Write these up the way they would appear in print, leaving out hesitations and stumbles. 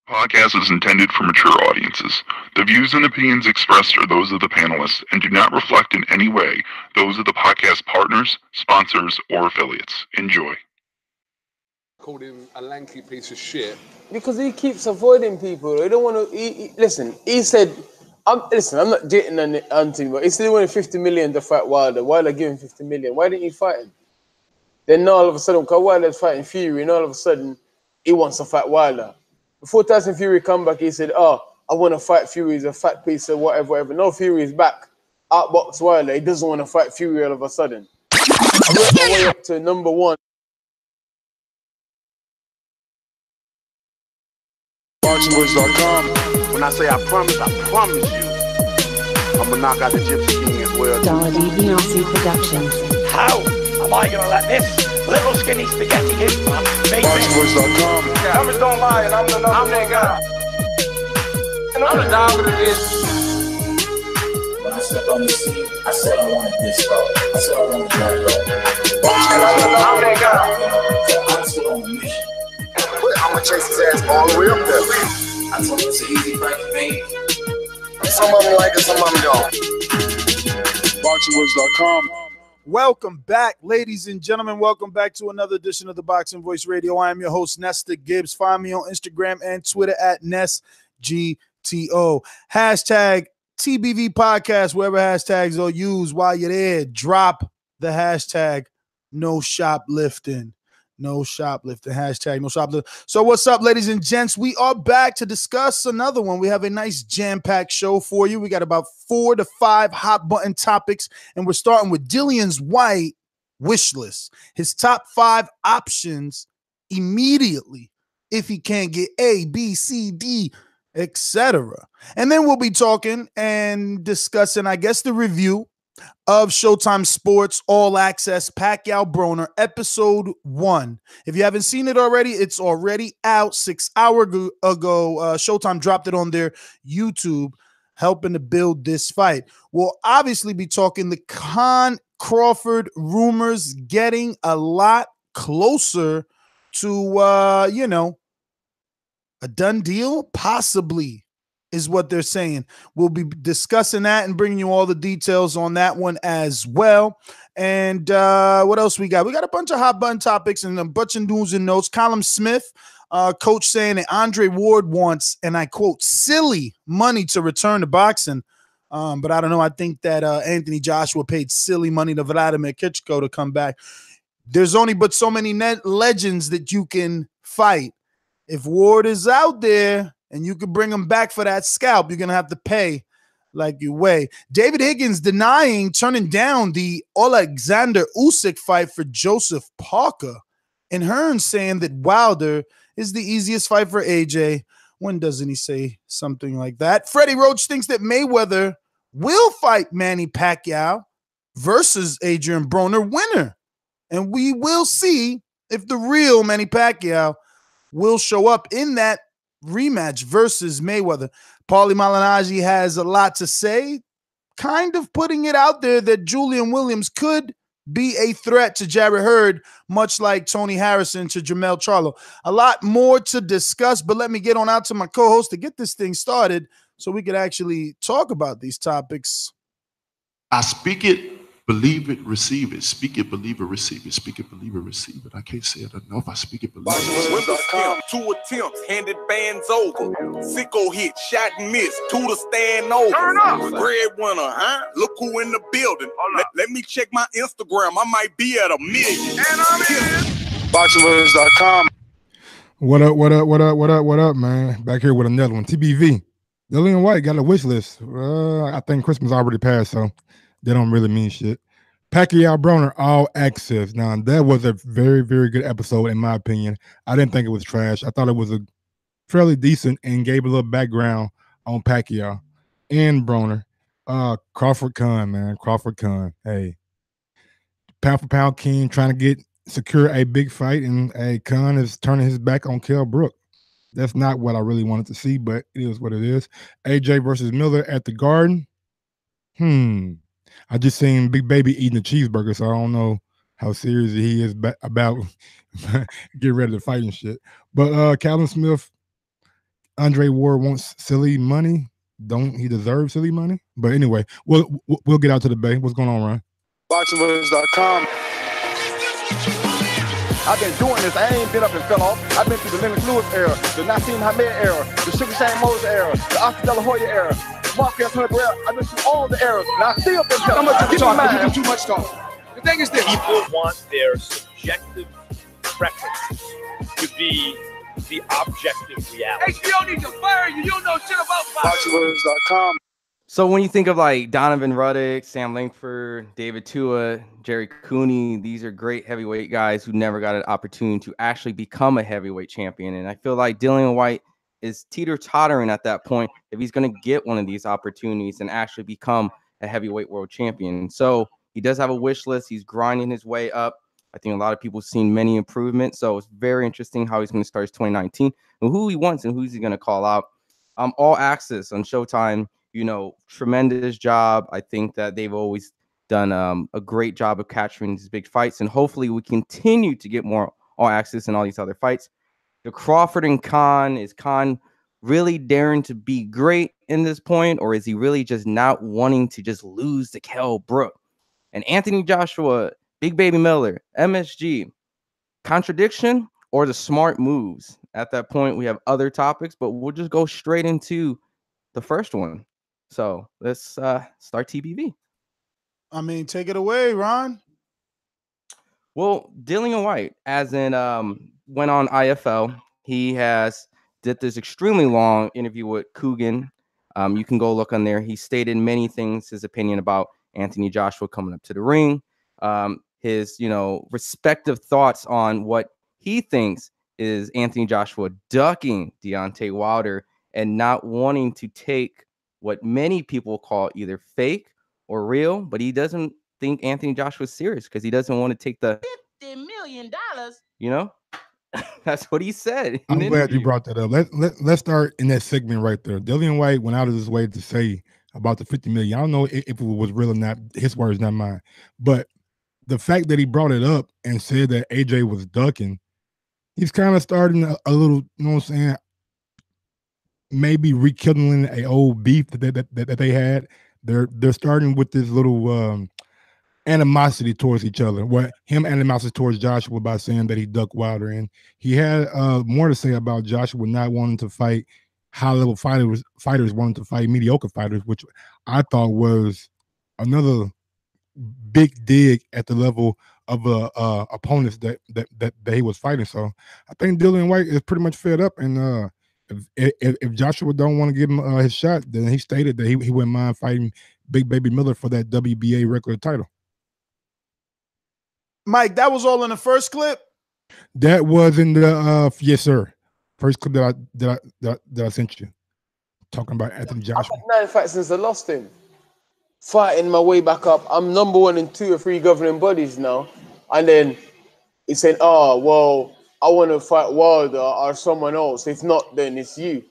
Podcast is intended for mature audiences. The views and opinions expressed are those of the panelists and do not reflect in any way those of the podcast partners, sponsors, or affiliates. Enjoy. Called him a lanky piece of shit. Because he keeps avoiding people. He don't want to. Listen, he said, I'm not dating on anything, but he said he wanted 50 million to fight Wilder. Wilder gave him 50 million. Why didn't he fight him? Then now all of a sudden, because Wilder's fighting Fury, and all of a sudden, he wants to fight Wilder. Before Tyson Fury come back, he said, I want to fight Fury. He's a fat piece of whatever. No, Fury is back. Outbox Wilder. He doesn't want to fight Fury all of a sudden. I worked my way up to number one. ThaBoxingvoice.com. When I say I promise you, I'm gonna knock out the Gypsy King as well. DRC Productions. How am I gonna let this little skinny spaghetti hit from me? ThaBoxingvoice.com. Numbers don't lie, and I'm that guy. I'm the dog of this. When I stepped on the scene, I said I wanted this road. I said I wanted that road. I'm that guy. I'm still on the mission. I'm gonna chase his ass all the way up there. I told him it's an easy fight to make. Some of them like it, some of them don't. ThaBoxingvoice.com. Welcome back, ladies and gentlemen. Welcome back to another edition of the Boxing Voice Radio. I am your host, Nesta Gibbs. Find me on Instagram and Twitter at NestGTO. Hashtag TBV Podcast, wherever hashtags are used. While you're there, drop the hashtag no shoplifting. No shoplifting. Hashtag no shoplifting. So what's up, ladies and gents? We are back to discuss another one. We have a nice jam-packed show for you. We got about 4 to 5 hot button topics, and we're starting with Dillian Whyte wish list. His top 5 options immediately if he can't get A, B, C, D, etc. And then we'll be talking and discussing, I guess, the review of Showtime Sports All Access Pacquiao-Broner Episode 1. If you haven't seen it already, it's already out 6 hours ago. Showtime dropped it on their YouTube, helping to build this fight. We'll obviously be talking the Khan-Crawford rumors getting a lot closer to, a done deal, possibly, is what they're saying. We'll be discussing that and bringing you all the details on that one as well. And what else we got? We got a bunch of hot button topics and a bunch of news and notes. Callum Smith Coach saying that Andre Ward wants, and I quote, silly money to return to boxing. But I don't know. I think that Anthony Joshua paid silly money to Vladimir Klitschko to come back. There's only but so many legends that you can fight. If Ward is out there, and you can bring him back for that scalp, you're going to have to pay like you weigh. David Higgins turning down the Alexander Usyk fight for Joseph Parker. And Hearn saying that Wilder is the easiest fight for AJ. When doesn't he say something like that? Freddie Roach thinks that Mayweather will fight Manny Pacquiao versus Adrien Broner winner. And we will see if the real Manny Pacquiao will show up in that rematch versus Mayweather. Pauli Malignaggi has a lot to say, kind of putting it out there that Jullian Williams could be a threat to Jarrett Hurd, much like Tony Harrison to Jermell Charlo. A lot more to discuss, but let me get on out to my co-host to get this thing started so we could actually talk about these topics. I speak it, believe it, receive it. Speak it, believe it, receive it. Speak it, believe it, receive it. I can't say it enough. I speak it, believe it. Windows count, 2 attempts, handed bands over. Sicko hit, shot and miss, 2 to stand over. Turn up. Breadwinner, huh? Look who in the building. Let me check my Instagram. I might be at 1 million. And I'm in. ThaBoxingvoice.com. What up, man? Back here with another one. TBV. Dillian Whyte got a wish list. I think Christmas already passed, so they don't really mean shit. Pacquiao-Broner All Access. Now, that was a very, very good episode, in my opinion. I didn't think it was trash. I thought it was a fairly decent and gave a little background on Pacquiao and Broner. Crawford Khan, man. Crawford Khan. Hey. Pound for pound king trying to secure a big fight, and Khan is turning his back on Kell Brook. That's not what I really wanted to see, but it is what it is. AJ versus Miller at the Garden. I just seen Big Baby eating a cheeseburger, so I don't know how serious he is about getting ready to fight and shit. But Callum Smith Andre Ward wants silly money. Don't he deserve silly money? But anyway, we'll get out to the debate. What's going on, Ron? ThaBoxingvoice.com. I've been doing this. I ain't been up and fell off. I've been through the Lennox Lewis era, the Nassim Hamed era, the Sugar Shane Moses era, the Oscar De La Hoya era, Marcus Hunt era. I've been through all the eras, and I still been telling you. Too much talk. The thing is this. People want their subjective preference to be the objective reality. HBO needs to fire you. You don't know shit about ThaBoxingvoice.com. So when you think of like Donovan Ruddock, Sam Langford, David Tua, Jerry Cooney, these are great heavyweight guys who never got an opportunity to actually become a heavyweight champion. And I feel like Dillian Whyte is teeter-tottering at that point if he's going to get one of these opportunities and actually become a heavyweight world champion. So he does have a wish list. He's grinding his way up. I think a lot of people have seen many improvements. So it's very interesting how he's going to start his 2019 and who he wants and who's he going to call out. All Access on Showtime. Tremendous job. I think that they've always done a great job of capturing these big fights, and hopefully we continue to get more All Access and all these other fights. The Crawford and Khan, is Khan really daring to be great in this point, or is he really just not wanting to just lose to Kell Brook? And Anthony Joshua, Big Baby Miller, MSG, contradiction or the smart moves? At that point, we have other topics, but we'll just go straight into the first one. So let's start TBV. I mean, take it away, Ron. Well, Dillian Whyte, as in went on IFL. He did this extremely long interview with Coogan. You can go look on there. He stated many things, his opinion about Anthony Joshua coming up to the ring, his respective thoughts on what he thinks is Anthony Joshua ducking Deontay Wilder and not wanting to take what many people call either fake or real, but he doesn't think Anthony Joshua is serious because he doesn't want to take the $50 million. That's what he said. I'm glad you brought that up. Let's start in that segment right there. Dillian Whyte went out of his way to say about the $50 million. I don't know if it was real or not. His words, not mine. But the fact that he brought it up and said that AJ was ducking, he's kind of starting a little, you know what I'm saying, maybe rekindling a old beef that they had. They're starting with this little animosity towards each other. Animosity towards Joshua by saying that he ducked Wilder, and he had more to say about Joshua not wanting to fight high-level fighters wanting to fight mediocre fighters, which I thought was another big dig at the level of opponents that he was fighting. So I think Dillian Whyte is pretty much fed up, and if Joshua don't want to give him his shot, then he stated that he wouldn't mind fighting Big Baby Miller for that WBA record title. Mike, that was all in the first clip? That was in the yes, sir. First clip that I sent you. Talking about Anthony Joshua. I've had 9 fights since I lost him. Fighting my way back up. I'm number 1 in 2 or 3 governing bodies now. And then he said, oh, well, I want to fight Wilder or someone else. If not, then it's you.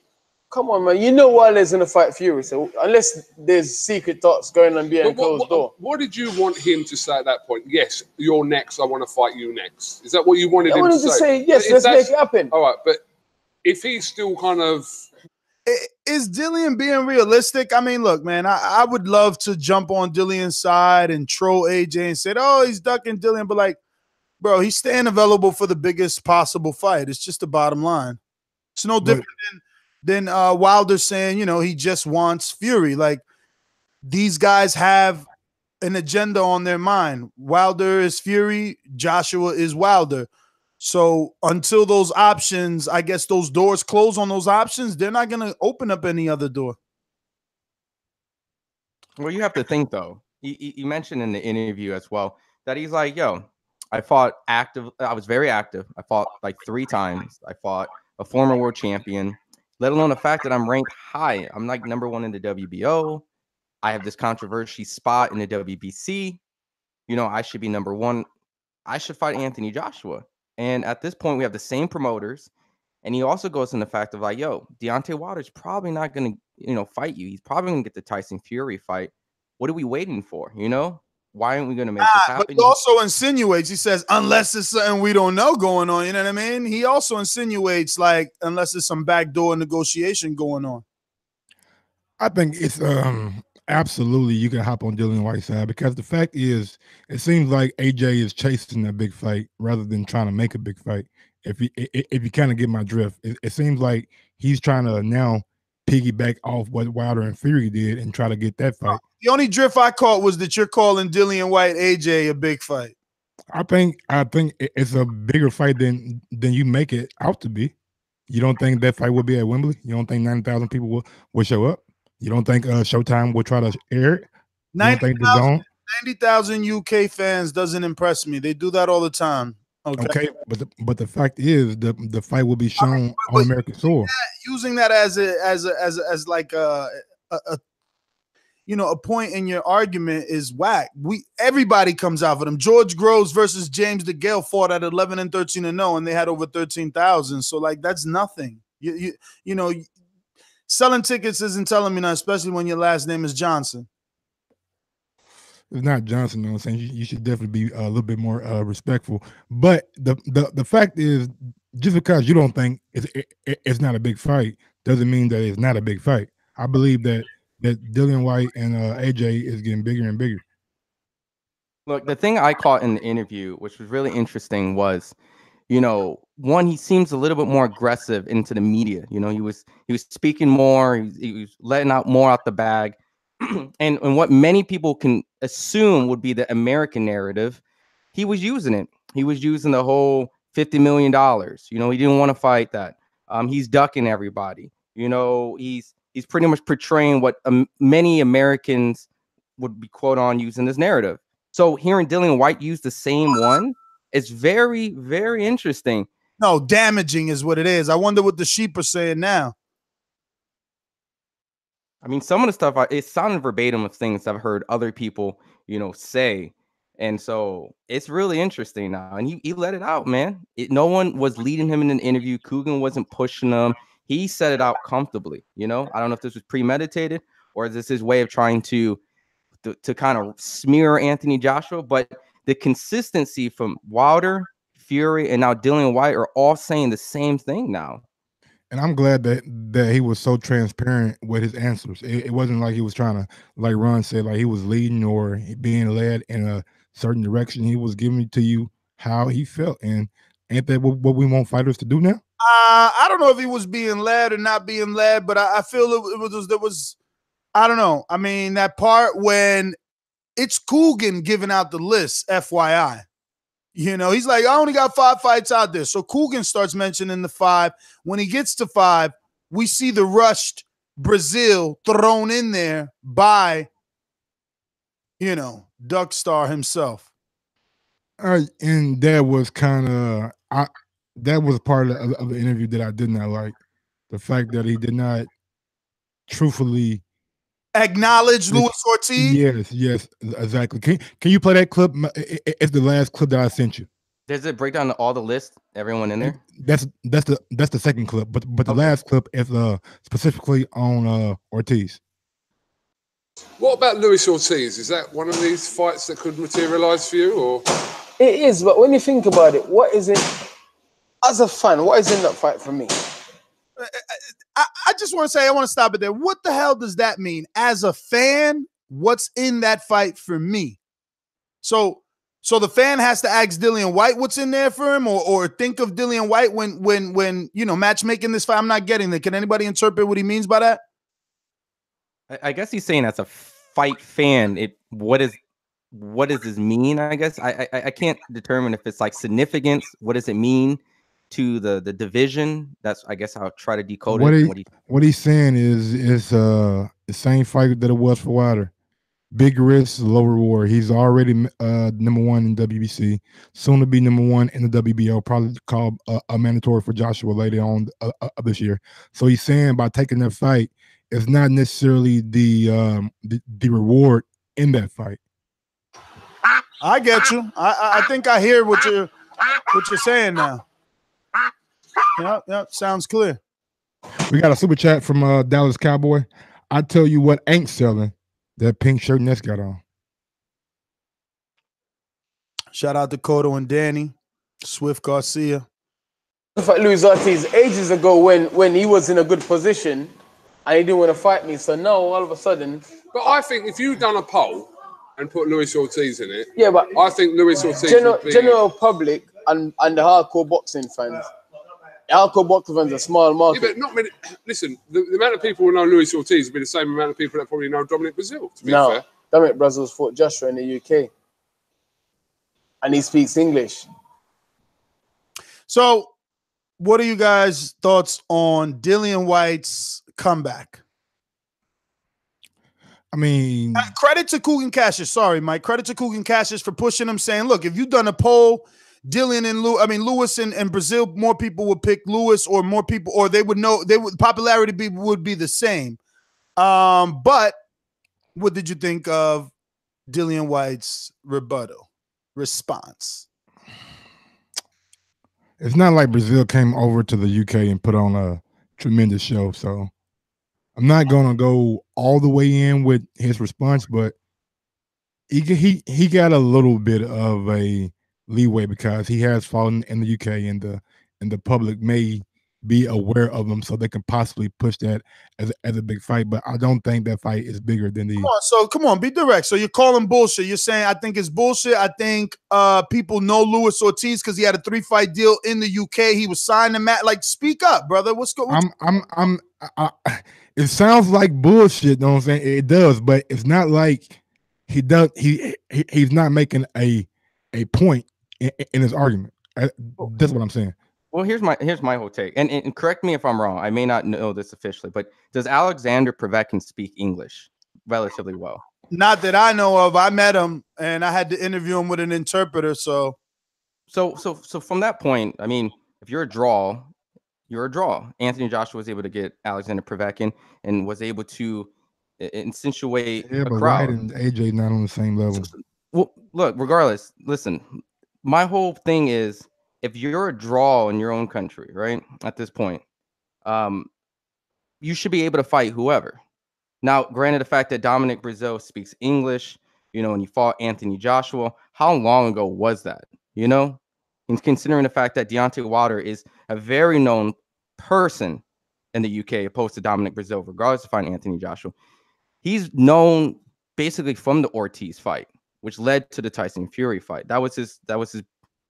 Come on, man. You know Wilder's going to fight Fury. So unless there's secret thoughts going on behind closed door. What did you want him to say at that point? Yes, you're next. I want to fight you next. Is that what you wanted him to say? I wanted to say, yes, let's make it happen. All right, but if he's still kind of... Is Dillian being realistic? I mean, look, man, I would love to jump on Dillian's side and troll AJ and say, oh, he's ducking Dillian. But, like, bro, he's staying available for the biggest possible fight. It's just the bottom line. It's no different than Wilder saying, he just wants Fury. Like, these guys have an agenda on their mind. Wilder is Fury. Joshua is Wilder. So until those options, I guess those doors close on those options, they're not going to open up any other door. Well, you have to think, though. You mentioned in the interview as well that he's like, yo, I fought active. I was very active. I fought like 3 times. I fought a former world champion, let alone the fact that I'm ranked high. I'm like number 1 in the WBO. I have this controversy spot in the WBC. I should be number 1. I should fight Anthony Joshua. And at this point, we have the same promoters. And he also goes in the fact of like, yo, Deontay Wilder's probably not going to, fight you. He's probably going to get the Tyson Fury fight. What are we waiting for, Why aren't we going to make this happen? But he also insinuates, he says, unless it's something we don't know going on, you know what I mean? He also insinuates, like, unless there's some backdoor negotiation going on. I think it's absolutely you can hop on Dillian Whyte's side, because the fact is, it seems like AJ is chasing a big fight rather than trying to make a big fight. If you kind of get my drift, it seems like he's trying to now piggyback off what Wilder and Fury did and try to get that fight. The only drift I caught was that you're calling Dillian Whyte AJ a big fight. I think it's a bigger fight than you make it out to be. You don't think that fight will be at Wembley? You don't think 90,000 people will show up? You don't think Showtime will try to air it? 90,000 UK fans doesn't impress me. They do that all the time. Okay, but the fact is the fight will be shown on American soil. Using that as like a point in your argument is whack. Everybody comes out for them. George Groves versus James DeGale fought at 11 and 13 and 0, and they had over 13,000. So like that's nothing. You know, selling tickets isn't telling me nothing, especially when your last name is Johnson. It's not Johnson, I'm saying you should definitely be a little bit more respectful. But the fact is, just because you don't think it's not a big fight doesn't mean that it's not a big fight. I believe that Dillian Whyte and AJ is getting bigger and bigger. Look, the thing I caught in the interview, which was really interesting, was, you know, one, he seems a little bit more aggressive into the media. You know, he was speaking more, he was letting out more out the bag. And what many people can assume would be the American narrative, he was using it. He was using the whole $50 million. You know, he didn't want to fight that. He's ducking everybody. You know, he's pretty much portraying what many Americans would be quote on using this narrative. So hearing Dillian Whyte use the same one, it's very, very interesting. No, damaging is what it is. I wonder what the sheep are saying now. I mean, some of the stuff, it sounded verbatim of things I've heard other people, you know, say. And so it's really interesting now. And he let it out, man. No one was leading him in an interview. Coogan wasn't pushing him. He set it out comfortably, you know. I don't know if this was premeditated or is this his way of trying to kind of smear Anthony Joshua. But the consistency from Wilder, Fury, and now Dillian Whyte are all saying the same thing now. And I'm glad that he was so transparent with his answers. It wasn't like he was trying to, like Ron said, like he was leading or being led in a certain direction. He was giving to you how he felt. And ain't that what we want fighters to do now? I don't know if he was being led or not being led, but I feel there was, I don't know. I mean, that part when it's Coogan giving out the list, FYI. You know, he's like, I only got 5 fights out there. So Coogan starts mentioning the 5. When he gets to 5, we see the rushed Brazil thrown in there by, you know, Duck Star himself. And that was kind of, that was part of the interview that I did not like. The fact that he did not truthfully acknowledge Luis Ortiz. Yes, exactly. Can you play that clip? It's the last clip that I sent you. Does it break down all the list, everyone in there? That's the second clip, but the last clip is specifically on Ortiz. What about Luis Ortiz? Is that one of these fights that could materialize for you, or? It is, but when you think about it, what is it? As a fan, what is in that fight for me? I just want to say, I want to stop it there. What the hell does that mean? As a fan, what's in that fight for me? So the fan has to ask Dillian Whyte what's in there for him, or think of Dillian Whyte when you know, matchmaking this fight. I'm not getting that. Can anybody interpret what he means by that? I guess he's saying as a fight fan, what does this mean? I guess I can't determine if it's like significance. What does it mean to the division? That's, I guess, I'll try to decode it. What he's saying is the same fight that it was for Wilder. Big risk, low reward. He's already number 1 in WBC, soon to be number 1 in the WBO, probably called a mandatory for Joshua later on this year. So he's saying by taking that fight, it's not necessarily the reward in that fight. I get you. I think I hear what you're saying now. Yep, sounds clear. We got a super chat from Dallas Cowboy. I tell you what ain't selling, that pink shirt Ness got on. Shout out to Cotto and Danny, Swift Garcia. In fact, Luis Ortiz ages ago when he was in a good position and he didn't want to fight me. So now all of a sudden. But I think if you'd done a poll and put Luis Ortiz in it, yeah, but I think Luis Ortiz would be... general public and the hardcore boxing fans. The hardcore boxing fans are small market. Yeah, but not many. Listen, the amount of people who know Luis Ortiz would be the same amount of people that probably know Dominic Brazil. To be fair, Dominic Brazil's fought Joshua in the UK, and he speaks English. So, what are you guys' thoughts on Dillian Whyte's comeback? I mean, credit to Coogan Cassius. Sorry, Mike. Credit to Coogan Cassius for pushing him, saying, "Look, if you've done a poll, Dillian and Lewis and Brazil, more people would pick Lewis, or more people, or they would know popularity would be the same." But what did you think of Dillian Whyte's response? It's not like Brazil came over to the UK and put on a tremendous show, so I'm not gonna go all the way in with his response, but he got a little bit of a leeway because he has fallen in the UK, and the public may be aware of him, so they can possibly push that as a big fight. But I don't think that fight is bigger than the. Come on, be direct. So you're calling bullshit. You're saying I think it's bullshit. I think people know Luis Ortiz because he had a 3-fight deal in the UK. He was signed to Matt. Like, speak up, brother. What's going? It sounds like bullshit. You know what I'm saying? It does, but it's not like he does. He's not making a point in his argument. That's what I'm saying. Well, here's my whole take, and correct me if I'm wrong. I may not know this officially, but does Alexander Povetkin speak English relatively well? Not that I know of. I met him, and I had to interview him with an interpreter. So from that point, I mean, if you're a draw, you're a draw. Anthony Joshua was able to get Alexander Povetkin and was able to insinuate a crowd. Whyte and AJ not on the same level. Well, look, regardless, listen, my whole thing is, if you're a draw in your own country, right, at this point, you should be able to fight whoever. Now, granted, the fact that Dominic Brazil speaks English, and he fought Anthony Joshua, how long ago was that? And considering the fact that Deontay Wilder is a very known person in the UK opposed to Dominic Brazil, regardless of fighting Anthony Joshua, he's known basically from the Ortiz fight, which led to the Tyson Fury fight. That was his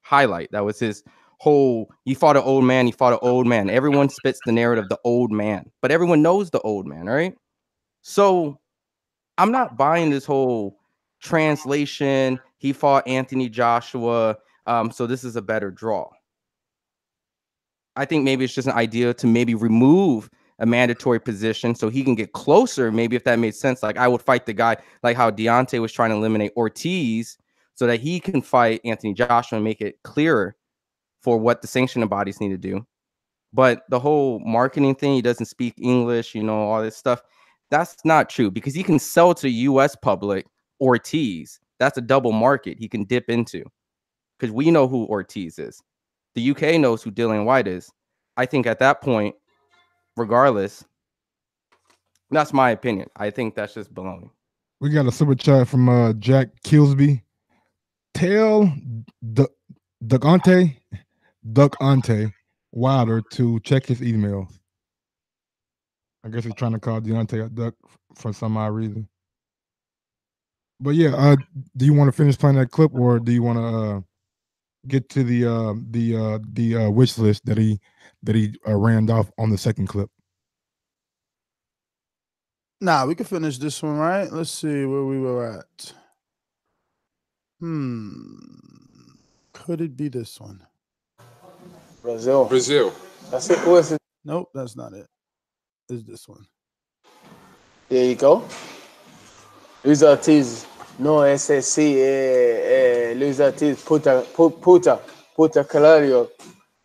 highlight. That was his whole, he fought an old man. Everyone spits the narrative, the old man, but everyone knows the old man, right? So I'm not buying this whole translation. He fought Anthony Joshua, so this is a better draw. I think maybe it's just an idea to maybe remove a mandatory position so he can get closer. Maybe if that made sense, like I would fight the guy, like how Deontay was trying to eliminate Ortiz, so that he can fight Anthony Joshua and make it clearer for what the sanctioning bodies need to do. But the whole marketing thing, he doesn't speak English, all this stuff, that's not true, because he can sell to the U.S. public Ortiz. That's a double market he can dip into, because we know who Ortiz is. The UK knows who Dillian Whyte is. I think at that point, regardless, that's my opinion. I think that's just baloney. We got a super chat from Jack Kilsby. Tell Deontay Wilder to check his emails. I guess he's trying to call Deontay a duck for some odd reason. But yeah, do you want to finish playing that clip, or do you want to get to the wish list that he ran off on the second clip? Nah, we can finish this one, right? Let's see where we were at. Could it be this one? Brazil. That's it. Who is it? Nope, that's not it. It's this one. There you go. Luis Ortiz. No, SSC. Luis Ortiz. Puta Calario.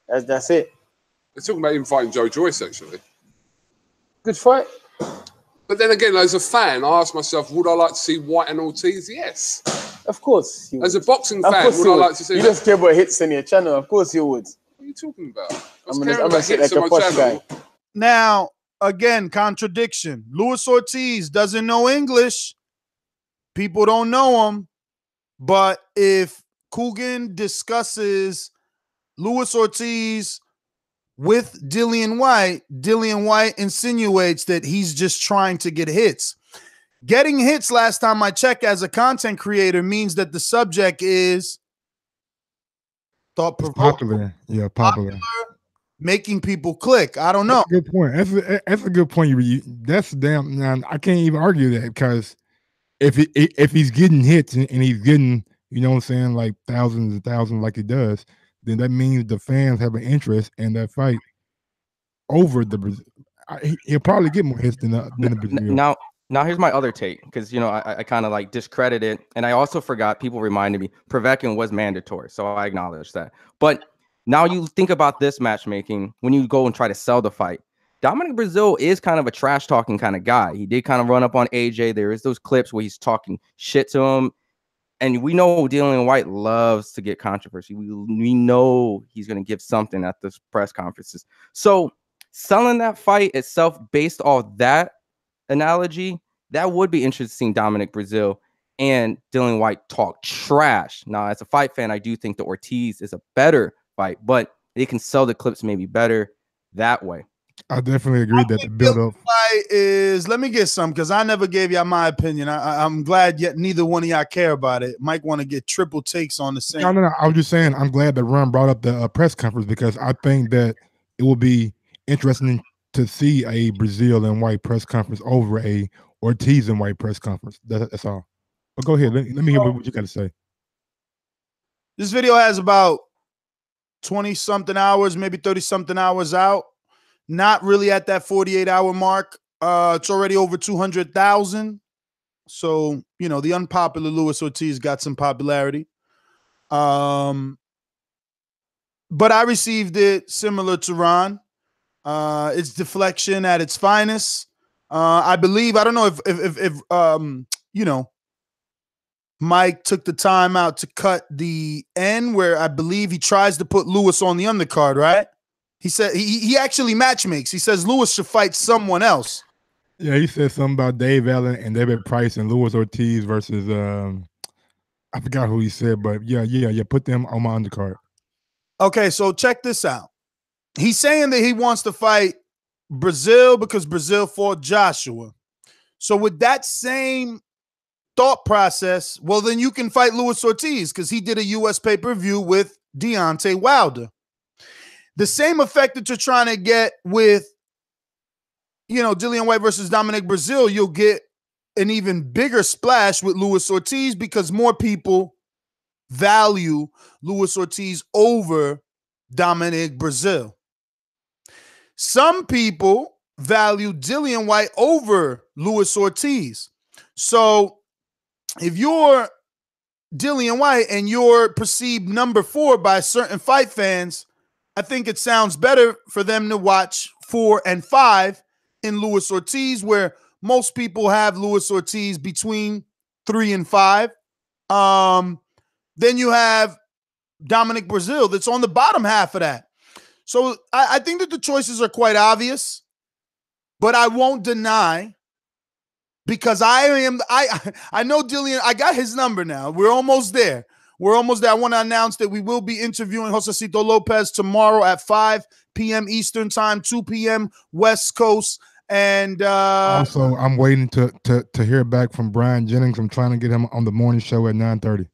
That's it. They're talking about him fighting Joe Joyce, actually. Good fight. But then again, as a fan, I ask myself, would I like to see Whyte and Ortiz? Yes. Of course. As a boxing fan, would I like to see... You just care about hits on your channel. Of course you would. What are you talking about? I'm gonna sit like a posh guy. Now, again, contradiction. Luis Ortiz doesn't know English. People don't know him. But if Coogan discusses Luis Ortiz with Dillian Whyte. Dillian Whyte insinuates that he's just trying to get hits. Getting hits, last time I checked, as a content creator means that the subject is thought-provoking. Popular. Yeah, popular. Making people click. I don't know. That's a good point. That's a good point. That's damn. Now, I can't even argue that, because if he's getting hits and he's getting, you know what I'm saying, like thousands and thousands like he does, then that means the fans have an interest in that fight over the Brazil. He'll probably get more hits than the Brazil. Now here's my other take, because I kind of like discredited, and I also forgot. People reminded me Povetkin was mandatory, so I acknowledge that. But now you think about this matchmaking when you go and try to sell the fight. Dominic Brazil is kind of a trash talking kind of guy. He did kind of run up on AJ. There is those clips where he's talking shit to him, and we know Dillian Whyte loves to get controversy. We know he's going to give something at the press conferences. So selling that fight itself based off that analogy, that would be interesting. Dominic Brazil and Dillian Whyte talk trash. Now, as a fight fan, I do think the Ortiz is a better fight, but they can sell the clips maybe better that way. I definitely agree that the build-up fight is. Let me get some, because I never gave y'all my opinion. I'm glad yet neither one of y'all care about it. Mike want to get triple takes on the same. No. I was just saying I'm glad that Ron brought up the press conference, because I think that it will be interesting to see a Brazil and Whyte press conference over a Ortiz and Whyte press conference. That's all. But go ahead. Let me hear what you got to say. This video has about 20-something hours, maybe 30-something hours out. Not really at that 48-hour mark. It's already over 200,000. So, the unpopular Luis Ortiz got some popularity. But I received it similar to Ron. It's deflection at its finest. I believe, I don't know if Mike took the time out to cut the end where I believe he tries to put Luis on the undercard, right? He said he actually matchmakes. He says Luis should fight someone else. Yeah, he said something about Dave Allen and David Price and Luis Ortiz versus I forgot who he said, but yeah, put them on my undercard. Okay, so check this out. He's saying that he wants to fight Brazil because Brazil fought Joshua. So with that same thought process, well, then you can fight Luis Ortiz because he did a U.S. pay-per-view with Deontay Wilder. The same effect that you're trying to get with, Dillian Whyte versus Dominic Brazil, you'll get an even bigger splash with Luis Ortiz because more people value Luis Ortiz over Dominic Brazil. Some people value Dillian Whyte over Luis Ortiz. So if you're Dillian Whyte and you're perceived number 4 by certain fight fans, I think it sounds better for them to watch 4 and 5 in Luis Ortiz, where most people have Luis Ortiz between 3 and 5. Then you have Dominic Brazil that's on the bottom half of that. So I think that the choices are quite obvious, but I won't deny, because I know Dillian, I got his number now. We're almost there. I want to announce that we will be interviewing Josecito Lopez tomorrow at 5 p.m. Eastern time, 2 p.m. West Coast. And also, I'm waiting to hear back from Brian Jennings. I'm trying to get him on the morning show at 9:30.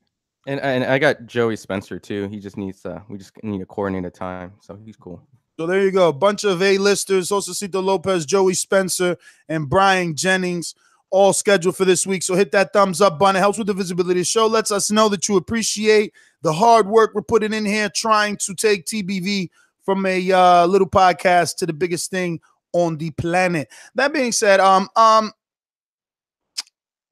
And I got Joey Spencer too. He just needs we just need to coordinate a time, so he's cool. So there you go. A bunch of A-listers, Josecito Lopez, Joey Spencer, and Brian Jennings, all scheduled for this week. So hit that thumbs up button. It helps with the visibility of the show. Lets us know that you appreciate the hard work we're putting in here, trying to take TBV from a little podcast to the biggest thing on the planet. That being said,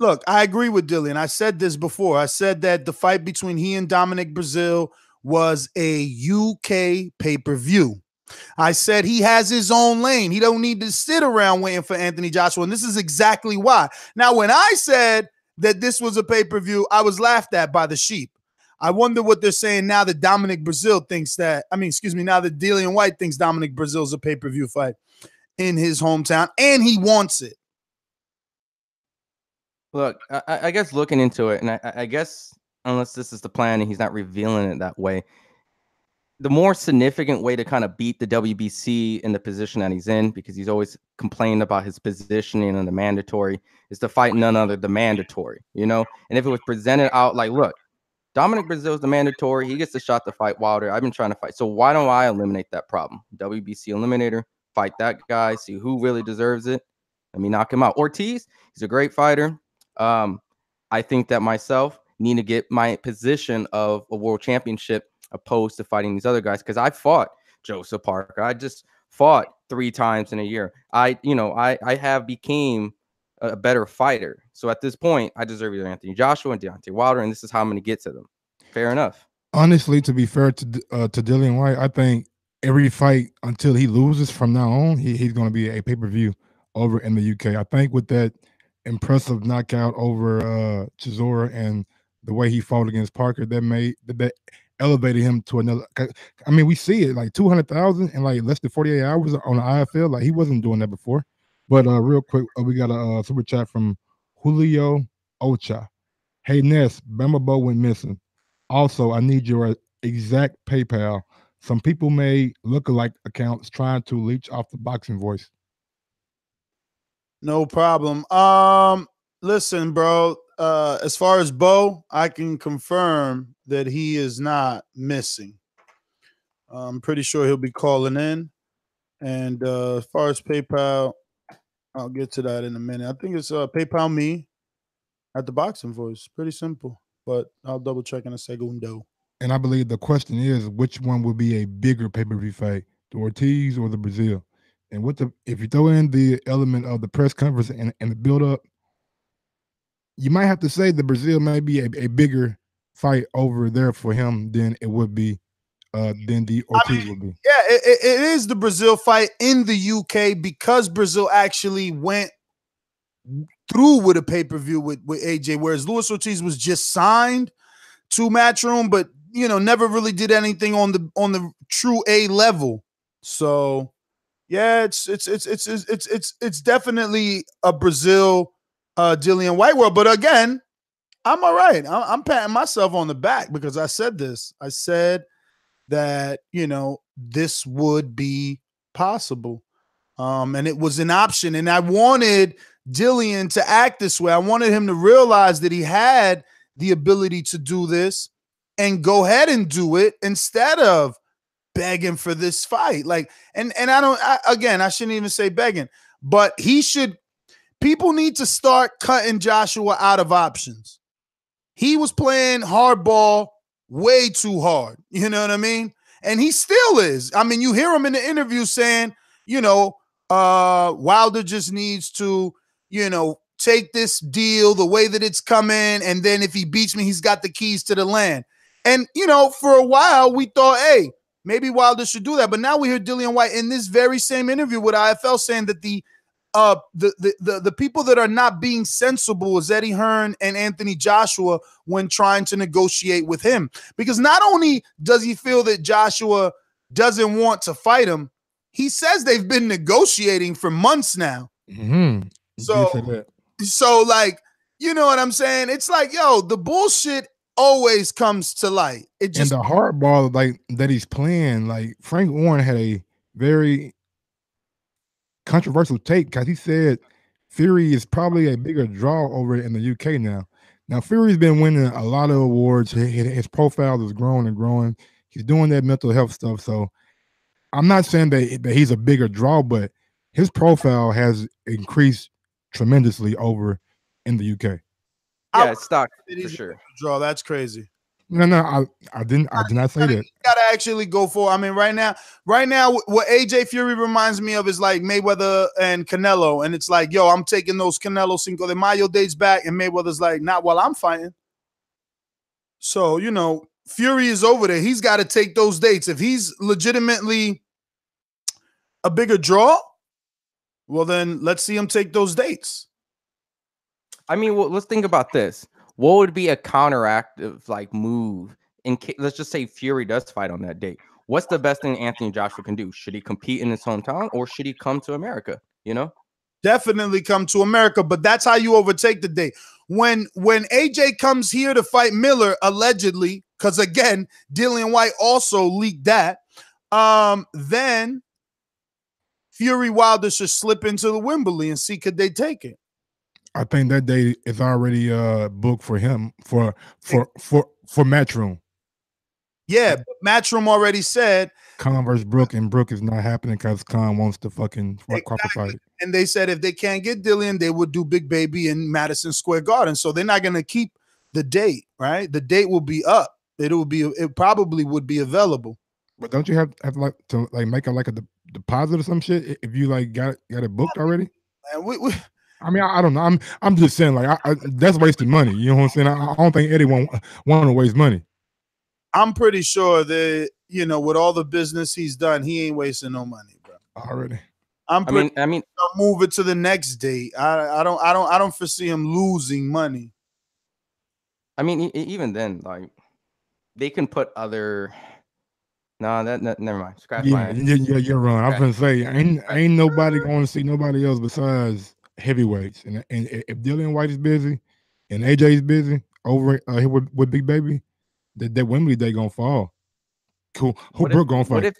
look, I agree with Dillian. I said this before. I said that the fight between he and Dominic Brazil was a UK pay-per-view. I said he has his own lane. He don't need to sit around waiting for Anthony Joshua, and this is exactly why. Now, when I said that this was a pay-per-view, I was laughed at by the sheep. I wonder what they're saying now that Dominic Brazil thinks that, now that Dillian Whyte thinks Dominic Brazil's a pay-per-view fight in his hometown, and he wants it. Look, I guess looking into it, and I guess unless this is the plan and he's not revealing it that way. The more significant way to kind of beat the WBC in the position that he's in, because he's always complained about his positioning in the mandatory, is to fight none other than mandatory, you know? And if it was presented out like, look, Dominic Breazeale's the mandatory, he gets the shot to fight Wilder. I've been trying to fight. So why don't I eliminate that problem? WBC eliminator, fight that guy, see who really deserves it. Let me knock him out. Ortiz, he's a great fighter. I think that myself need to get my position of a world championship opposed to fighting these other guys, because I fought Joseph Parker. I just fought 3 times in a year. I have became a better fighter. So at this point, I deserve either Anthony Joshua and Deontay Wilder, and this is how I'm going to get to them. Fair enough. Honestly, to be fair to Dillian Whyte, I think every fight until he loses from now on, he's going to be a pay-per-view over in the UK. I think with that impressive knockout over Chisora and the way he fought against Parker, that elevated him to another. I mean, we see it like 200,000 in like less than 48 hours on the IFL. Like, he wasn't doing that before. But real quick, we got a super chat from Julio Ocha. Hey Ness, Bama Bo went missing. Also, I need your exact PayPal. Some people made lookalike accounts trying to leech off the boxing voice. No problem. Listen, bro. As far as Bo, I can confirm that he is not missing. I'm pretty sure he'll be calling in. And as far as PayPal, I'll get to that in a minute. I think it's PayPal me at the Boxing Voice. Pretty simple, but I'll double check in a segundo. And I believe the question is, which one will be a bigger pay-per-view fight, the Ortiz or the Breazeale? And if you throw in the element of the press conference and the build-up, you might have to say the Breazeale may be a bigger fight over there for him than it would be, than the Ortiz would be. Yeah, it is the Breazeale fight in the UK because Breazeale actually went through with a pay-per-view with AJ, whereas Luis Ortiz was just signed to Matchroom, but never really did anything on the true A level. So yeah, it's definitely a Breazeale Dillian Whyte world. But again, I'm all right. I'm patting myself on the back because I said this. I said that this would be possible, and it was an option. And I wanted Dillian to act this way. I wanted him to realize that he had the ability to do this and go ahead and do it instead of begging for this fight. And I shouldn't even say begging, but people need to start cutting Joshua out of options. He was playing hardball way too hard. You know what I mean? And he still is. I mean, you hear him in the interview saying, Wilder just needs to, take this deal the way that it's coming. And then if he beats me, he's got the keys to the land. And, for a while we thought, hey, maybe Wilder should do that. But now we hear Dillian Whyte in this very same interview with IFL saying that the people that are not being sensible is Eddie Hearn and Anthony Joshua when trying to negotiate with him. Because not only does he feel that Joshua doesn't want to fight him, he says they've been negotiating for months now. Mm-hmm. So like, you know what I'm saying? It's like, yo, the bullshit always comes to light. And the hardball that he's playing, like Frank Warren had a very controversial take because he said Fury is probably a bigger draw over in the UK now. Now Fury's been winning a lot of awards. His profile is growing and growing. He's doing that mental health stuff. So I'm not saying that he's a bigger draw, but his profile has increased tremendously over in the UK. Yeah, it's stock for sure. Draw, that's crazy. No, I did not say that. You gotta actually go for. I mean, right now, what AJ Fury reminds me of is like Mayweather and Canelo, and it's like, yo, I'm taking those Canelo Cinco de Mayo dates back, and Mayweather's like, not while I'm fighting. So Fury is over there. He's got to take those dates. If he's legitimately a bigger draw, well, then let's see him take those dates. I mean, let's think about this. What would be a counteractive move in case, let's just say Fury does fight on that date? What's the best thing Anthony Joshua can do? Should he compete in his hometown or should he come to America? Definitely come to America, but that's how you overtake the date. when AJ comes here to fight Miller, allegedly, because again, Dillian Whyte also leaked that, then Fury Wilder should slip into the Wembley and see could they take it. I think that day is already booked for him for Matchroom. Yeah, but Matchroom already said Khan versus Brook, and Brook is not happening because Khan wants to fucking Crawford fight. And they said if they can't get Dillian, they would do Big Baby in Madison Square Garden. So they're not going to keep the date, right? The date will be up. It probably would be available. But don't you have like to like make a deposit or some shit if you like got it booked already? And I mean, I don't know. I'm just saying like that's wasting money. You know what I'm saying? I don't think anyone want to waste money. I'm pretty sure that, you know, with all the business he's done, he ain't wasting no money, bro. Already. I mean, I'll move it to the next date. I don't foresee him losing money. I mean, even then, like they can put other. No, never mind. Scratch my. Yeah, you're wrong. I'm gonna say ain't nobody going to see nobody else besides heavyweights. And if Dillian Whyte is busy, and AJ is busy over here with Big Baby, that Wembley day gonna fall. Cool. Who Brook gonna fight?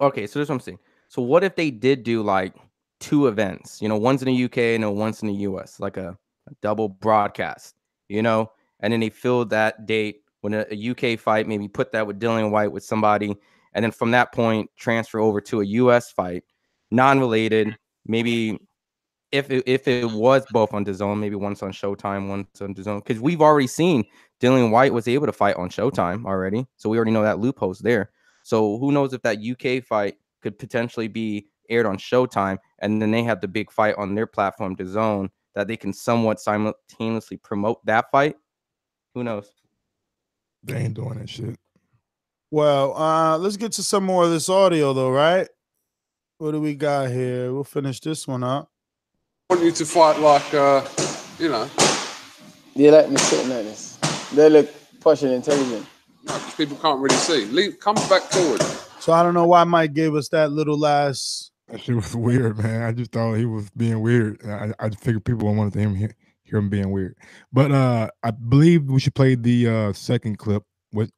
Okay, so that's what I'm saying. So what if they did do like 2 events? You know, one's in the UK and one's in the US, like a double broadcast. You know, and then they filled that date when a UK fight, maybe put that with Dillian Whyte with somebody, and then from that point transfer over to a US fight, non-related. Maybe if it was both on DAZN, maybe one's on Showtime, one's on DAZN, because we've already seen Dillian Whyte was able to fight on Showtime already, so we already know that loophole's there. So who knows if that UK fight could potentially be aired on Showtime, and then they have the big fight on their platform, DAZN, that they can somewhat simultaneously promote that fight. Who knows? They ain't doing that shit. Well, let's get to some more of this audio, though, right? What do we got here? We'll finish this one up. I want you to fight like, you know. You like me sitting like this? They look posh and intelligent. No, because people can't really see. Come back forward. So I don't know why Mike gave us that little last. That shit was weird, man. I just thought he was being weird. I figured people wanted to hear him being weird. But I believe we should play the second clip with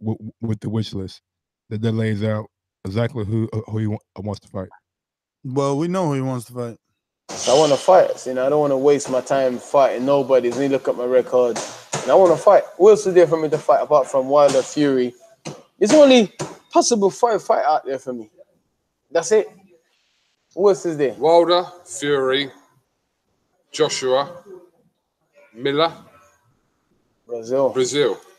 the wish list that lays out exactly who he wants to fight. Well, we know who he wants to fight. I want to fight. You know, I don't want to waste my time fighting nobody. Let me look at my record. And I want to fight. Who else is there for me to fight apart from Wilder, Fury? There's only possible 5 fight out there for me. That's it. Who else is there? Wilder, Fury, Joshua, Miller, Brazil.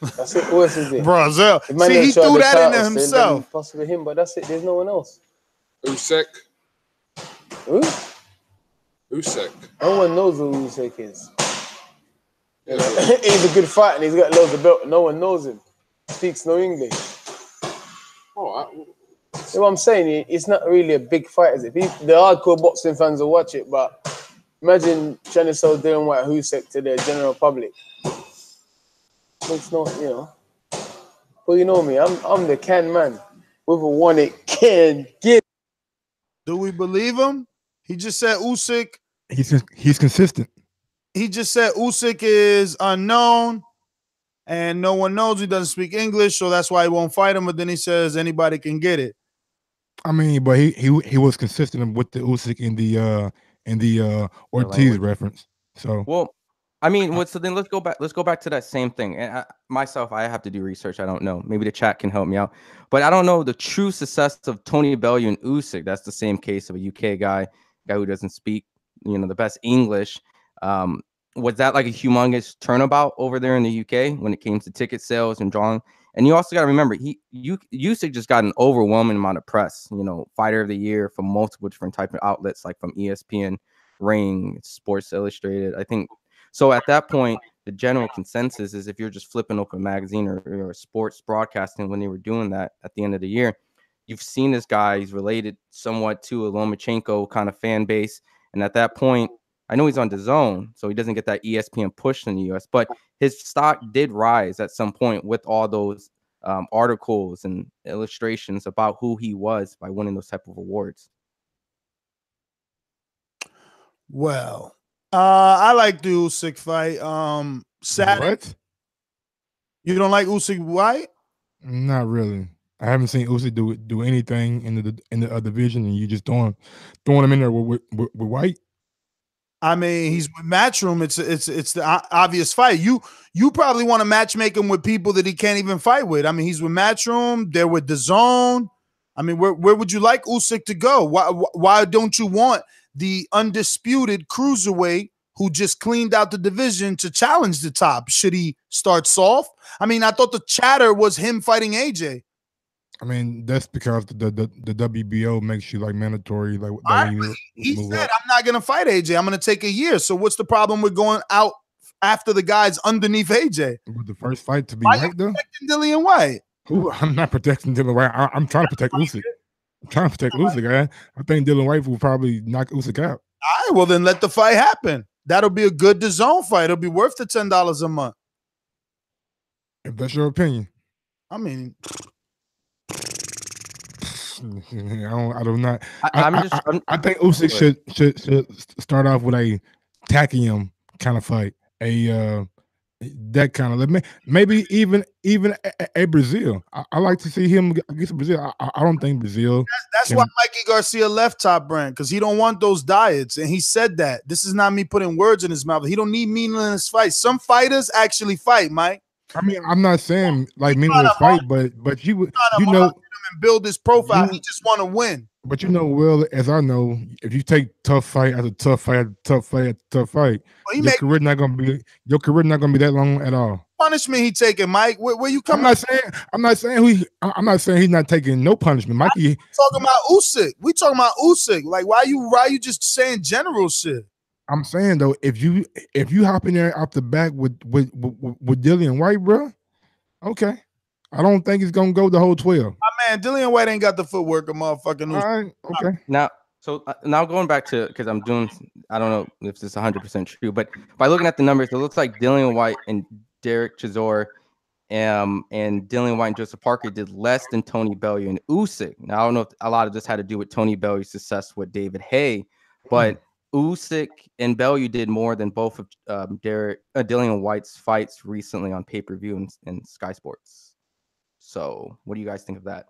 That's it. Who else is there? Brazil. See, he threw that in there himself. Possibly him, but that's it. There's no one else. Usyk. Who? Usyk. No one knows who Usyk is. Yeah. He's a good fighter and he's got loads of belt. No one knows him. Speaks no English. All right. You know what I'm saying? It's not really a big fight, is it? The hardcore boxing fans will watch it, but imagine trying to sell Dillian Whyte Usyk to the general public. It's not, you know. Well, you know me. I'm the can man. With a one it can get. Do we believe him? He just said Usyk. He's consistent. He just said Usyk is unknown and no one knows. He doesn't speak English, so that's why he won't fight him. But then he says anybody can get it. I mean, but he was consistent with the Usyk in the Ortiz reference. So well, I mean, so then let's go back to that same thing. And I have to do research. I don't know. Maybe the chat can help me out. But I don't know the true success of Tony Bellew and Usyk. That's the same case of a UK guy who doesn't speak, you know, the best English. Was that like a humongous turnabout over there in the UK when it came to ticket sales and drawing? And you also got to remember, Usyk just got an overwhelming amount of press. You know, Fighter of the Year from multiple different type of outlets, like from ESPN, Ring, Sports Illustrated. I think so. At that point, the general consensus is if you're just flipping open a magazine or sports broadcasting when they were doing that at the end of the year, you've seen this guy. He's related somewhat to a Lomachenko kind of fan base, and at that point, I know he's on DAZN, so he doesn't get that ESPN push in the US, but his stock did rise at some point with all those articles and illustrations about who he was by winning those type of awards. Well, I like the Usyk fight. Sad. What? You don't like Usyk White? Not really. I haven't seen Usyk do anything in the division, and you just throwing him in there with White. I mean, he's with Matchroom. It's the obvious fight. You probably want to matchmake him with people that he can't even fight with. I mean, he's with Matchroom. They're with DAZN. I mean, where would you like Usyk to go? Why don't you want the undisputed cruiserweight who just cleaned out the division to challenge the top? Should he start soft? I mean, I thought the chatter was him fighting AJ. I mean, that's because the WBO makes you like mandatory. Like he said, I'm not gonna fight AJ. I'm gonna take a year. So what's the problem with going out after the guys underneath AJ? With the first fight to be Why White though? Protecting Dillian Whyte? Ooh, I'm not protecting Dillian Whyte. I'm trying to protect Usyk. I'm trying to protect Usyk, man. I think Dillian Whyte will probably knock Usyk out. All right, well then let the fight happen. That'll be a good DAZN fight. It'll be worth the $10 a month. If that's your opinion. I mean, I don't know. I think Usyk should start off with a Pacquiao kind of fight, that kind of maybe even a Brazil. I like to see him against Brazil. I don't think Brazil. That's why Mikey Garcia left Top Rank, because he don't want those diets, and he said that. This is not me putting words in his mouth. He don't need meaningless fights. Some fighters actually fight, Mike. I mean, I'm not saying like meaningless fight, but you know. And build his profile. He just want to win. But you know, well, as I know, if you take tough fight after tough fight after tough fight after tough fight, your career not gonna be that long at all. Punishment he taking, Mike. Where you coming? I'm not saying he's not taking no punishment, Mikey. Talking about Usyk. We talking about Usyk. Like, why you just saying general shit? I'm saying though, if you hop in there off the back with Dillian Whyte, bro, okay. I don't think it's gonna go the whole 12. My man, Dillian Whyte ain't got the footwork of motherfucking. All right, okay. Now going back to, because I'm doing, I don't know if this is 100% true, but by looking at the numbers, it looks like Dillian Whyte and Derek Chisora, and Dillian Whyte and Joseph Parker did less than Tony Bellew and Usyk. Now I don't know if a lot of this had to do with Tony Bellew's success with David Haye, but Usyk and Bellew did more than both of Dillian Whyte's fights recently on pay-per-view and Sky Sports. So what do you guys think of that?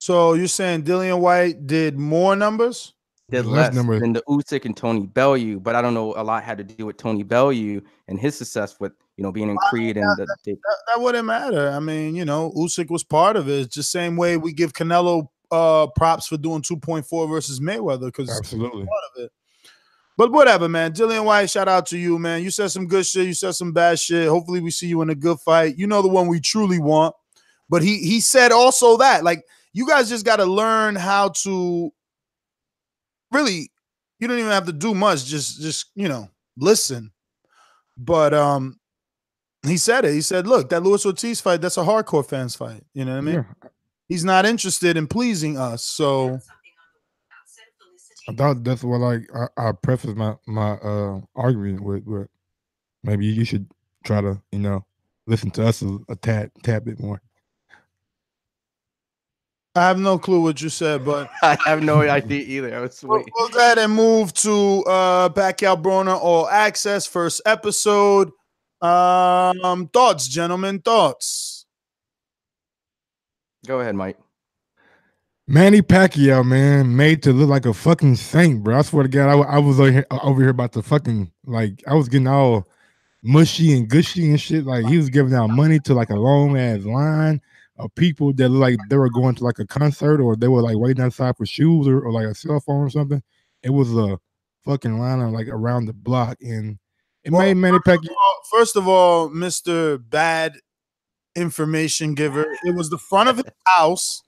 So you're saying Dillian Whyte did more numbers? Did less than the Usyk and Tony Bellew, but I don't know, a lot had to do with Tony Bellew and his success with, being in Creed and that wouldn't matter. I mean, Usyk was part of it. It's the same way we give Canelo props for doing 2.4 versus Mayweather, because absolutely part of it. But whatever, man. Dillian Whyte, shout out to you, man. You said some good shit. You said some bad shit. Hopefully we see you in a good fight. You know, the one we truly want. But he said also that, like, you guys just got to learn how to really, you don't even have to do much. Just listen. But he said it. He said, look, that Luis Ortiz fight, that's a hardcore fans fight. You know what I mean? Yeah. He's not interested in pleasing us. So I thought that's what I preface my argument with. Maybe you should try to listen to us a tad bit more. I have no clue what you said, but I have no idea either. I was sweet. We'll go ahead and move to Pacquiao-Broner All Access, first episode. Thoughts, gentlemen, thoughts. Go ahead, Mike. Manny Pacquiao, man, made to look like a fucking saint, bro. I swear to God, I was over here about to fucking, like, I was getting all mushy and gushy and shit. Like, he was giving out money to like a long ass line of people that looked like they were going to like a concert, or they were like waiting outside for shoes or like a cell phone or something. It was a fucking line of like around the block, and it made Manny Pacquiao. First of all, Mr. Bad Information Giver, it was the front of his house.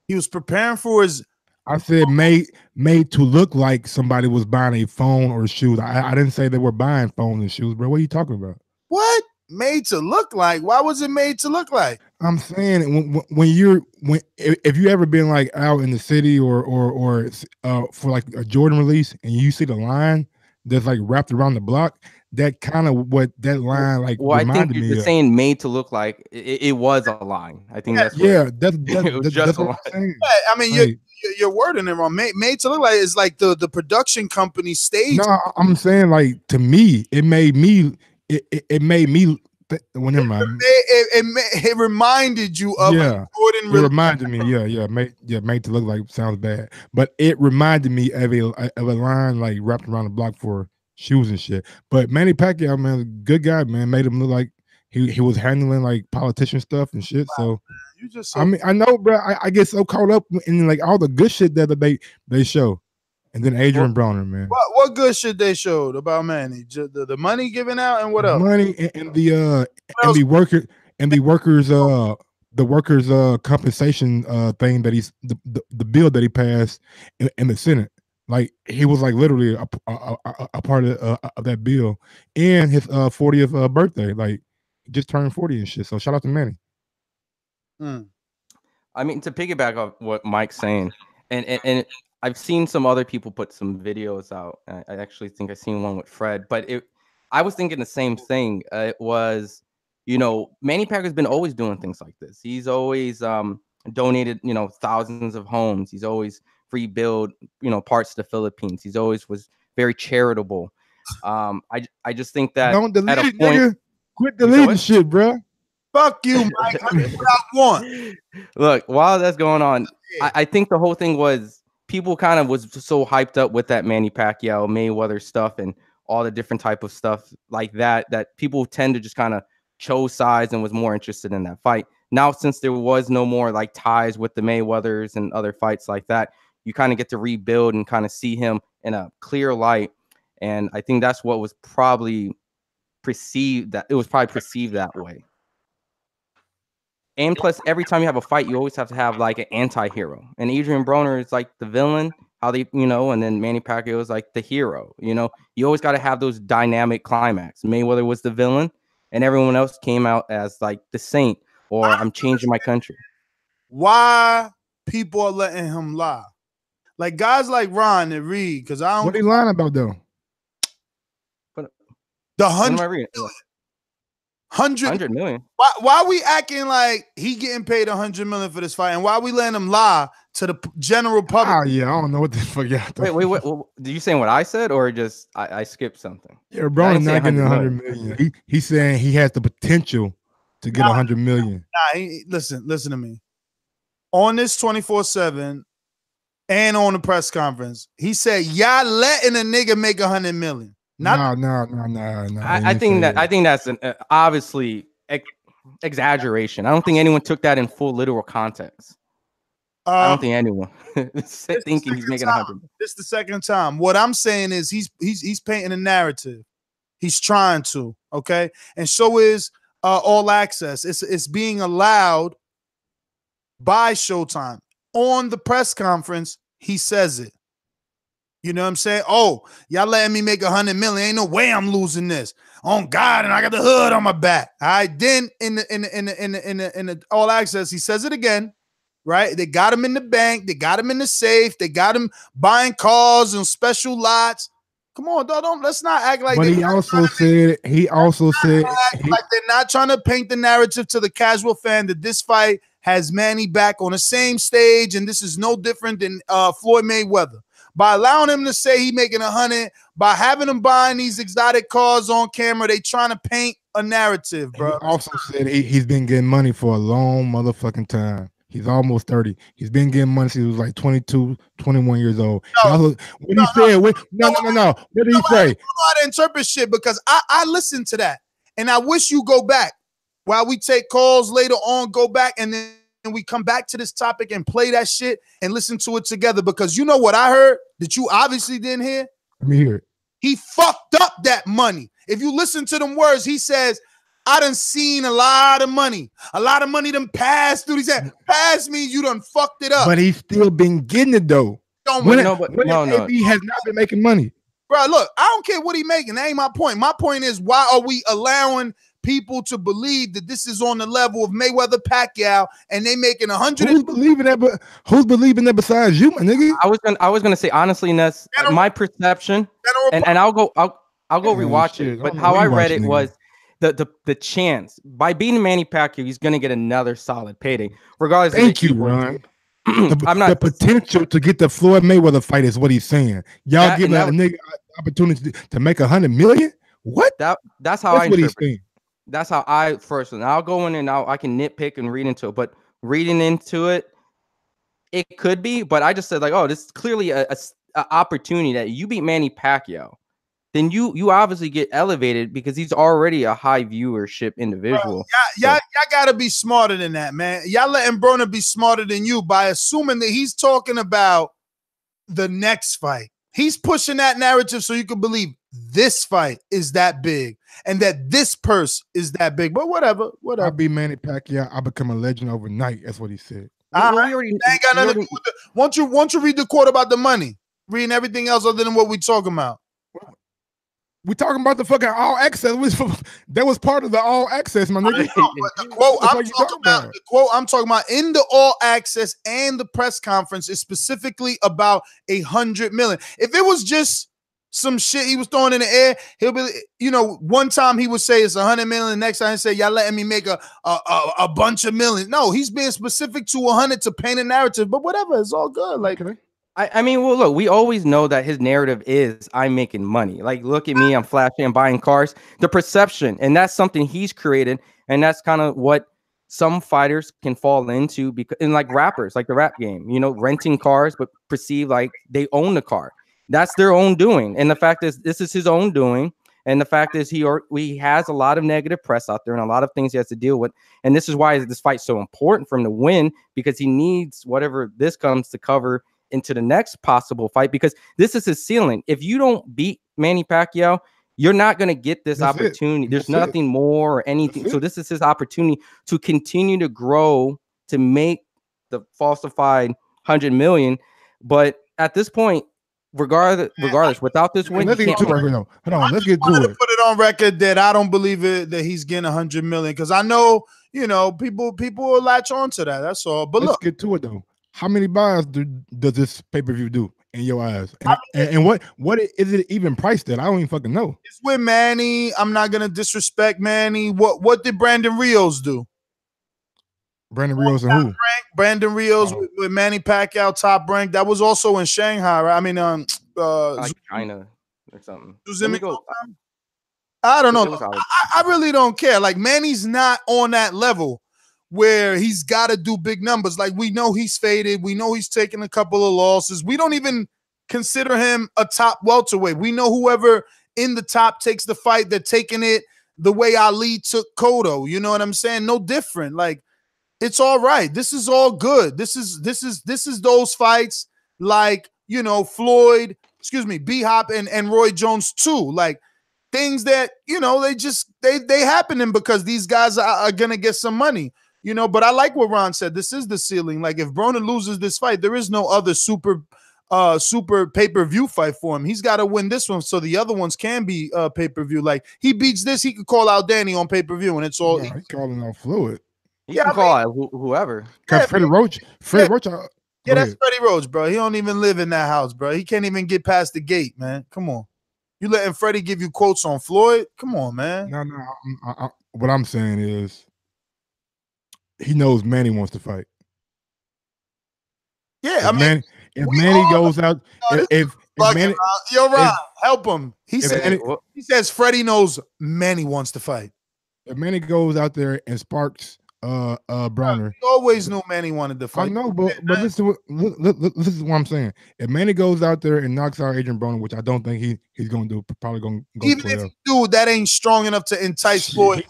He was preparing for his. I said made to look like somebody was buying a phone or shoes. I didn't say they were buying phones and shoes, bro. What are you talking about? What? Made to look like? Why was it made to look like? I'm saying if you ever been like out in the city or for like a Jordan release and you see the line that's like wrapped around the block, that kind of what that line like Well, I think reminded you're me just of. saying made to look like it was a line. I think that's what, that's it was just that's a what line. I'm saying. Yeah, I mean, Like, you're wording it wrong. Made to look like it's like the production company stage. no, I'm saying like to me, it made me. It made me. Well, never mind. It reminded you of Yeah, Jordan. it reminded me. Made to look like sounds bad, but it reminded me of a line like wrapped around the block for shoes and shit. But Manny Pacquiao, man, good guy, man, made him look like he was handling like politician stuff and shit. So You just I mean, I know, bro. I get so caught up in like all the good shit that they show, and then Adrien Broner, man. What good shit they showed about Manny? The money given out and what else? Money and the workers compensation thing that he's the bill that he passed in the Senate. Like he was like literally a part of that bill, and his 40th birthday. Like just turned 40 and shit. So shout out to Manny. I mean, to piggyback off what Mike's saying, and I've seen some other people put some videos out. I actually think I seen one with Fred, but I was thinking the same thing. It was, Manny Pacquiao's been always doing things like this. He's always donated, thousands of homes. He's always rebuild, parts of the Philippines. He's always was very charitable. I just think that Don't delete at a it, point, nigga. Quit deleting shit, bro. Fuck you, Mike. I mean, what I want. Look, while that's going on, I think the whole thing was people kind of was so hyped up with that Manny Pacquiao Mayweather stuff and all the different type of stuff like that people tend to just kind of chose sides and was more interested in that fight. Now, since there was no more like ties with the Mayweathers and other fights like that, you kind of get to rebuild and kind of see him in a clear light. And I think that's what was probably perceived that way. And plus, every time you have a fight, you always have to have like an anti-hero. And Adrien Broner is like the villain, and then Manny Pacquiao is like the hero. You always got to have those dynamic climax. Mayweather was the villain, and everyone else came out as like the saint, or I'm changing my country. Why people are letting him lie? Like guys like Ron and Reed, because I don't. What are you lying about though? The 100 million. Why we acting like he getting paid 100 million for this fight, and why we letting him lie to the general public? Oh yeah, I don't know what the fuck y'all. Wait. Did you saying what I said, or just I skipped something? Yeah, bro, not getting 100 million. He's saying he has the potential to get 100 million. Listen to me. On this 24/7 and on the press conference, he said, "Y'all letting a nigga make 100 million." No. I think that's an obviously exaggeration. I don't think anyone took that in full literal context. I don't think anyone thinking he's making 100. This is the second time. What I'm saying is he's painting a narrative. He's trying to, okay? And so is All Access. It's being allowed by Showtime. On the press conference, he says it. You know what I'm saying? Oh, y'all letting me make 100 million. Ain't no way I'm losing this. On God, and I got the hood on my back. All right. Then in the All Access, he says it again. Right? They got him in the bank. They got him in the safe. They got him buying cars and special lots. Come on, dog. Let's not act like. But he also said like they're not trying to paint the narrative to the casual fan that this fight has Manny back on the same stage, and this is no different than Floyd Mayweather. By allowing him to say he making 100, by having him buying these exotic cars on camera, they trying to paint a narrative, bro. He also said he's been getting money for a long motherfucking time. He's almost 30. He's been getting money since he was like 22, 21 years old. What did he say? What did he say? I don't know how to interpret shit because I listened to that. And I wish you go back. While we take calls later on, go back and then we come back to this topic and play that shit and listen to it together, because you know what I heard that you obviously didn't hear? Let me hear it. He fucked up that money. If you listen to them words, he says, I done seen a lot of money. A lot of money done passed through. He said, pass means you done fucked it up. But he's still been getting it though. No. He has not been making money. Bro, look, I don't care what he making. That ain't my point. My point is, why are we allowing people to believe that this is on the level of Mayweather Pacquiao and they making 100? Who's believing that besides you, my nigga? I was gonna say honestly, Ness, my perception, and I'll I'll go rewatch shit. it. But I don't how know I who you read it watching, was the chance by beating Manny Pacquiao, he's gonna get another solid payday, regardless. Thank of you, the Ron. I'm The not potential to get the Floyd Mayweather fight is what he's saying. Y'all That- giving and a that- nigga opportunity to make $100 million? What? That's how I what he's interpret it. saying. That's how I first. And I'll go in and I can nitpick and read into it, but reading into it, it could be. But I just said like, oh, this is clearly a opportunity that you beat Manny Pacquiao, then you obviously get elevated because he's already a high viewership individual. Y'all gotta be smarter than that, man. Y'all letting Broner be smarter than you by assuming that he's talking about the next fight. He's pushing that narrative so you can believe this fight is that big and that this purse is that big. But whatever. I beat Manny Pacquiao, I become a legend overnight. That's what he said. Ain't got nothing to do with the, once you read the quote about the money, reading everything else other than what we talking about. We talking about the fucking all access. That was part of the all access, my nigga. The quote I'm talking about in the all access and the press conference is specifically about 100 million. If it was just some shit he was throwing in the air, he'll be, one time he would say it's 100 million, next time he say y'all letting me make a bunch of million. No, he's being specific to 100 to paint a narrative, but whatever, it's all good. Like, I mean, well, look, we always know that his narrative is I'm making money. Like, look at me, I'm flashing, I'm buying cars. The perception, and that's something he's created, and that's kind of what some fighters can fall into because, and like rappers, like the rap game, renting cars, but perceive like they own the car. That's their own doing, and the fact is, this is his own doing. And the fact is, he has a lot of negative press out there and a lot of things he has to deal with. And this is why this fight's so important for him to win, because he needs whatever this comes to cover into the next possible fight, because this is his ceiling. If you don't beat Manny Pacquiao, you're not going to get this opportunity. There's nothing more or anything. So this is his opportunity to continue to grow, to make the falsified 100 million. But at this point, regardless, without this win, let's get to it. Hold on, let's get to it. Put it on record that I don't believe it that he's getting 100 million, because I know people will latch on to that. That's all. But let's get to it though. How many buys does this pay-per-view do in your eyes? And what is it even priced at? I don't even fucking know. It's with Manny. I'm not gonna disrespect Manny. What did Brandon Ríos do? Brandon Ríos and who? Brandon Ríos with Manny Pacquiao, top rank. That was also in Shanghai, right? I mean, like China or something. I don't know. I really don't care. Like, Manny's not on that level where he's got to do big numbers. Like, we know he's faded. We know he's taken a couple of losses. We don't even consider him a top welterweight. We know whoever in the top takes the fight, they're taking it the way Ali took Cotto. You know what I'm saying? No different. Like, it's all right. This is all good. This is those fights like, Floyd, B-Hop and Roy Jones too. Like, things that, they happening because these guys are going to get some money. But I like what Ron said. This is the ceiling. Like, if Broner loses this fight, there is no other super pay-per-view fight for him. He's got to win this one so the other ones can be pay-per-view. Like, he beats this, he could call out Danny on pay-per-view, and it's all. He's calling out Floyd. He can call out whoever. Freddie Roach. Freddie Roach. Yeah, that's Freddie Roach, bro. He don't even live in that house, bro. He can't even get past the gate, man. Come on. You letting Freddie give you quotes on Floyd? Come on, man. No. What I'm saying is, he knows Manny wants to fight. Yeah, if Manny goes out, if Manny, you're right, help him. He says Freddie knows Manny wants to fight. If Manny goes out there and sparks Broner, he always knew Manny wanted to fight. I know, but this is what I'm saying. If Manny goes out there and knocks out Adrien Broner, which I don't think he's going to do, probably going to go even 12. If he do, that ain't strong enough to entice Floyd.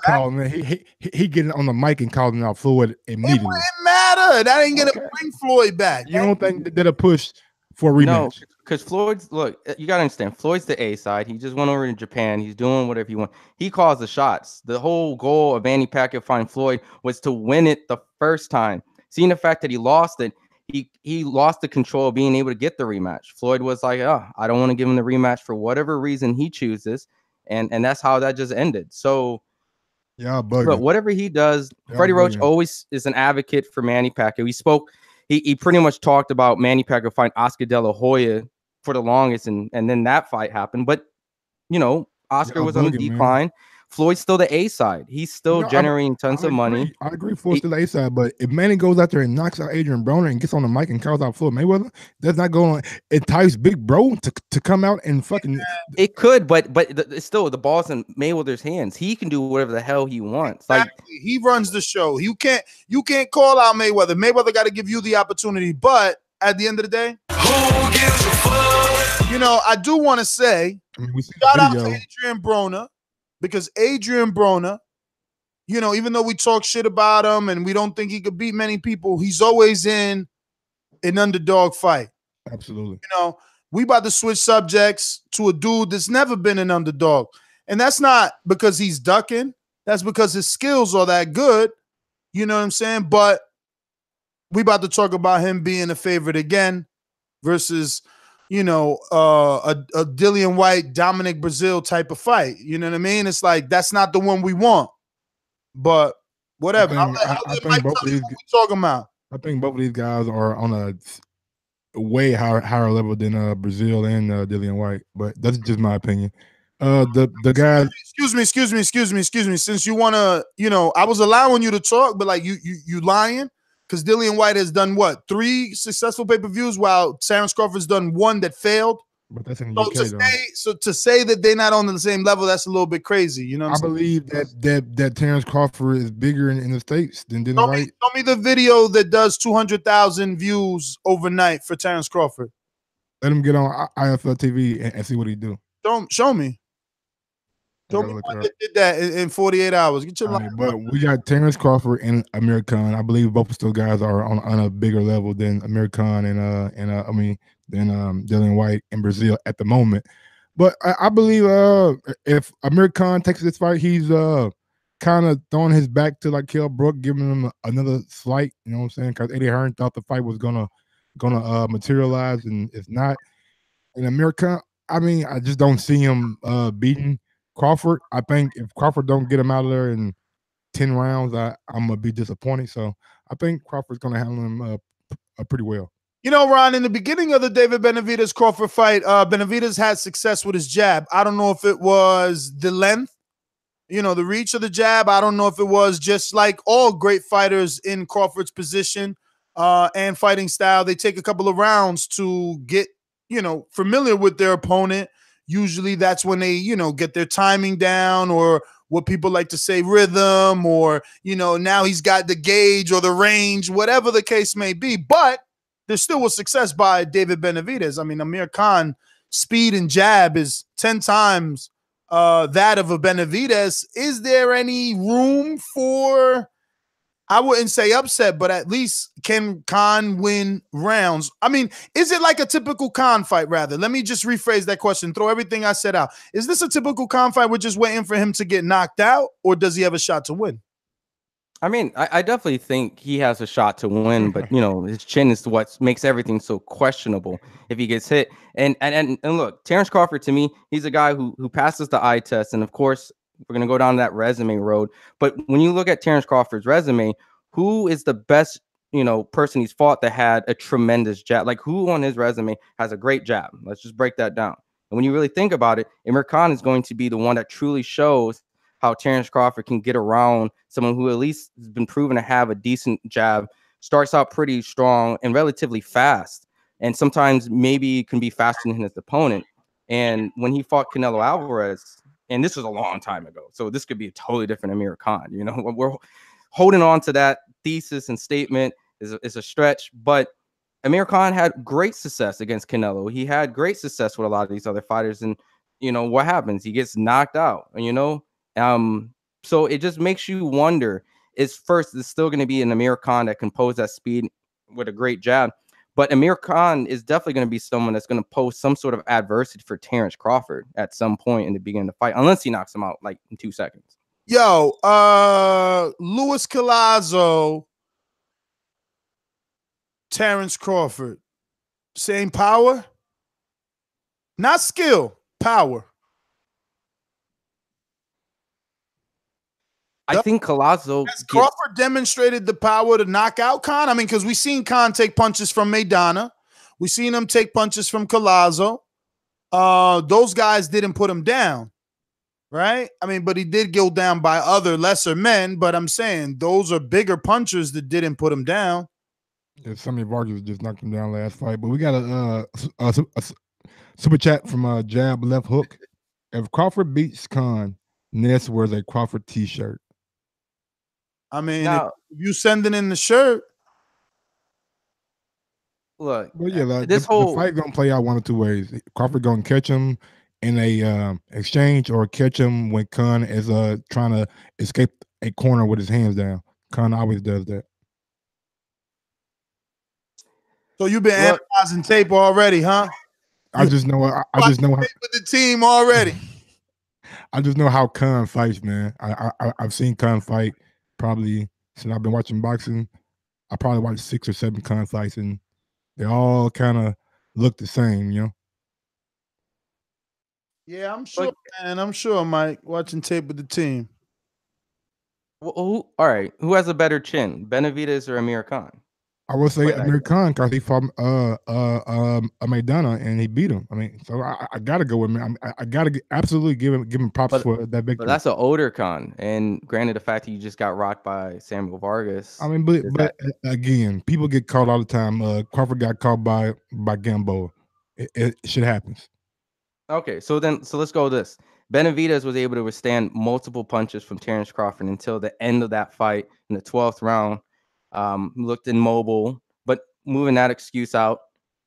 He getting on the mic and calling out Floyd immediately. It wouldn't matter. That ain't gonna bring Floyd back. You don't think that'll push for a rematch? No, because Floyd's, look, you gotta understand, Floyd's the A side. He just went over to Japan. He's doing whatever he wants. He calls the shots. The whole goal of Manny Pacquiao fighting Floyd was to win it the first time. Seeing the fact that he lost it, he lost the control of being able to get the rematch. Floyd was like, oh, I don't want to give him the rematch for whatever reason he chooses, and that's how that just ended. So but whatever he does, Freddie Roach always is an advocate for Manny Pacquiao. He pretty much talked about Manny Pacquiao fighting Oscar De La Hoya for the longest, and then that fight happened. But Oscar was on the decline. Floyd's still the A side. He's still generating tons of money. I agree. Floyd's still the A side, but if Manny goes out there and knocks out Adrien Broner and gets on the mic and calls out Floyd Mayweather, that's not going to entice Big Bro to come out and fucking. It could, but it's still the ball's in Mayweather's hands. He can do whatever the hell he wants. Like he runs the show. You can't call out Mayweather. Mayweather got to give you the opportunity. But at the end of the day, who gives a fuck? You know, I do want to say, shout out to Adrien Broner. Because Adrien Broner, you know, even though we talk shit about him and we don't think he could beat many people, he's always in an underdog fight. Absolutely. You know, we about to switch subjects to a dude that's never been an underdog. And that's not because he's ducking. That's because his skills are that good. You know what I'm saying? But we about to talk about him being a favorite again versus – you know, a Dillian Whyte, Dominic Brazil type of fight. You know what I mean? It's like, that's not the one we want. But whatever. I think both of these talking about. I think both of these guys are on a way higher level than Brazil and Dillian Whyte. But that's just my opinion. The guys. Excuse me. Since you want to, you know, I was allowing you to talk, but like you lying. Because Dillian Whyte has done what? 3 successful pay-per-views while Terence Crawford's done 1 that failed. But that's in the UK, so to say that they're not on the same level, that's a little bit crazy. You know what I'm saying? believe that Terence Crawford is bigger in the States than Dillian Whyte. Show me the video that does 200,000 views overnight for Terence Crawford. Let him get on IFL TV and see what he do. Don't show me. Show me one that did that in 48 hours. Get your line. But we got Terence Crawford and Amir Khan. I believe both of those guys are on a bigger level than Amir Khan and Dillian Whyte in Brazil at the moment. But I believe if Amir Khan takes this fight, he's kind of throwing his back to like Kell Brook, giving him another slight. You know what I'm saying? Because Eddie Hearn thought the fight was gonna materialize, and it's not. And Amir Khan, I mean, I just don't see him beating Crawford. I think if Crawford don't get him out of there in 10 rounds, I'm gonna be disappointed. So I think Crawford's gonna handle him pretty well. You know, Ron, in the beginning of the David Benavidez Crawford fight, Benavidez had success with his jab. I don't know if it was the length, you know, the reach of the jab. I don't know if it was just like all great fighters in Crawford's position and fighting style. They take a couple of rounds to get, you know, familiar with their opponent. Usually that's when they, you know, get their timing down, or what people like to say rhythm, or, you know, now he's got the gauge or the range, whatever the case may be. But there still was success by David Benavidez. I mean, Amir Khan speed and jab is 10 times that of a Benavidez. Is there any room for, I wouldn't say upset, but at least can Khan win rounds? I mean, is it like a typical Khan fight, rather? Let me just rephrase that question. Throw everything I said out. Is this a typical Khan fight? We're just waiting for him to get knocked out, or does he have a shot to win? I mean, I definitely think he has a shot to win, but, you know, his chin is what makes everything so questionable if he gets hit. And look, Terence Crawford, to me, he's a guy who passes the eye test. And, of course, we're going to go down that resume road. But when you look at Terence Crawford's resume, who is the best, you know, person he's fought that had a tremendous jab? Like, who on his resume has a great jab? Let's just break that down. And when you really think about it, Amir Khan is going to be the one that truly shows how Terence Crawford can get around someone who at least has been proven to have a decent jab, starts out pretty strong and relatively fast, and sometimes maybe can be faster than his opponent. And when he fought Canelo Alvarez, and this was a long time ago, so this could be a totally different Amir Khan. You know, we're holding on to that thesis and statement is a stretch, but Amir Khan had great success against Canelo. He had great success with a lot of these other fighters, and, you know, what happens? He gets knocked out, and, you know, so it just makes you wonder, it's still going to be an Amir Khan that can pose that speed with a great jab, but Amir Khan is definitely going to be someone that's going to pose some sort of adversity for Terence Crawford at some point in the beginning of the fight, unless he knocks him out like in 2 seconds. Yo, Luis Collazo, Terence Crawford, same power, not skill, power. I think Collazo has Crawford demonstrated the power to knock out Khan. I mean, because we've seen Khan take punches from Maidana. We've seen him take punches from Collazo. Those guys didn't put him down. right? I mean, but he did go down by other lesser men, but I'm saying those are bigger punchers that didn't put him down. Yeah, Sammy Vargas just knocked him down last fight. But we got a super chat from Jab Left Hook. If Crawford beats Khan, Ness wears a Crawford t-shirt. I mean, if you sending in the shirt. Look, Well, yeah, the fight gonna play out one of two ways. Crawford gonna catch him in a exchange, or catch him when Khan is trying to escape a corner with his hands down. Khan always does that. So you've been analyzing tape already, huh? I just know how with the team already. I just know how Khan fights, man. I've seen Khan fight probably since I've been watching boxing. I probably watched 6 or 7 Khan fights, and they all kind of look the same, you know. Yeah, I'm sure, man. I'm sure, Mike, watching tape with the team. Well, all right, who has a better chin, Benavidez or Amir Khan? I would say Amir Khan, because he fought Maidana and he beat him. I mean, so I gotta go with him. I gotta absolutely give him props for that victory. But that's an older Khan, and granted, the fact that you just got rocked by Samuel Vargas. I mean, but again, people get caught all the time. Crawford got caught by Gamboa. It shit happens. Okay, so let's go with this. Benavidez was able to withstand multiple punches from Terence Crawford until the end of that fight in the 12th round. Looked immobile, but moving that excuse out,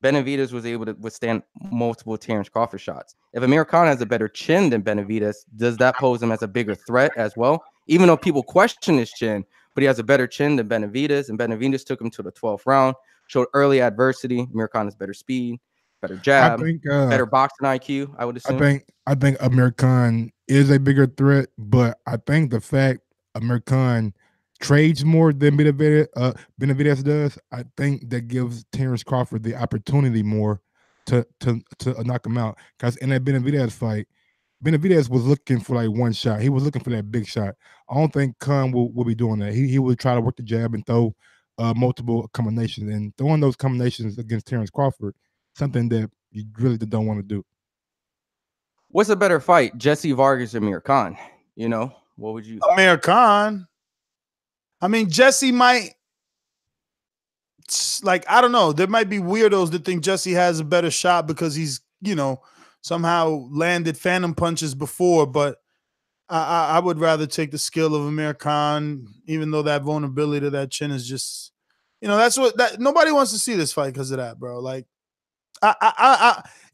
Benavidez was able to withstand multiple Terence Crawford shots. If Amir Khan has a better chin than Benavidez, does that pose him as a bigger threat as well? Even though people question his chin, but he has a better chin than Benavidez, and Benavidez took him to the 12th round, showed early adversity. Amir Khan has better speed, better jab, better boxing IQ, I would assume. I think Amir Khan is a bigger threat, but I think the fact Amir Khan trades more than Benavidez does, I think that gives Terence Crawford the opportunity more to knock him out. Because in that Benavidez fight, Benavidez was looking for like one shot. He was looking for that big shot. I don't think Khan will be doing that. He would try to work the jab and throw multiple combinations. And throwing those combinations against Terence Crawford, something that you really don't want to do. What's a better fight, Jesse Vargas or Amir Khan? You know, what would you? Amir Khan. I mean, Jesse might, like, I don't know. There might be weirdos that think Jesse has a better shot because he's, you know, somehow landed phantom punches before. But I would rather take the skill of Amir Khan, even though that vulnerability to that chin is just, you know, that nobody wants to see this fight because of that, bro. Like,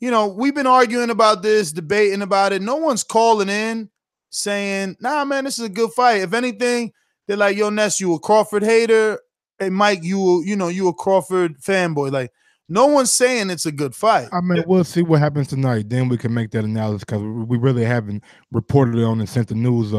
you know, we've been arguing about this, debating about it. No one's calling in saying, nah, man, this is a good fight. If anything, they're like, yo, Ness, you a Crawford hater. Hey, Mike, you a Crawford fanboy. Like, no one's saying it's a good fight. I mean, we'll see what happens tonight. Then we can make that analysis, because we really haven't reported it on it since the news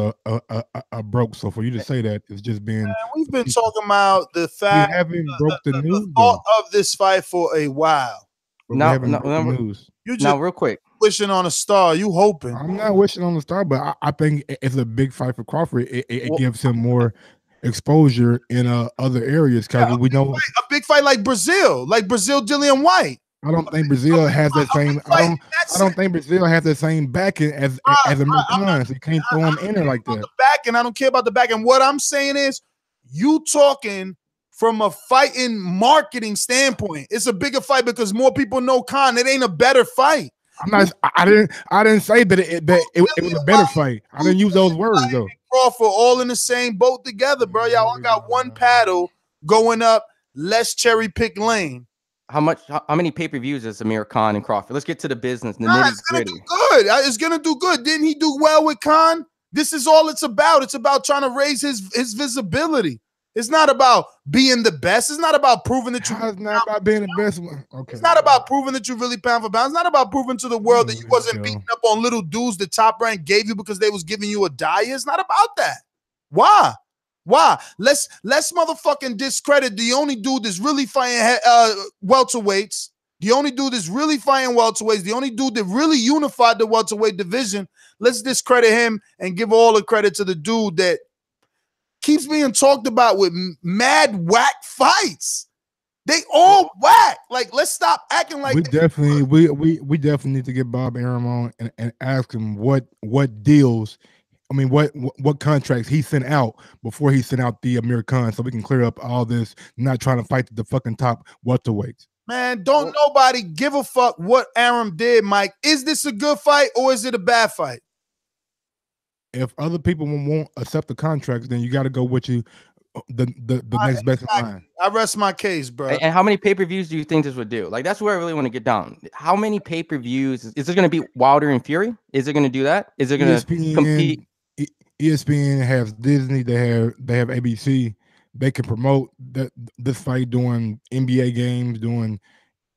broke. So for you to say that, it's just been. Man, we've been talking about the fact we haven't broke the news. The thought of this fight for a while. Now, real quick. Wishing on a star, you hoping? I'm not wishing on a star, but I think it's a big fight for Crawford. It gives him more exposure in other areas, because we know a big fight like Brazil, Dillian Whyte. I don't think Brazil has that same. I don't think Brazil has the same backing as Amir Khan. So you can't throw him in there like that. Backing, I don't care about the backing. What I'm saying is, you talking from a fighting marketing standpoint. It's a bigger fight because more people know Khan. It ain't a better fight. I didn't say that it was a better fight. I didn't use those words though. Crawford all in the same boat together, bro. Y'all all got one paddle going up. Let's cherry pick lane. How many pay-per-views is Amir Khan and Crawford? Let's get to the business. The nitty gritty. Good. It's gonna do good. Didn't he do well with Khan? This is all it's about. It's about trying to raise his visibility. It's not about being the best. It's not about proving that you. It's not about being the best one. Okay. It's not about proving that you really pound for pound. It's not about proving to the world that you wasn't beating up on little dudes the Top Rank gave you because they was giving you a diet. It's not about that. Why? Let's motherfucking discredit the only dude that's really fighting welterweights. The only dude that's really fighting welterweights. The only dude that really unified the welterweight division. Let's discredit him and give all the credit to the dude that keeps being talked about with mad whack fights. They all whack. Like, let's stop acting like we definitely need to get Bob Arum on and ask him what deals. I mean, what contracts he sent out before he sent out the Amir Khan, so we can clear up all this. Not trying to fight the fucking top welterweights. Man, don't nobody give a fuck what Arum did, Mike. Is this a good fight or is it a bad fight? If other people won't accept the contracts, then you got to go with you the next best in line. I rest my case, bro. And how many pay-per-views do you think this would do? Like, that's where I really want to get down. How many pay-per-views? Is it going to be Wilder and Fury? Is it going to do that? Is it going to compete? ESPN has Disney. They have ABC. They can promote this fight doing NBA games, doing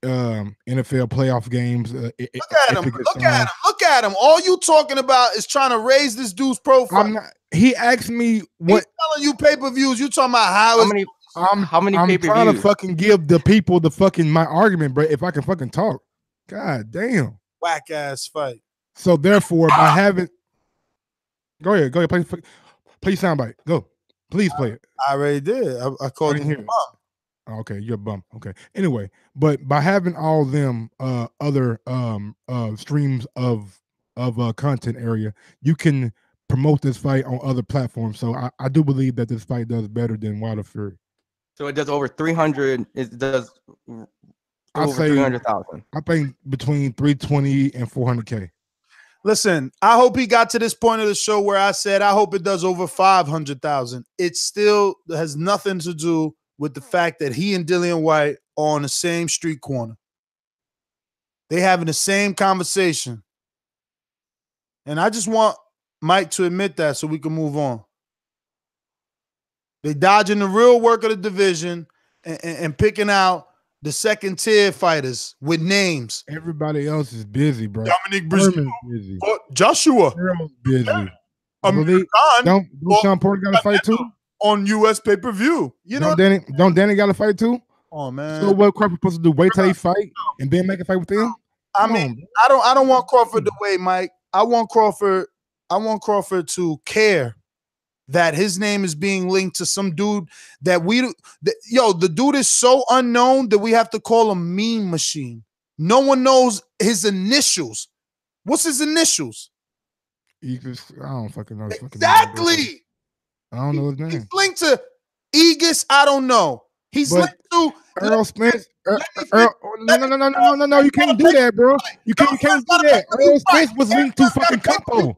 NFL playoff games. Look at him. All you talking about is trying to raise this dude's profile. He asked me what. He's telling you pay-per-views. You talking about how many I'm trying to fucking give the people my argument, bro. If I can fucking talk. God damn. Whack ass fight. So therefore, by having go ahead, play soundbite. Go. Please play it. I already did. I called you a bum. Okay, you're a bum. Okay. Anyway, but by having all them other streams of content area, you can promote this fight on other platforms. So I do believe that this fight does better than Wilder Fury. So it does over 300. It does over 300,000. I think between 320 and 400K. Listen, I hope he got to this point of the show where I said I hope it does over 500,000. It still has nothing to do with the fact that he and Dillian Whyte are on the same street corner. They having the same conversation. And I just want Mike to admit that so we can move on. They dodging the real work of the division and picking out the second tier fighters with names. Everybody else is busy, bro. Dominic Brazil, Joshua, busy. Amir Khan. Don't Sean Porter got to fight too on US pay-per-view. You know, don't Danny got to fight too? Oh man. So what Crawford supposed to do? Wait till he fight and then make a fight with him? I don't want Crawford to wait, Mike. I want Crawford to care that his name is being linked to some dude that the dude is so unknown that we have to call him Meme Machine. No one knows his initials. What's his initials? I don't fucking know. Exactly. I don't know his name. He's linked to Aegis. I don't know. He's linked to Earl Spence. No, you can't do that, bro. You can't do that. Earl Spence was linked to fucking Campo.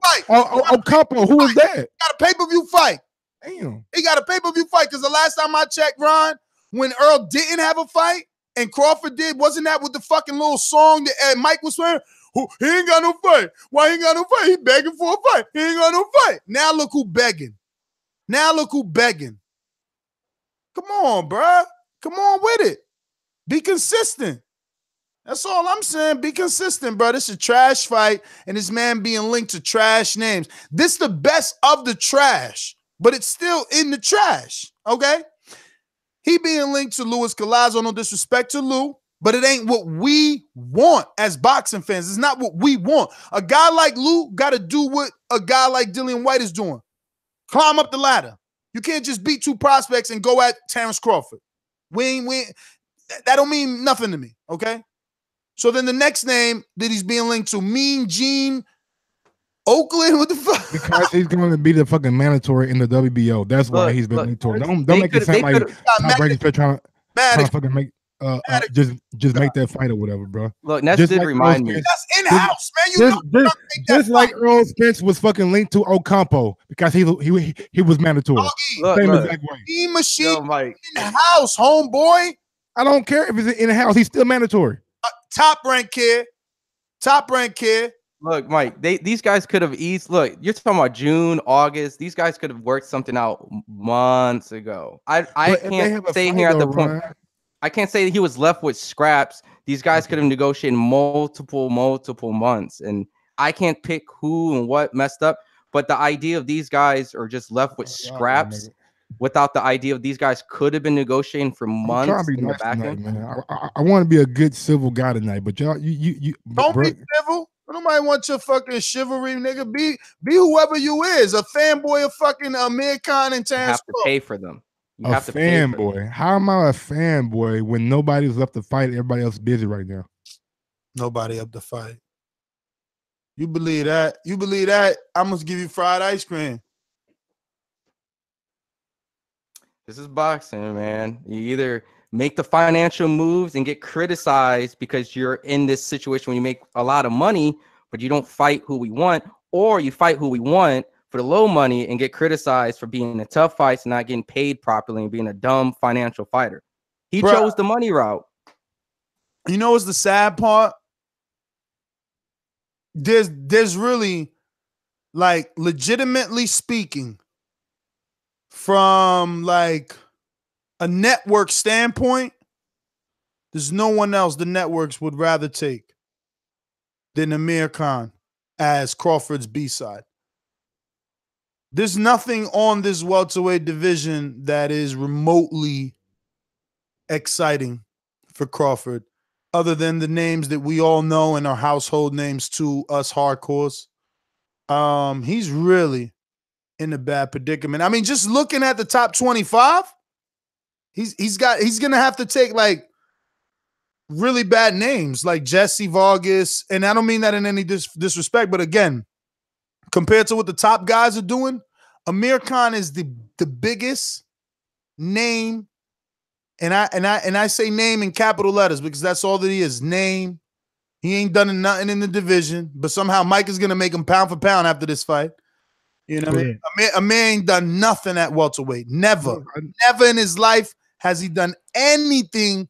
Campo, who is that? Got a pay-per-view fight. Damn. He got a pay-per-view fight because the last time I checked, Ron, when Earl didn't have a fight and Crawford did, wasn't that with the fucking little song that Mike was swearing? He ain't got no fight. Why he ain't got no fight? He begging for a fight. He ain't got no fight. Now look who begging. Come on, bruh. Come on with it. Be consistent. That's all I'm saying. Be consistent, bro. This is a trash fight, and this man being linked to trash names. This is the best of the trash, but it's still in the trash, okay? He being linked to Luis Collazo, no disrespect to Lou, but it ain't what we want as boxing fans. It's not what we want. A guy like Lou got to do what a guy like Dillian Whyte is doing. Climb up the ladder. You can't just beat two prospects and go at Terence Crawford. That don't mean nothing to me, okay? So then the next name that he's being linked to, Mean Gene Oakland, what the fuck? Because he's going to be the fucking mandatory in the WBO. That's why he's been linked to it. Don't make it sound like Top Breaking trying to fucking make just make that fight or whatever, bro. Look, Ness did remind me. That's in-house, man. Just like Earl Spence was fucking linked to Ocampo because he was mandatory. Same exact way. Mean Machine in-house, homeboy. I don't care if it's in-house. He's still mandatory. Top rank kid. Look, Mike, these guys could have eased. Look, you're talking about June, August. These guys could have worked something out months ago. I can't stay here at the point. I can't say that he was left with scraps. These guys could have negotiated multiple months, and I can't pick who and what messed up. But the idea of these guys are just left with scraps, without the idea of these guys could have been negotiating for months in the back end. I want to be a good civil guy tonight, but y'all, you don't be civil. Nobody wants your fucking chivalry, nigga. Be whoever you is, a fanboy of fucking Amir Khan and Terence. Have to pay for them. You A have to pay for fanboy. How am I a fanboy when nobody's left to fight? Everybody else busy right now. Nobody up to fight. You believe that? You believe that? I'm gonna give you fried ice cream. This is boxing, man. You either make the financial moves and get criticized because you're in this situation when you make a lot of money, but you don't fight who we want, or you fight who we want for the low money and get criticized for being in tough fights and not getting paid properly and being a dumb financial fighter. He chose the money route. You know what's the sad part? There's really, like, legitimately speaking, from like a network standpoint, there's no one else the networks would rather take than Amir Khan as Crawford's B-side. There's nothing on this welterweight division that is remotely exciting for Crawford, other than the names that we all know and are household names to us hardcores. He's really in a bad predicament. I mean, just looking at the top 25, he's gonna have to take like really bad names like Jesse Vargas, and I don't mean that in any disrespect, but again, compared to what the top guys are doing, Amir Khan is the biggest name, and I say name in capital letters because that's all that he is. Name. He ain't done nothing in the division, but somehow Mike is gonna make him pound for pound after this fight. You know what I mean? Amir ain't done nothing at welterweight. Never. Never in his life has he done anything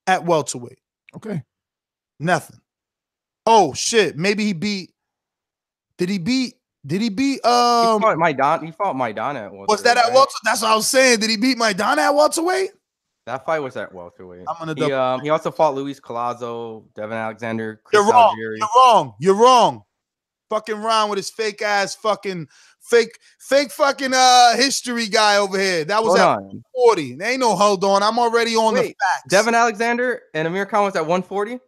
at welterweight. Okay. Nothing. Oh shit. Maybe he beat. Did he beat? He fought Maidana at welterweight. Was that at welterweight? That's what I was saying. Did he beat Maidana at welterweight? That fight was at welterweight. I'm gonna he also fought Luis Collazo, Devon Alexander, You're wrong. You're wrong. Fucking Ron with his fake ass fucking fake fucking history guy over here. That was at 140. There ain't no hold on. I'm already on the facts. Devon Alexander and Amir Khan was at 140?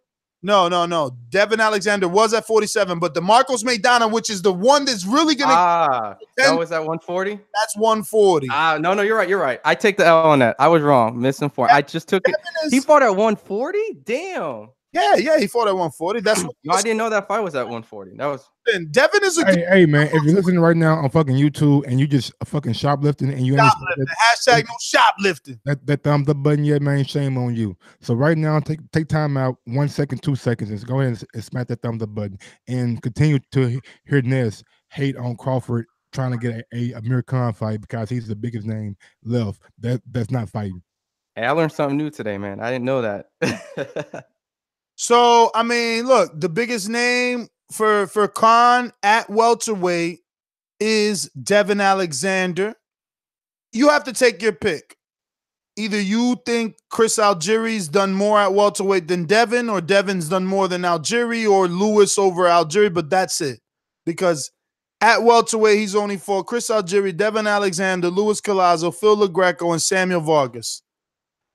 No. Devon Alexander was at 47, but the Marcos Maidana, which is the one that's really gonna that was at 140? That's 140. No, you're right. I take the L on that. I was wrong. Missing four. I just took it. He fought at 140? Damn. Yeah, he fought at 140. That's what I didn't know that fight was at 140. That was Devin is a hey man, if you're listening right now on fucking YouTube and you just fucking shoplifting and you hashtag no shoplifting. That thumbs up button yet, man, shame on you. So right now, take time out, 1 second, 2 seconds, and go ahead and smack that thumbs up button and continue to hear Ness hate on Crawford trying to get a Amir Khan fight because he's the biggest name left. That's not fighting. Hey, I learned something new today, man. I didn't know that. So, I mean, look, the biggest name for Khan at welterweight is Devon Alexander. You have to take your pick. Either you think Chris Algieri's done more at welterweight than Devon, or Devon's done more than Algieri, or Lewis over Algieri, but that's it. Because at welterweight, he's only fought Chris Algieri, Devon Alexander, Luis Collazo, Phil LaGreco, and Samuel Vargas.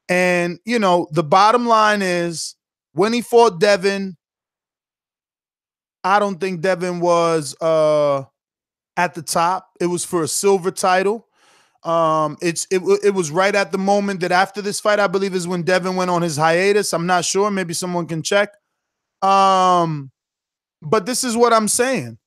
And, you know, the bottom line is, when he fought Devon, I don't think Devon was at the top. It was for a silver title. It was right at the moment that after this fight, I believe, is when Devon went on his hiatus. I'm not sure. Maybe someone can check. But this is what I'm saying.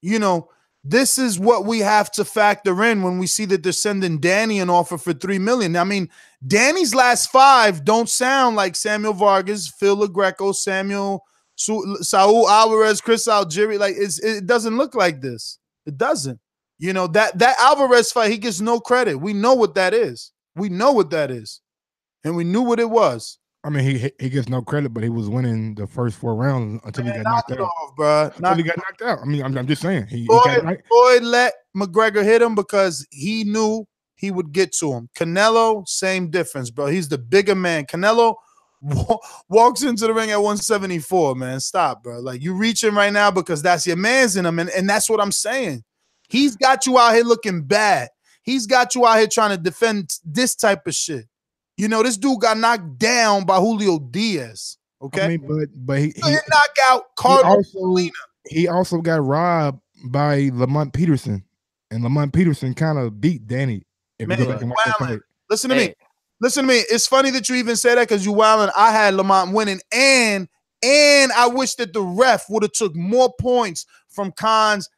You know, this is what we have to factor in when we see that they're sending Danny an offer for $3 million. I mean, Danny's last five don't sound like Samuel Vargas, Phil LaGreco, Saul Alvarez, Chris Algieri. Like, it doesn't look like this. It doesn't. You know, that Alvarez fight, he gets no credit. We know what that is. We know what that is. And we knew what it was. I mean, he gets no credit, but he was winning the first 4 rounds until he got knocked out. Until he got knocked out. I mean, I'm just saying. Floyd let McGregor hit him because he knew he would get to him. Canelo, same difference, bro. He's the bigger man. Canelo walks into the ring at 174, man. Stop, bro. Like, you reaching right now because that's your man's in him, and that's what I'm saying. He's got you out here looking bad. He's got you out here trying to defend this type of shit. You know, this dude got knocked down by Julio Diaz. Okay, I mean, but he knock out Carlos Molina. He also got robbed by Lamont Peterson, and Lamont Peterson kind of beat Danny. If you go back and watch that fight. Listen to me. Listen to me. It's funny that you even say that because you wildin'. I had Lamont winning, and I wish that the ref would have took more points from Khan's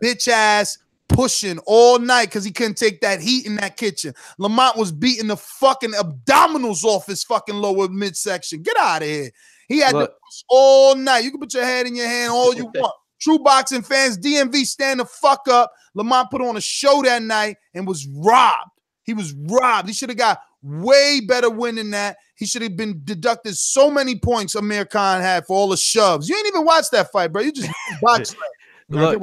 bitch ass pushing all night because he couldn't take that heat in that kitchen. Lamont was beating the fucking abdominals off his fucking lower midsection. Get out of here. He had to push all night. You can put your head in your hand all you want. True boxing fans, DMV, stand the fuck up. Lamont put on a show that night and was robbed. He was robbed. He should have got way better win than that. He should have been deducted so many points Amir Khan had for all the shoves. You ain't even watch that fight, bro. You just boxed. I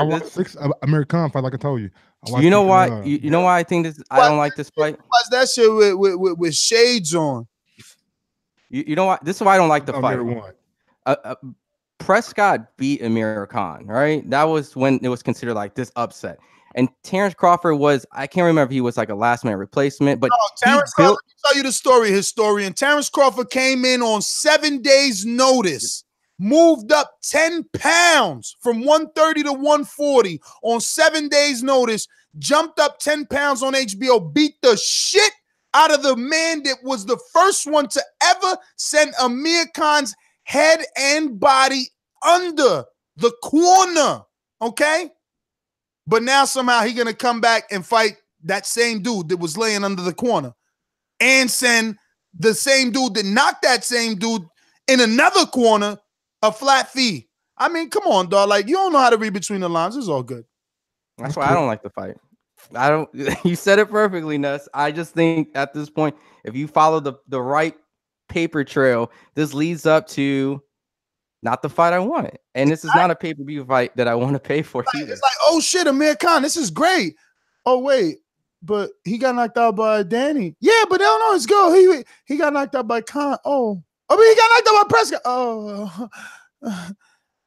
watched 6 Amir Khan fight, like I told you. You know why? You know why I think this? I don't like this fight. Watch that shit with shades on. You know what? This is why I don't like the fight. Prescott beat Amir Khan, right? That was when it was considered like this upset. And Terence Crawford was, I can't remember if he was like a last minute replacement, but Terence Crawford, let me tell you the story, historian. Terence Crawford came in on 7 days' notice, moved up 10 pounds from 130 to 140 on 7 days' notice, jumped up 10 pounds on HBO, beat the shit out of the man that was the first one to ever send Amir Khan's head and body under the corner, okay? But now somehow he's going to come back and fight that same dude that was laying under the corner and send the same dude that knocked that same dude in another corner a flat fee. I mean, come on, dog. Like, you don't know how to read between the lines. It's all good. That's why I don't like the fight. I don't. You said it perfectly, Nuss. I just think at this point, if you follow the right paper trail, this leads up to not the fight I wanted. And this is not a pay-per-view fight that I want to pay for either. It's like, oh shit, Amir Khan, this is great. Oh wait, but he got knocked out by Danny. Yeah, but no, let's go. He got knocked out by Khan. Oh, I mean, he got knocked out by Prescott. Oh,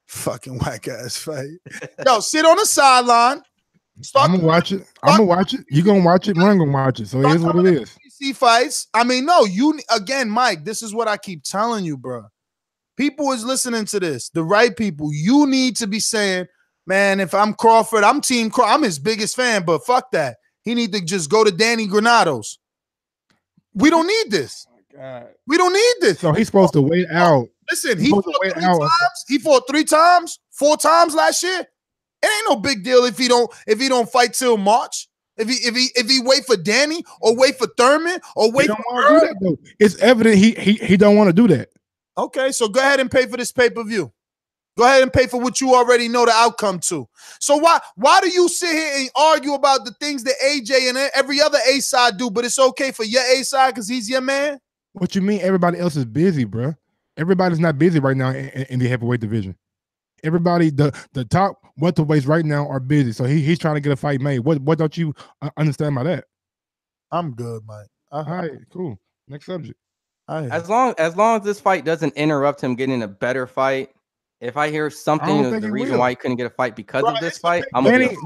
fucking whack ass fight. Yo, sit on the sideline. I'm gonna watch it. You gonna watch it? I'm gonna watch it. So it is what it is. PC fights. I mean, no, you again, Mike. This is what I keep telling you, bro. People is listening to this. The right people. You need to be saying, man, if I'm Crawford, I'm Team Crawford. I'm his biggest fan, but fuck that. He need to just go to Danny Granados. We don't need this. Oh God. We don't need this. So he's supposed to wait out. Listen, he fought 3 times. He fought 3 times, 4 times last year. It ain't no big deal if he don't fight till March. If he wait for Danny or wait for Thurman or wait for Hurd. It's evident he don't want to do that. Okay, so go ahead and pay for this pay-per-view. Go ahead and pay for what you already know the outcome to. So why do you sit here and argue about the things that AJ and every other A-side do, but it's okay for your A-side because he's your man? What you mean everybody else is busy, bro? Everybody's not busy right now in the heavyweight division. Everybody, the top welterweights right now are busy. So he's trying to get a fight made. What don't you understand by that? I'm good, Mike. All right, cool. Next subject. As long as this fight doesn't interrupt him getting a better fight, if I hear something of the reason why he couldn't get a fight because of this fight,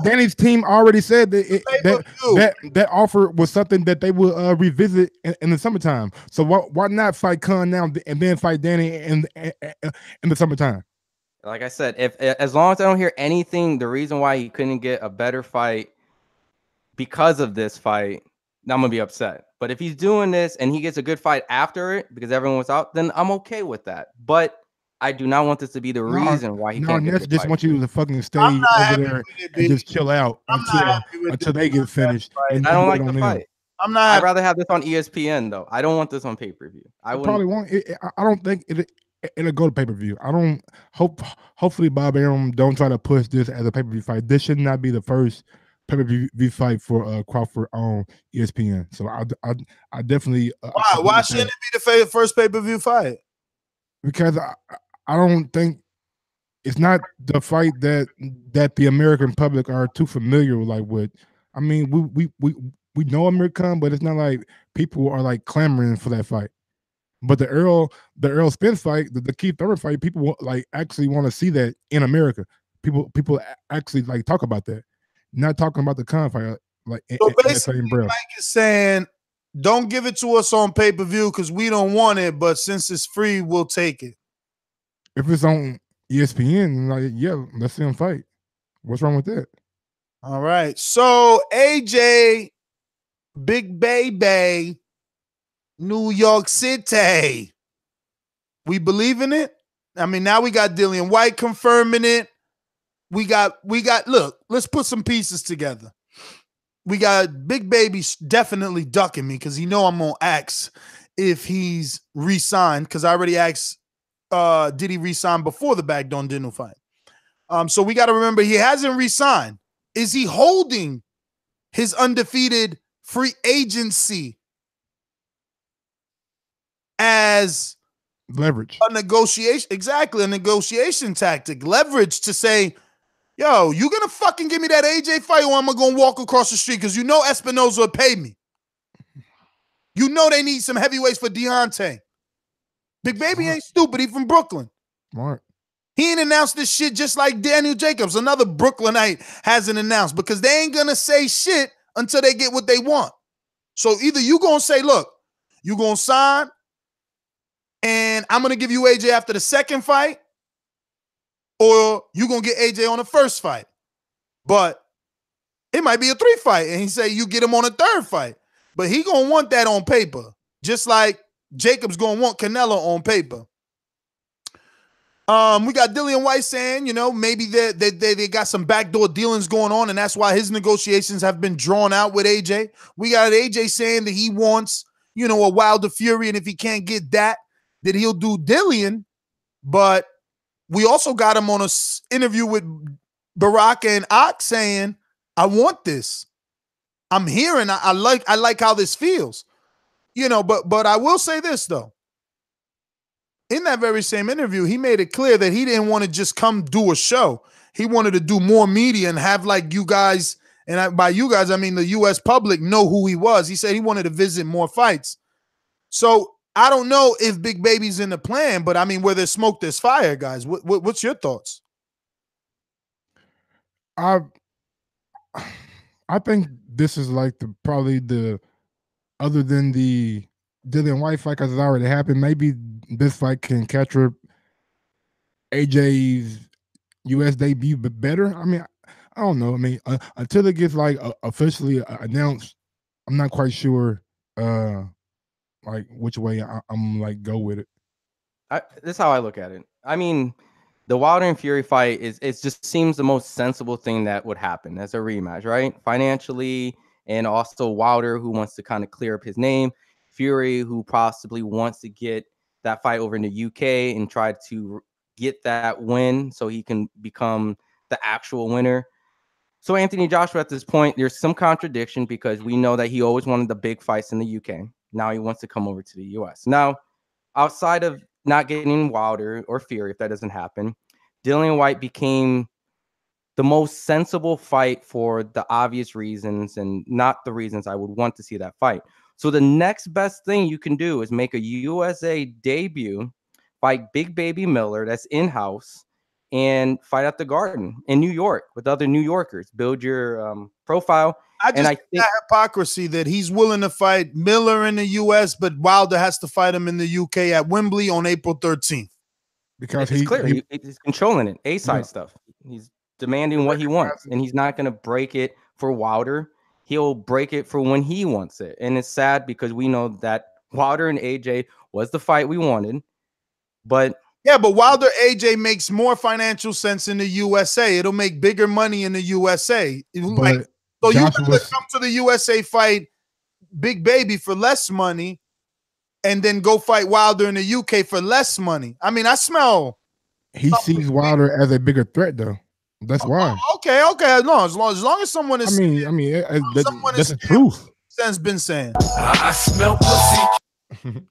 Danny's team already said that offer was something that they will revisit in the summertime. So why not fight Khan now and then fight Danny in the summertime? Like I said, as long as I don't hear anything, the reason why he couldn't get a better fight because of this fight, I'm gonna be upset. But if he's doing this and he gets a good fight after it because everyone was out, then I'm okay with that. But I do not want this to be the reason why he can't get a good just fight. Want you to fucking stay over there and just chill out until they get finished. And I don't like the fight. I'd rather have this on ESPN though. I don't want this on pay-per-view. I probably won't. I don't think it'll go to pay-per-view. I don't hopefully Bob Arum don't try to push this as a pay-per-view fight. This should not be the first pay-per-view fight for Crawford on ESPN. So I definitely why shouldn't it be the first pay-per-view fight? Because I don't think it's not the fight that the American public are too familiar with. I mean, we know Amir Khan, but it's not like people are like clamoring for that fight. But the Errol Spence fight, the Keith Thurman fight, people actually want to see that in America. People actually talk about that, not talking about the Khan fight so basically, Mike is saying, don't give it to us on pay-per-view because we don't want it, but since it's free, we'll take it. If it's on ESPN, yeah, let's see him fight. What's wrong with that? All right. So AJ Big Baby, New York City. We believe in it. I mean, now we got Dillian Whyte confirming it. We got, look, let's put some pieces together. We got Big Baby definitely ducking me because I'm going to ask if he's re-signed because I already asked, did he re-sign before the Baghdon Dinu fight? So we got to remember he hasn't re-signed. Is he holding his undefeated free agency as leverage? A negotiation, exactly, a negotiation tactic. Leverage to say, yo, you gonna fucking give me that AJ fight or I'm gonna walk across the street because Espinoza would pay me. They need some heavyweights for Deontay. Big Baby ain't stupid. He from Brooklyn. Smart. He ain't announced this shit just like Daniel Jacobs, another Brooklynite, hasn't announced because they ain't gonna say shit until they get what they want. So either you gonna say, look, you gonna sign and I'm gonna give you AJ after the second fight, or you gonna get AJ on the first fight. But it might be a 3-fight, and he say you get him on a third fight. But he gonna want that on paper, just like Jacobs gonna want Canelo on paper. We got Dillian Whyte saying, maybe they got some backdoor dealings going on, and that's why his negotiations have been drawn out with AJ. We got AJ saying that he wants, a Wilder Fury, and if he can't get that he'll do Dillian. But we also got him on an interview with Baraka and Ak saying, I want this. I'm hearing, I like how this feels. But I will say this, though. In that very same interview, he made it clear that he didn't want to just come do a show. He wanted to do more media and have like you guys, and by you guys, I mean the U.S. public, know who he was. He said he wanted to visit more fights. So I don't know if Big Baby's in the plan, but I mean, where there's smoke, there's fire, guys. What's your thoughts? I think this is like probably the other than the Dillian Whyte fight because it's already happened. Maybe this fight can capture AJ's U.S. debut, but better. I mean, I don't know. I mean, until it gets like officially announced, I'm not quite sure like which way I'm like go with it. This is how I look at it. I mean, the Wilder and Fury fight it just seems the most sensible thing that would happen as a rematch, right? Financially, and also Wilder, who wants to kind of clear up his name. Fury, who possibly wants to get that fight over in the UK and try to get that win so he can become the actual winner. So Anthony Joshua, at this point, there's some contradiction because we know that he always wanted the big fights in the UK. Now he wants to come over to the US. Now, outside of not getting Wilder or Fury, if that doesn't happen, Dillian Whyte became the most sensible fight for the obvious reasons and not the reasons I would want to see that fight. So the next best thing you can do is make a USA debut, fight Big Baby Miller, that's in-house, and fight at the Garden in New York with other New Yorkers. Build your profile. I think that hypocrisy that he's willing to fight Miller in the US, but Wilder has to fight him in the UK at Wembley on April 13th. Because he's controlling it. A-side stuff. He's demanding what he wants, and he's not going to break it for Wilder. He'll break it for when he wants it. And it's sad because we know that Wilder and AJ was the fight we wanted. But yeah, but Wilder AJ makes more financial sense in the USA. It'll make bigger money in the USA. So you come to the USA, fight Big Baby for less money, and then go fight Wilder in the UK for less money. I mean, I smell. He sees Wilder as a bigger threat, though. That's why. Okay. As long as someone is. That's the truth. Sense been saying. I smell pussy.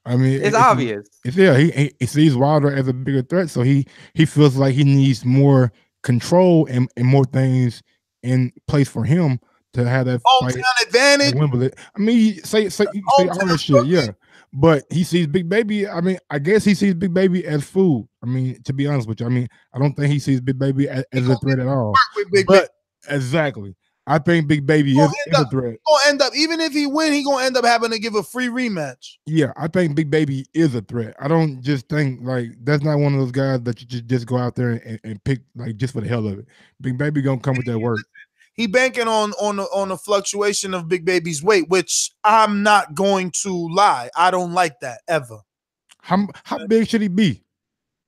I mean, it's obvious. He sees Wilder as a bigger threat, so he feels like he needs more control and more things in place for him to have that fight advantage. I mean, say all that shit, yeah. But he sees Big Baby. I mean, I guess he sees Big Baby as food. I mean, to be honest with you, I mean, I don't think he sees Big Baby as a threat at all. Exactly, I think Big Baby is a threat. Gonna end up, even if he win, he gonna end up having to give a free rematch. Yeah, I think Big Baby is a threat. I don't just think like that's not one of those guys that you just go out there and pick like just for the hell of it. Big Baby gonna come with that work. he banking on the fluctuation of Big Baby's weight, which I'm not going to lie. I don't like that ever. How big should he be?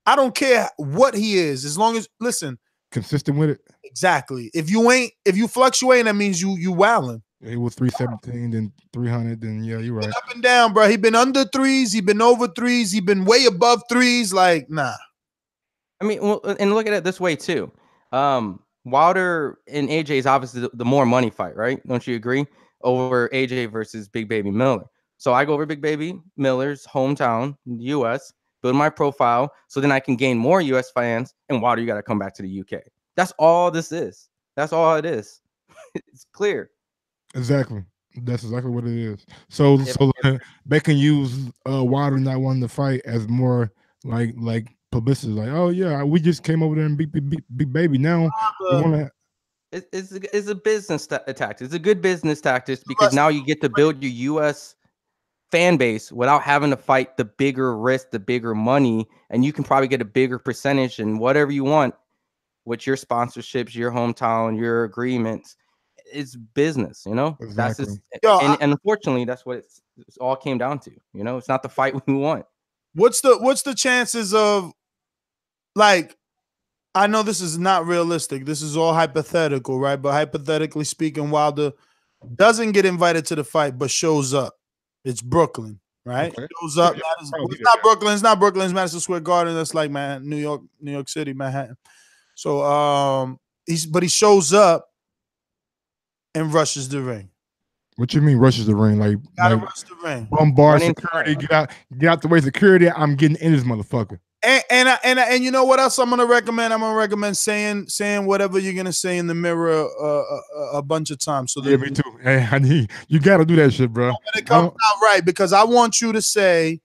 I don't care what he is, as long as listen. Consistent with it. Exactly. If you fluctuate, that means you wilding. He was 317, then 300, then yeah, you're right. Up and down, bro. He been under threes, he been over threes, he been way above threes. Like, nah. I mean, well, and look at it this way too. Wilder and AJ is obviously the more money fight, right? Don't you agree? Over AJ versus Big Baby Miller. So I go over Big Baby Miller's hometown, U.S., build my profile, so then I can gain more U.S. fans. And Wilder, you got to come back to the U.K. That's all this is. That's all it is. It's clear. Exactly. That's exactly what it is. So they can use Wilder not wanting to fight as more like publicity. Like, oh yeah, we just came over there and beat Big Baby. Now we want to. It's a business tactic. It's a good business tactic because now you get to build your U.S. fan base without having to fight the bigger risk, the bigger money, and you can probably get a bigger percentage and whatever you want with your sponsorships, your hometown, your agreements. It's business, you know. Exactly. That's just, and unfortunately, that's what it's all came down to. You know, it's not the fight we want. What's the chances of, like, I know this is not realistic. This is all hypothetical, right? But hypothetically speaking, Wilder doesn't get invited to the fight, but shows up. It's Brooklyn, right? Okay. Shows up. It's not Brooklyn. It's not Brooklyn. It's Madison Square Garden. That's like, man, New York City, Manhattan. So he shows up and rushes the ring. What you mean rushes the ring? Like Rush the ring. Bombard security, get out the way security. I'm getting in this motherfucker. And you know what else I'm gonna recommend? I'm gonna recommend saying whatever you're gonna say in the mirror a bunch of times. So yeah, me too. Hey, you gotta do that shit, bro. When it comes out right, because I want you to say,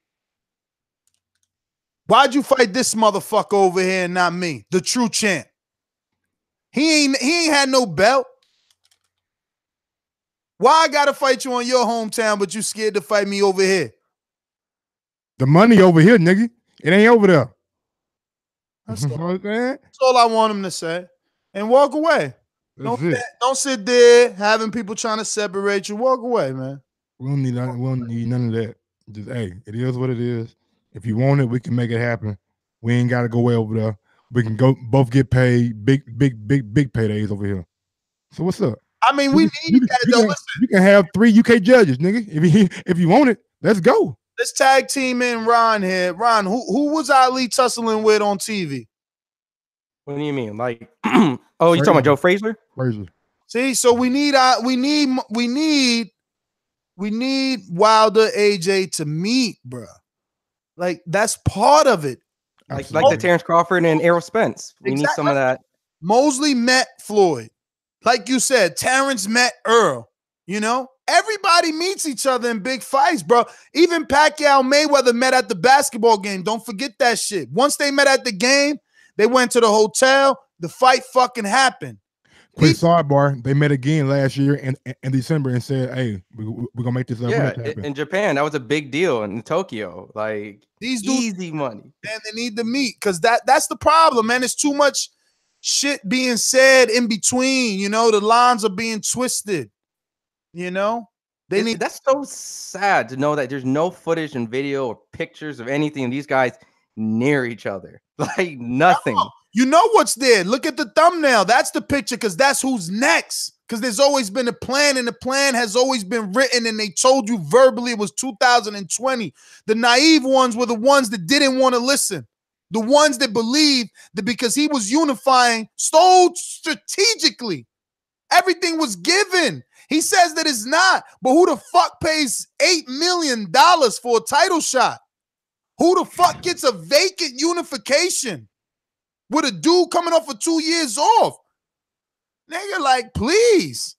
why'd you fight this motherfucker over here and not me, the true champ? He ain't had no belt. Why I gotta fight you on your hometown, but you scared to fight me over here? The money over here, nigga. It ain't over there. That's all I want him to say. And walk away. Don't sit there having people trying to separate you. Walk away, man. We don't need none of that. Just, hey, it is what it is. If you want it, we can make it happen. We ain't gotta go way over there. We can go both get paid big paydays over here. So what's up? I mean, we need that though. You can have 3 UK judges, nigga. If you want it, let's go. Let's tag team in Ron here. Ron, who was Ali tussling with on TV? What do you mean? Like, oh, you talking about Joe Frazier? Frazier. See, so we need Wilder AJ to meet, bro. Like, that's part of it. Like the Terence Crawford and Errol Spence. We need some of that. Mosley met Floyd. Like you said, Terence met Earl. You know, everybody meets each other in big fights, bro. Even Pacquiao Mayweather met at the basketball game. Don't forget that shit. Once they met at the game, they went to the hotel. The fight fucking happened. Quick sidebar: they met again last year in December and said, "Hey, we're gonna make this happen." In Japan, that was a big deal. In Tokyo, like these easy money, and they need to meet because that's the problem, man. It's too much shit being said in between. You know, the lines are being twisted. You know, that's so sad to know that there's no footage and video or pictures of anything of these guys near each other. Like nothing. You know what's there? Look at the thumbnail. That's the picture because that's who's next. Because there's always been a plan, and the plan has always been written, and they told you verbally it was 2020. The naive ones were the ones that didn't want to listen. The ones that believed that because he was unifying so strategically, everything was given. He says that it's not, but who the fuck pays $8 million for a title shot? Who the fuck gets a vacant unification with a dude coming off for 2 years off? Nigga, like, please,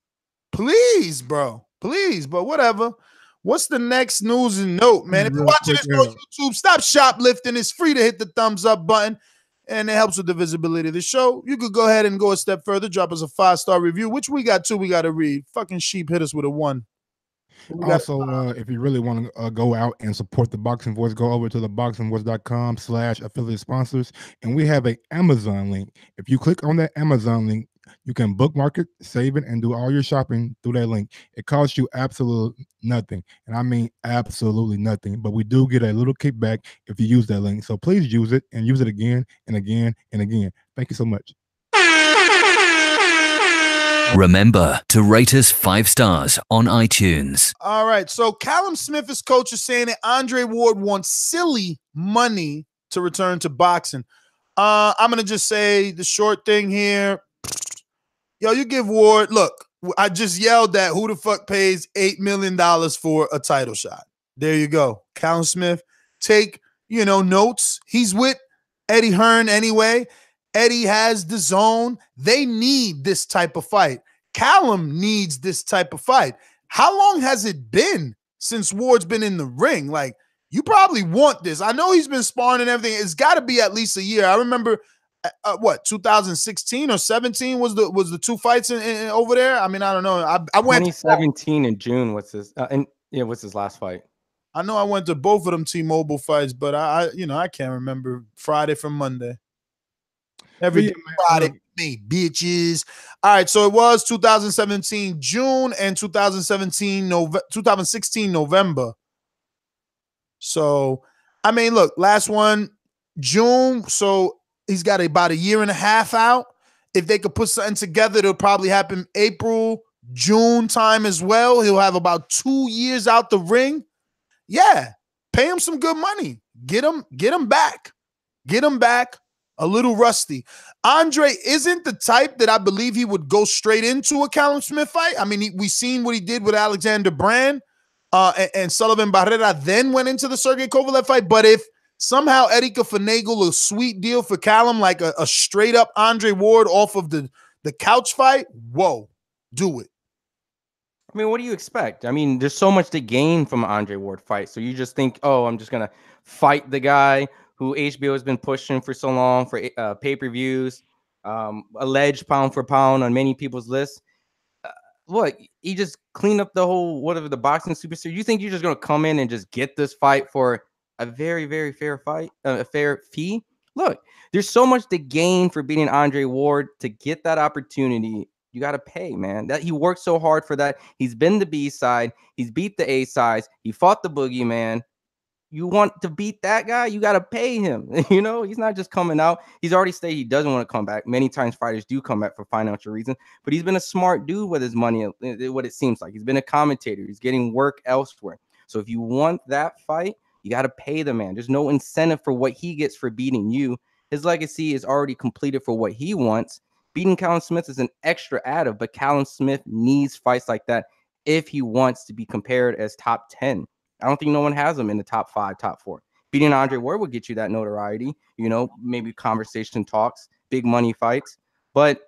please, but whatever. What's the next news and note, man? If you're watching this on YouTube, stop shoplifting. It's free to hit the thumbs up button, and it helps with the visibility of the show. You could go ahead and go a step further. Drop us a 5-star review, which we got 2 we got to read. Fucking sheep hit us with a 1. Also, if you really want to go out and support the Boxing Voice, go over to ThaBoxingVoice.com/affiliate sponsors, and we have an Amazon link. If you click on that Amazon link, You can bookmark it, save it, and do all your shopping through that link. It costs you absolutely nothing, and I mean absolutely nothing. But we do get a little kickback if you use that link. So please use it and use it again and again and again. Thank you so much. Remember to rate us 5 stars on iTunes. All right. So Callum Smith's coach is saying that Andre Ward wants silly money to return to boxing. I'm going to just say the short thing here. Yo, you give Ward, look, I just yelled at who the fuck pays $8 million for a title shot. There you go. Callum Smith, take, notes. He's with Eddie Hearn anyway. Eddie has the zone. They need this type of fight. Callum needs this type of fight. How long has it been since Ward's been in the ring? Like, you probably want this. I know he's been sparring and everything. It's got to be at least a year. I remember, 2016 or 17 was the 2 fights in over there. I mean, I don't know. I went 2017 in June. What's his last fight? I know I went to both of them T-Mobile fights, but I can't remember Friday from Monday. Every day Friday, me bitches. All right, so it was 2017 June and 2016 November. So, I mean, look, last one June. So he's got about a year and a half out. If they could put something together, it'll probably happen April, June time as well. He'll have about 2 years out the ring. Yeah, pay him some good money. Get him back. Get him back. A little rusty. Andre isn't the type that I believe he would go straight into a Callum Smith fight. I mean, we seen what he did with Alexander Brand and Sullivan Barrera, then went into the Sergey Kovalev fight. But if somehow Eddie could finagle a sweet deal for Callum, like a straight up Andre Ward off of the couch fight, whoa, do it. I mean, what do you expect? I mean, there's so much to gain from an Andre Ward fight. So you just think, oh, I'm just going to fight the guy who HBO has been pushing for so long for pay-per-views, alleged pound for pound on many people's lists. What, he just cleaned up the whole, whatever, the boxing superstar. You think you're just going to come in and just get this fight for a very, very fair fight, a fair fee? Look, there's so much to gain for beating Andre Ward. To get that opportunity, you got to pay, man. That he worked so hard for that. He's been the B side. He's beat the A sides. He fought the boogeyman. You want to beat that guy, you got to pay him. He's not just coming out. He's already stated he doesn't want to come back. Many times fighters do come back for financial reasons, but he's been a smart dude with his money, what it seems like. He's been a commentator. He's getting work elsewhere. So if you want that fight, you got to pay the man. There's no incentive for what he gets for beating you. His legacy is already completed for what he wants. Beating Callum Smith is an extra added, but Callum Smith needs fights like that if he wants to be compared as top 10. I don't think no one has him in the top 5, top 4. Beating Andre Ward will get you that notoriety, maybe conversation talks, big money fights. But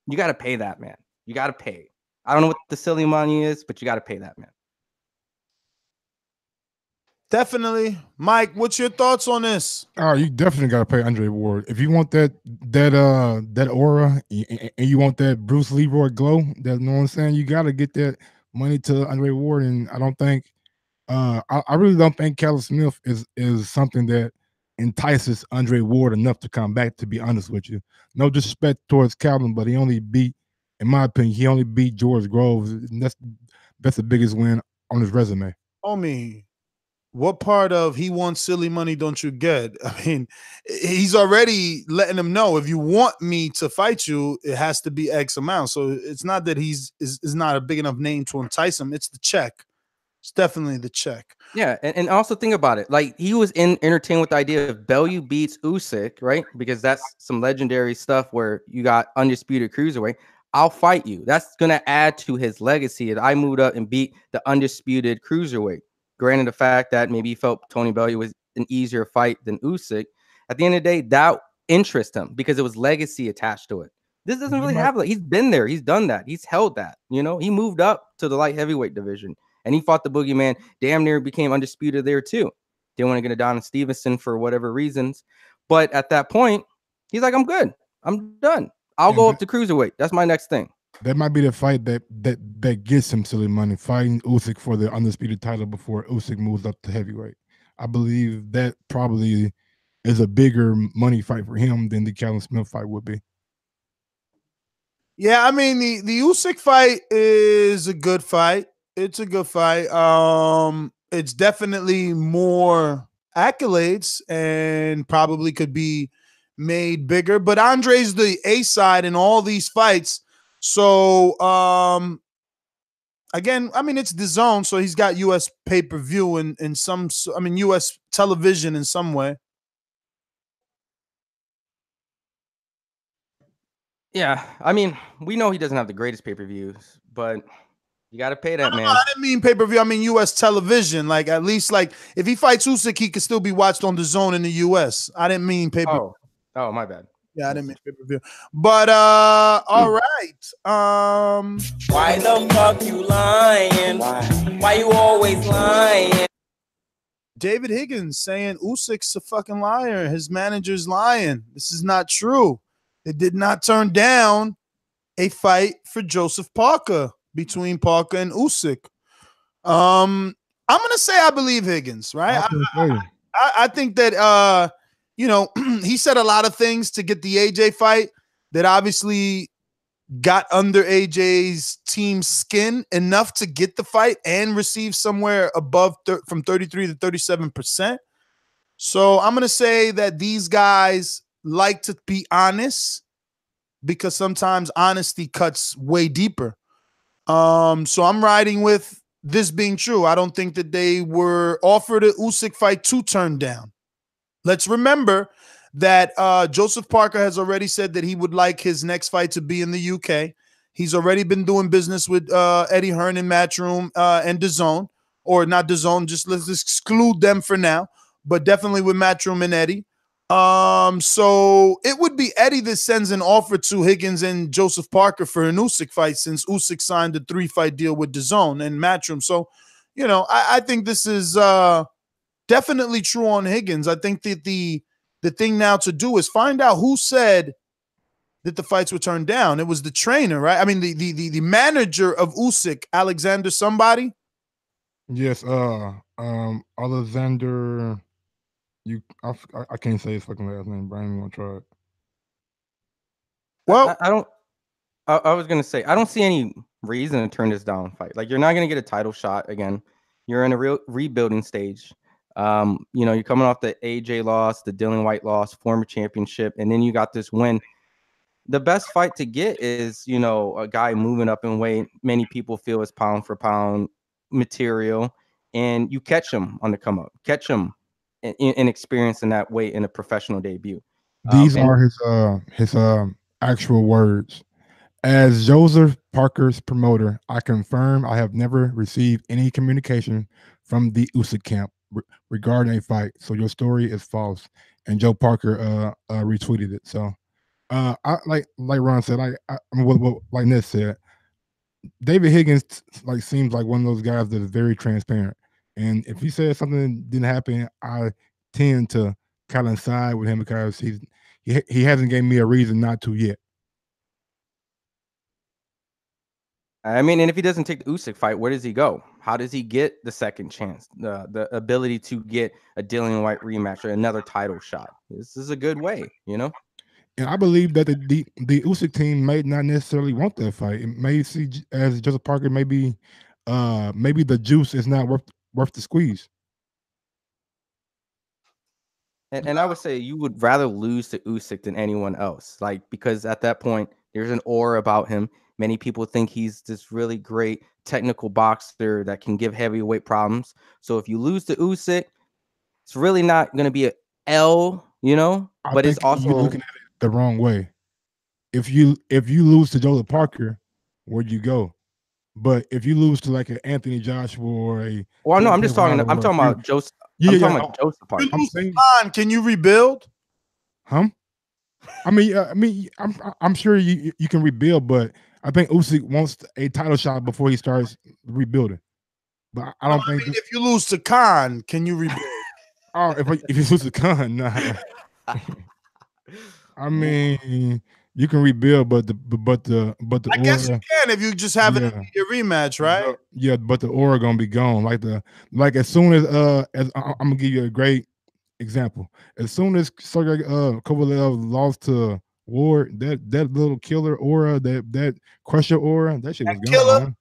you got to pay that, man. You got to pay. I don't know what the silly money is, but you got to pay that, man. Definitely. Mike, what's your thoughts on this? Oh, you definitely got to pay Andre Ward. If you want that aura and you want that Bruce Leroy glow, you know what I'm saying? You got to get that money to Andre Ward. And I don't think, I really don't think Callum Smith is something that entices Andre Ward enough to come back, to be honest with you. No disrespect towards Callum, but he only beat, in my opinion, George Groves. And that's the biggest win on his resume. Homie, what part of he wants silly money don't you get? I mean, he's already letting them know, if you want me to fight you, it has to be X amount. So it's not that he's not a big enough name to entice him. It's the check. It's definitely the check. Yeah, and also think about it. Like, he was entertained with the idea of Bellew beats Usyk, right? Because that's some legendary stuff where you got undisputed cruiserweight. I'll fight you. That's going to add to his legacy that I moved up and beat the undisputed cruiserweight. Granted, the fact that maybe he felt Tony Bellew was an easier fight than Usyk. At the end of the day, that interests him because it was legacy attached to it. This doesn't really have, like, he's been there. He's done that. He's held that. He moved up to the light heavyweight division. And he fought the boogeyman, damn near became undisputed there too. Didn't want to get a Don Stevenson for whatever reasons. But at that point, he's like, I'm good. I'm done. I'll go up to cruiserweight. That's my next thing. That might be the fight that gets him silly money, fighting Usyk for the undisputed title before Usyk moves up to heavyweight. I believe that probably is a bigger money fight for him than the Callum Smith fight would be. Yeah, I mean the Usyk fight is a good fight. It's a good fight. It's definitely more accolades and probably could be made bigger. But Andre's the A side in all these fights. So again, I mean it's DAZN, so he's got US pay-per-view and some, I mean US television in some way. Yeah, I mean, we know he doesn't have the greatest pay-per-views, but you got to pay that, man. I didn't mean pay-per-view. I mean US television. Like at least like if he fights Usyk, he could still be watched on DAZN in the US. I didn't mean pay-per-view. Oh, my bad. Yeah, I didn't mean pay-per-view. But all right. Why the fuck you lying? Why you always lying? David Higgins saying Usyk's a fucking liar. His manager's lying. This is not true. They did not turn down a fight for Joseph Parker between Parker and Usyk. I'm gonna say I believe Higgins, right? I think that you know, he said a lot of things to get the AJ fight that obviously got under AJ's team's skin enough to get the fight and receive somewhere above from 33 to 37%. So I'm gonna say that these guys like to be honest because sometimes honesty cuts way deeper. So I'm riding with this being true. I don't think that they were offered a Usyk fight to turn down. Let's remember that Joseph Parker has already said that he would like his next fight to be in the UK. He's already been doing business with Eddie Hearn and Matchroom and DAZN, or not DAZN, just let's exclude them for now, but definitely with Matchroom and Eddie. So it would be Eddie that sends an offer to Higgins and Joseph Parker for an Usyk fight since Usyk signed a 3-fight deal with DAZN and Matchroom. So, you know, I think this is definitely true on Higgins. I think that the thing now to do is find out who said that the fights were turned down. It was the trainer, right? I mean, the manager of Usyk, Alexander somebody. Yes, Alexander. I can't say his fucking last name, but I ain't gonna try it. Well, I was gonna say I don't see any reason to turn this down fight. Like you're not gonna get a title shot again. You're in a real rebuilding stage. You know, you're coming off the AJ loss, the Dillian Whyte loss, former championship, and then you got this win. The best fight to get is, you know, a guy moving up in weight. Many people feel is pound for pound material, and you catch him on the come up, catch him in experience in that weight in a professional debut. These are his actual words. As Joseph Parker's promoter, I confirm I have never received any communication from the Usyk camp regarding a fight. So your story is false. And Joe Parker retweeted it. So I like Ron said, I mean, what like Ness said, David Higgins like seems like one of those guys that is very transparent. And if he says something didn't happen, I tend to kind of side with him because he hasn't given me a reason not to yet. I mean, and if he doesn't take the Usyk fight, where does he go? How does he get the second chance, the ability to get a Dillian Whyte rematch or another title shot? This is a good way, you know? And I believe that the Usyk team may not necessarily want that fight. It may see as Joseph Parker, maybe the juice is not worth the squeeze. And I would say you would rather lose to Usyk than anyone else, like because at that point there's an aura about him. Many people think he's this really great technical boxer that can give heavyweight problems. So if you lose to Usyk, it's really not going to be a L, you know. But it's also you're looking at it the wrong way. If you lose to Joseph Parker, where'd you go? But if you lose to like an Anthony Joshua or a no, I'm just talking. I'm talking about Joseph. I'm talking about Joseph Parker. I'm saying, can you rebuild? Huh? I mean, I'm sure you can rebuild, but I think Usyk wants a title shot before he starts rebuilding. But I don't think if you lose to Khan, can you rebuild? Oh, if you lose to Khan, nah. I mean, you can rebuild, but the I guess you can if you just have a rematch, right? Yeah, but the aura gonna be gone. Like as soon as I'm gonna give you a great example. As soon as Sergey Kovalev lost to Ward, that little killer aura, that crusher aura, that shit was killer? gone.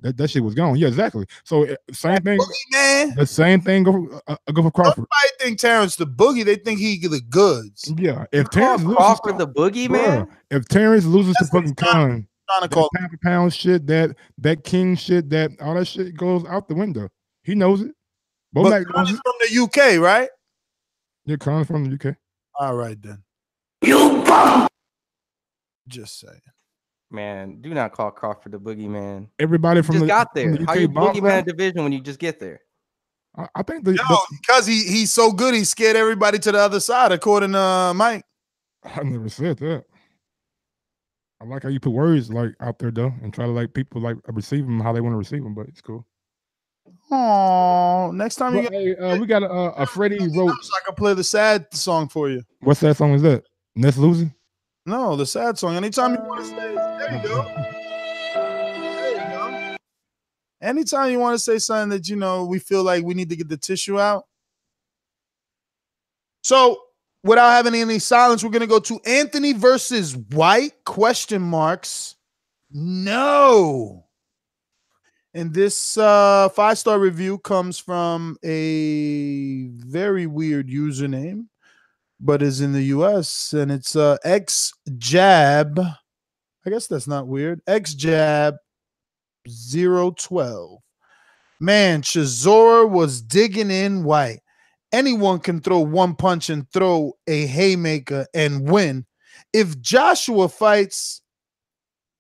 That shit was gone. Yeah, exactly. So same thing. Man, the same thing go for Crawford. Nobody think Terence the boogie. They think he the goods. Yeah, if Terence loses Crawford the boogie, man. If Terence loses to fucking Khan, trying to call pound for pound shit, that king shit, that all that shit goes out the window. He knows it. But Khan is from the UK, right? Yeah, Khan's from the UK. All right then. You bum. Just saying. Man, do not call Crawford the boogeyman. Everybody from just the got there. From the How UK you boogeyman a division when you just get there? I think because he's so good, he scared everybody to the other side, according to Mike. I never said that. I like how you put words like out there though, and try to like people like receive them how they want to receive them. But it's cool. Oh, next time we got a Freddie Roach. So I can play the sad song for you. What sad song is that? Ness losing? No, the sad song. Anytime you want to say, there you go. There you go. Anytime you want to say something that we feel like we need to get the tissue out. So, without having any silence, we're gonna go to Anthony versus White? Question marks. No. And this 5-star review comes from a very weird username, but is in the US, and it's XJab. I guess that's not weird. XJab 012. Man, Chisora was digging in White. Anyone can throw one punch and throw a haymaker and win. If Joshua fights,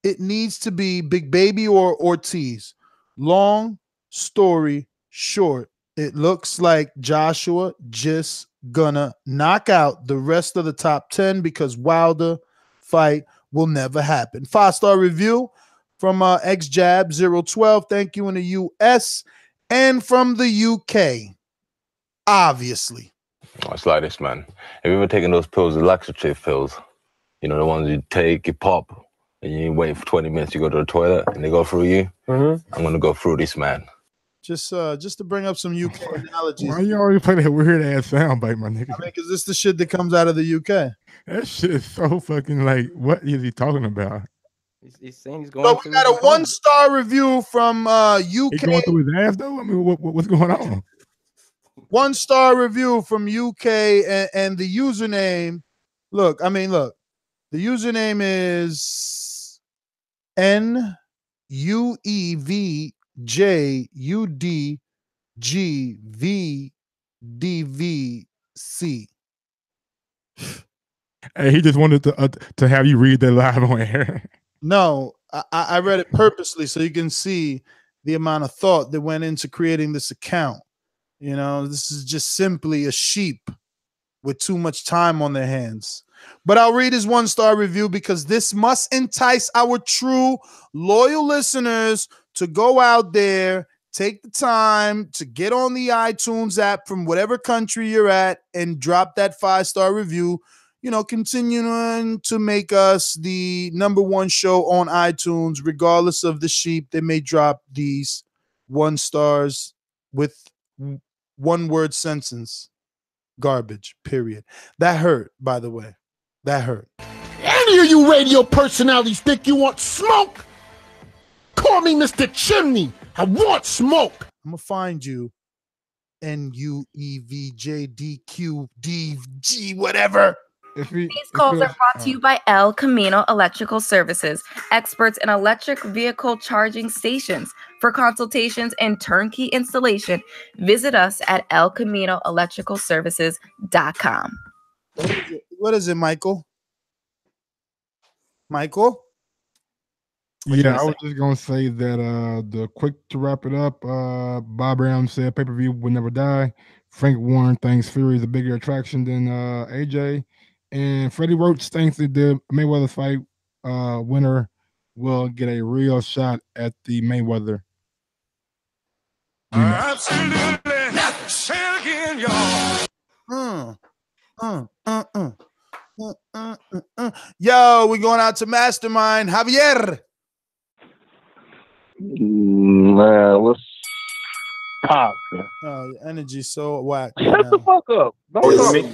it needs to be Big Baby or Ortiz. Long story short, it looks like Joshua just gonna knock out the rest of the top 10 because Wilder fight will never happen. 5-star review from XJab012. Thank you in the US and from the UK. Obviously. It's like this, man. Have you ever taken those pills, the laxative pills? You know, the ones you take, you pop, and you wait for 20 minutes, you go to the toilet, and they go through you? I'm going to go through this, man. Just to bring up some UK analogies. Why you always play that weird-ass soundbite, my nigga? I mean, because this is the shit that comes out of the UK. That shit is so fucking like, what is he talking about? He's saying he's going So we got a 1-star review from UK. He going through his ass, though? I mean, what's going on? 1-star review from UK and the username. Look, the username is NUEVJUDGVDVC. Hey, he just wanted to have you read that live on air. No, I read it purposely so you can see the amount of thought that went into creating this account. You know, this is just simply a sheep with too much time on their hands. But I'll read his 1-star review because this must entice our true loyal listeners to go out there, take the time to get on the iTunes app from whatever country you're at and drop that 5-star review. You know, continuing to make us the #1 show on iTunes, regardless of the sheep. They may drop these 1 stars with 1-word sentence. Garbage, period. That hurt, by the way. That hurt. Any of you radio personalities think you want smoke? Call me Mr. Chimney. I want smoke. I'm going to find you. NUEVJDQDG, whatever. These calls are brought to you by El Camino Electrical Services, experts in electric vehicle charging stations. For consultations and turnkey installation, visit us at elcaminoelectricalservices.com. What is it, Michael? Michael? Yeah, I was just gonna say that to wrap it up, Bob Arum said pay-per-view will never die. Frank Warren thinks Fury is a bigger attraction than AJ. And Freddie Roach thinks that the Mayweather fight winner will get a real shot at the Mayweather. Absolutely. Say it again, y'all. Yo, we're going out to Mastermind. Javier. Man, what's pop? Oh, your energy's so whack. Shut the fuck up.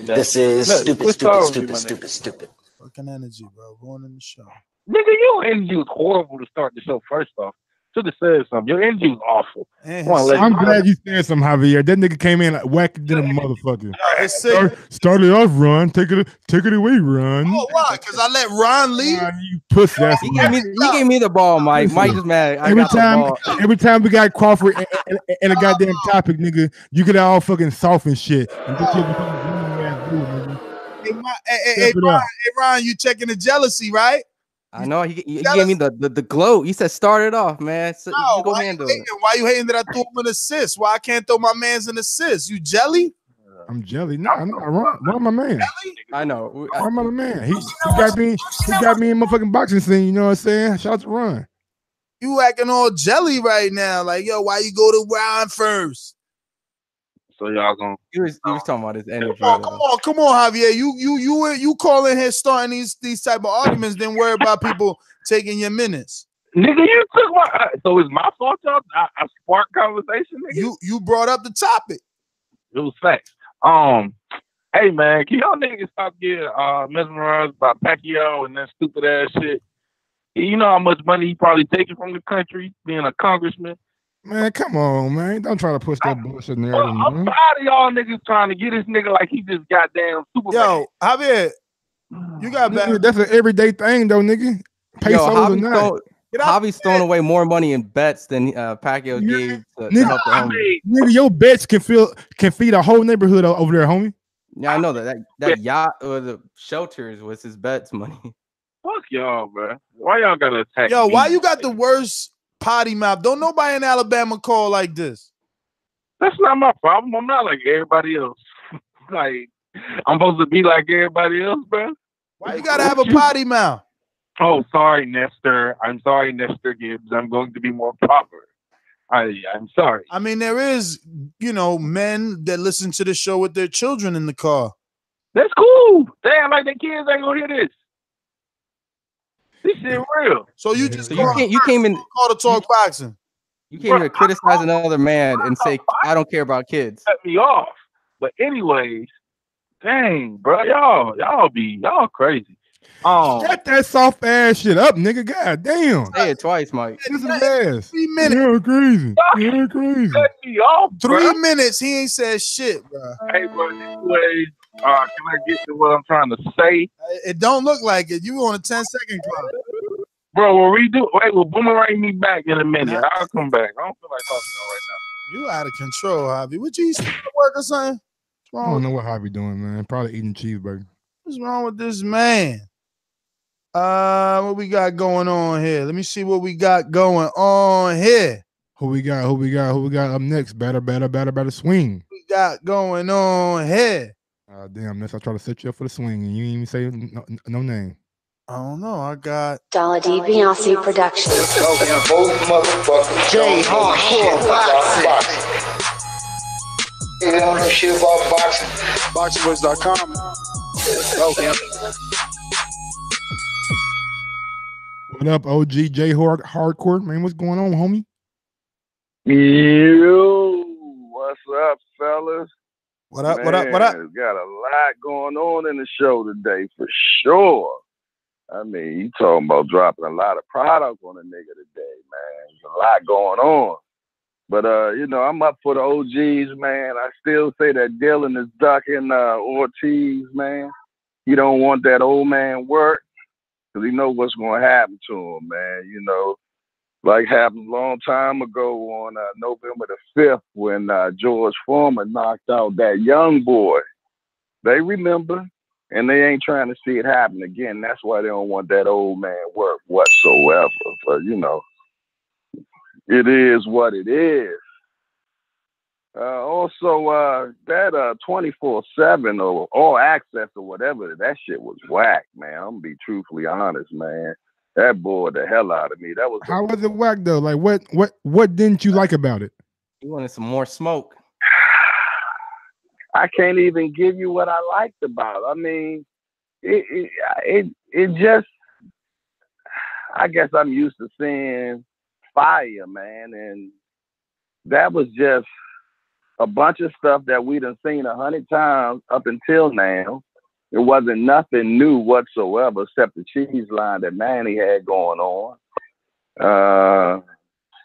This is stupid. Fucking energy, bro. Going in the show. Nigga, your energy was horrible to start the show. First off, should have said something. Your energy was awful. I'm glad you said something, Javier. That nigga came in like whacked than a motherfucker. Started off, Ron. Take it away, Ron. Oh, why? Because I let Ron lead. You pussy ass. He gave me the ball, Mike. Mike just mad. Every time we got Crawford and a goddamn topic, nigga, you get all fucking soft and shit. And get your Hey, Ron, you checking the jealousy, right? I know he gave me the glow. You said start it off, man. So you go handle it. Why you hating that I threw him an assist? Why I can't throw my man's an assist? You jelly? I'm jelly. No, I'm not wrong. My man. I know. I'm my man. He got me in my fucking boxing scene. You know what I'm saying? Shout out to Ron. You acting all jelly right now. Like, yo, why you go to Ron first? So y'all gonna? He was talking about his energy. Come on, Javier. You calling here starting these type of arguments? Then worry about people taking your minutes. Nigga, you took my. So it's my fault, y'all. I sparked conversation, nigga. You brought up the topic. It was facts. Hey man, can y'all niggas stop getting mesmerized by Pacquiao and that stupid ass shit? You know how much money he probably taking from the country being a congressman. Man, come on, man. Don't try to push that bullshit narrative, I'm man. tired of y'all niggas trying to get this nigga like he just goddamn Superman. Yo, Javier, you got back. That's an everyday thing, though, nigga. Pesos or not. Javi's throwing away more money in bets than Pacquiao gave to help the homie. Nigga, your bets can feed a whole neighborhood over there, homie. Yeah, I know that yacht or the shelters was his bets money. Fuck y'all, bro. Why y'all gotta attack Yo, me? why you got the worst potty mouth? Don't nobody in Alabama call like this. That's not my problem. I'm not like everybody else. Like, I'm supposed to be like everybody else, bro. Why you gotta have a potty mouth? Oh, sorry, Nestor. I'm sorry, Nestor Gibbs. I'm going to be more proper. I'm sorry. I mean, there is, men that listen to the show with their children in the car. That's cool. Damn, like the kids ain't gonna hear this. This shit real. So you came in call to talk boxing. You came here to criticize another man and say I don't care about kids. Cut me off. But anyways, dang, bro, y'all crazy. Shut that soft ass shit up, nigga. God damn. Say it twice, Mike. This is ass. 3 minutes. You're crazy. You're crazy. Cut me off, 3 minutes. He ain't said shit, bro. Hey, bro. Anyways, can I get to what I'm trying to say? It don't look like it. You on a 10-second clock. Bro, we'll boomerang me back in a minute. I'll come back. I don't feel like talking to you right now. You out of control, Javi. What you eat at work or something? I don't know what Javi doing, man. Probably eating cheeseburger. What's wrong with this man? What we got going on here? Let me see what we got going on here. Who we got up next? Better swing. We got going on here. Damn, Ness, I try to set you up for the swing and you didn't even say no name. I don't know. I got Dollar D Beyonce Productions. J Hardcore Boxing. You don't know shit about boxing. BoxingVoice.com. Okay. What up, OG J Hardcore? Man, what's going on, homie? Yo, what's up, fellas? What up? Man, What up? Got a lot going on in the show today for sure. I mean, you talking about dropping a lot of product on a nigga today, man. There's a lot going on. But, I'm up for the OGs, man. I still say that Dillian is ducking Ortiz, man. He don't want that old man work because he know what's going to happen to him, man. Like happened a long time ago on November the 5th when George Foreman knocked out that young boy. They remember, and they ain't trying to see it happen again. That's why they don't want that old man work whatsoever. But, it is what it is. Also, that 24/7 or All Access or whatever, that shit was whack, man. I'm going to be truthfully honest, man. That bored the hell out of me. That was How was it whack though? Like what didn't you like about it? You wanted some more smoke. I can't even give you what I liked about it. I mean, it just, I guess I'm used to seeing fire, man, and that was just a bunch of stuff that we done seen 100 times up until now. It wasn't nothing new whatsoever except the cheese line that Manny had going on.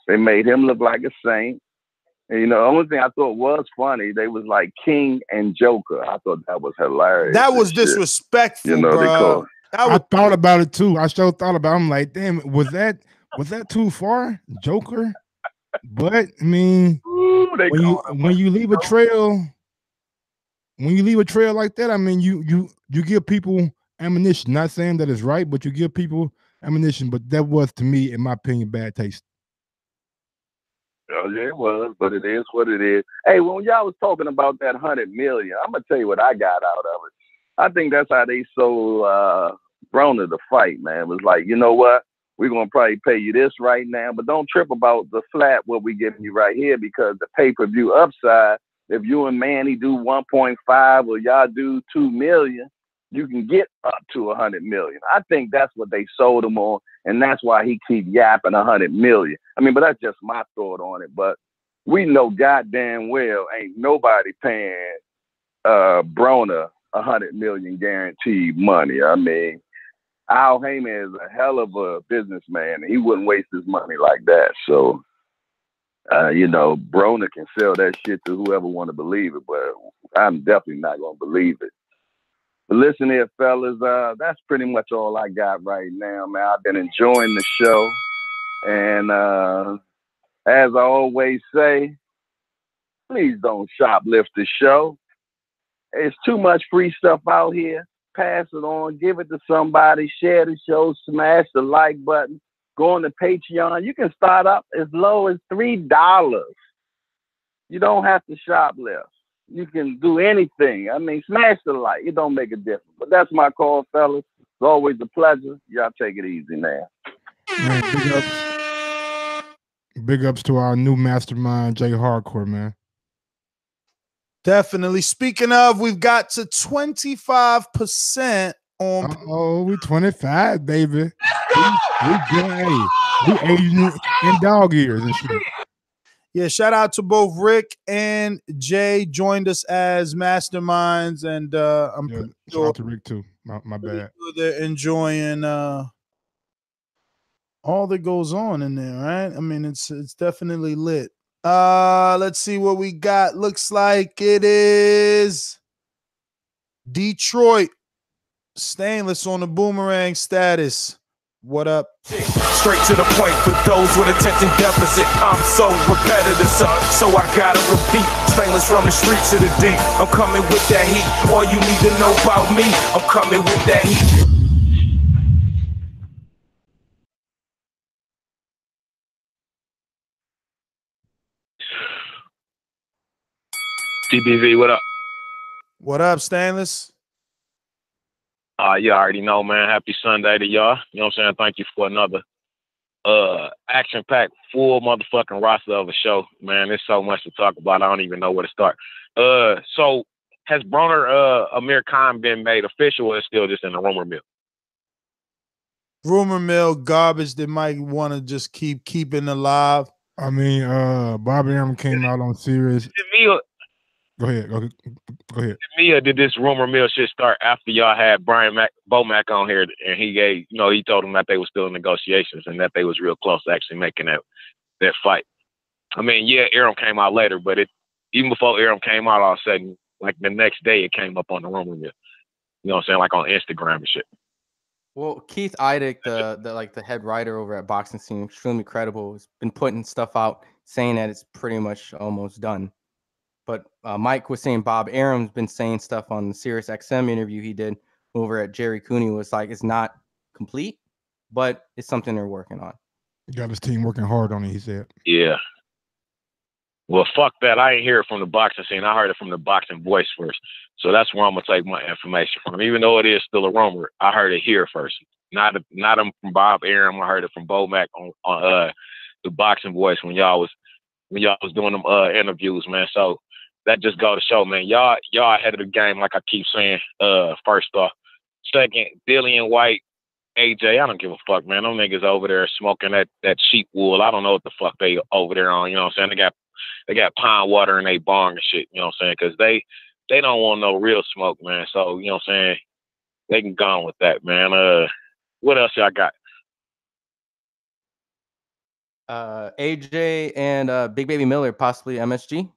They made him look like a saint. And, you know, the only thing I thought was funny, they was like King and Joker. I thought that was hilarious. That was disrespectful, you know, bro. I thought about it too. I sure thought about it. I'm like, damn, was that too far, Joker? But I mean, when you leave a trail, like that, I mean, you give people ammunition. Not saying that it's right, but you give people ammunition. But that was, to me, in my opinion, bad taste. Oh, yeah, it was, but it is what it is. Hey, when y'all was talking about that 100 million, I'm gonna tell you what I got out of it. I think that's how they sold Broner the fight, man. It was like, you know what? We're gonna probably pay you this right now, but don't trip about the flat what we giving you right here, because the pay-per-view upside, if you and Manny do 1.5 or y'all do 2 million, you can get up to 100 million. I think that's what they sold him on, and that's why he keep yapping 100 million. I mean, but that's just my thought on it. But we know goddamn well ain't nobody paying Broner 100 million guaranteed money. I mean, Al Heyman is a hell of a businessman, and he wouldn't waste his money like that. So, you know, Broner can sell that shit to whoever want to believe it, but I'm definitely not going to believe it. But listen here, fellas, that's pretty much all I got right now, man. I've been enjoying the show. And as I always say, please don't shoplift the show. It's too much free stuff out here. Pass it on, give it to somebody, share the show, smash the like button, go on to Patreon. You can start up as low as $3. You don't have to shoplift. You can do anything. I mean, smash the like. It don't make a difference. But that's my call, fellas. It's always a pleasure. Y'all take it easy now. Man, big ups to our new mastermind, Jay Hardcore, man. Definitely. Speaking of, we've got to 25% on. Oh, we 25, baby. We Asian in dog ears and shit. Yeah, shout out to both Rick and Jay joined us as masterminds, and I'm pretty shout out to Rick too. My bad. They're enjoying all that goes on in there, right? I mean, it's definitely lit. Let's see what we got. Looks like it is Detroit Stainless on the boomerang status. What up? Straight to the point for those with attention deficit. I'm so repetitive, so I gotta repeat. Stainless from the streets to the deep. I'm coming with that heat. All you need to know about me, I'm coming with that heat. TBV, what up? What up, Stainless? You already know, man. Happy Sunday to y'all. You know what I'm saying? Thank you for another action-packed, full motherfucking roster of a show. Man, there's so much to talk about. I don't even know where to start. So has Broner Amir Khan been made official, or is still just in the rumor mill? Rumor mill garbage that might want to just keep keeping alive. I mean, Bobby Arum came out on Sirius. Go ahead. To me, or did this rumor mill shit start after y'all had Bomac on here, and he told them that they were still in negotiations and that they was real close to actually making that fight? I mean, yeah, Arum came out later, but even before Arum came out, all of a sudden, like the next day, it came up on the rumor mill. You know what I'm saying? Like on Instagram and shit. Well, Keith Idek, the head writer over at Boxing Scene, extremely credible, has been putting stuff out saying that it's pretty much almost done. But Mike was saying Bob Arum's been saying stuff on the Sirius XM interview he did over at Jerry Cooney, was like, it's not complete, but it's something they're working on. He got his team working hard on it, he said. Yeah. Well, fuck that. I ain't hear it from the boxing scene. I heard it from the boxing voice first. So that's where I'm going to take my information from. Even though it is still a rumor, I heard it here first. Not from Bob Arum. I heard it from Bomac on the boxing voice when y'all was doing them interviews, man. So that just go to show, man, y'all ahead of the game, like I keep saying. First off. Second, Dillian Whyte, AJ, I don't give a fuck, man. Them niggas over there smoking that sheep wool. I don't know what the fuck they over there on, you know what I'm saying? They got pine water in their barn and shit, you know what I'm saying? Because they don't want no real smoke, man. So, you know what I'm saying? they can go on with that, man. What else y'all got? AJ and Big Baby Miller, possibly MSG,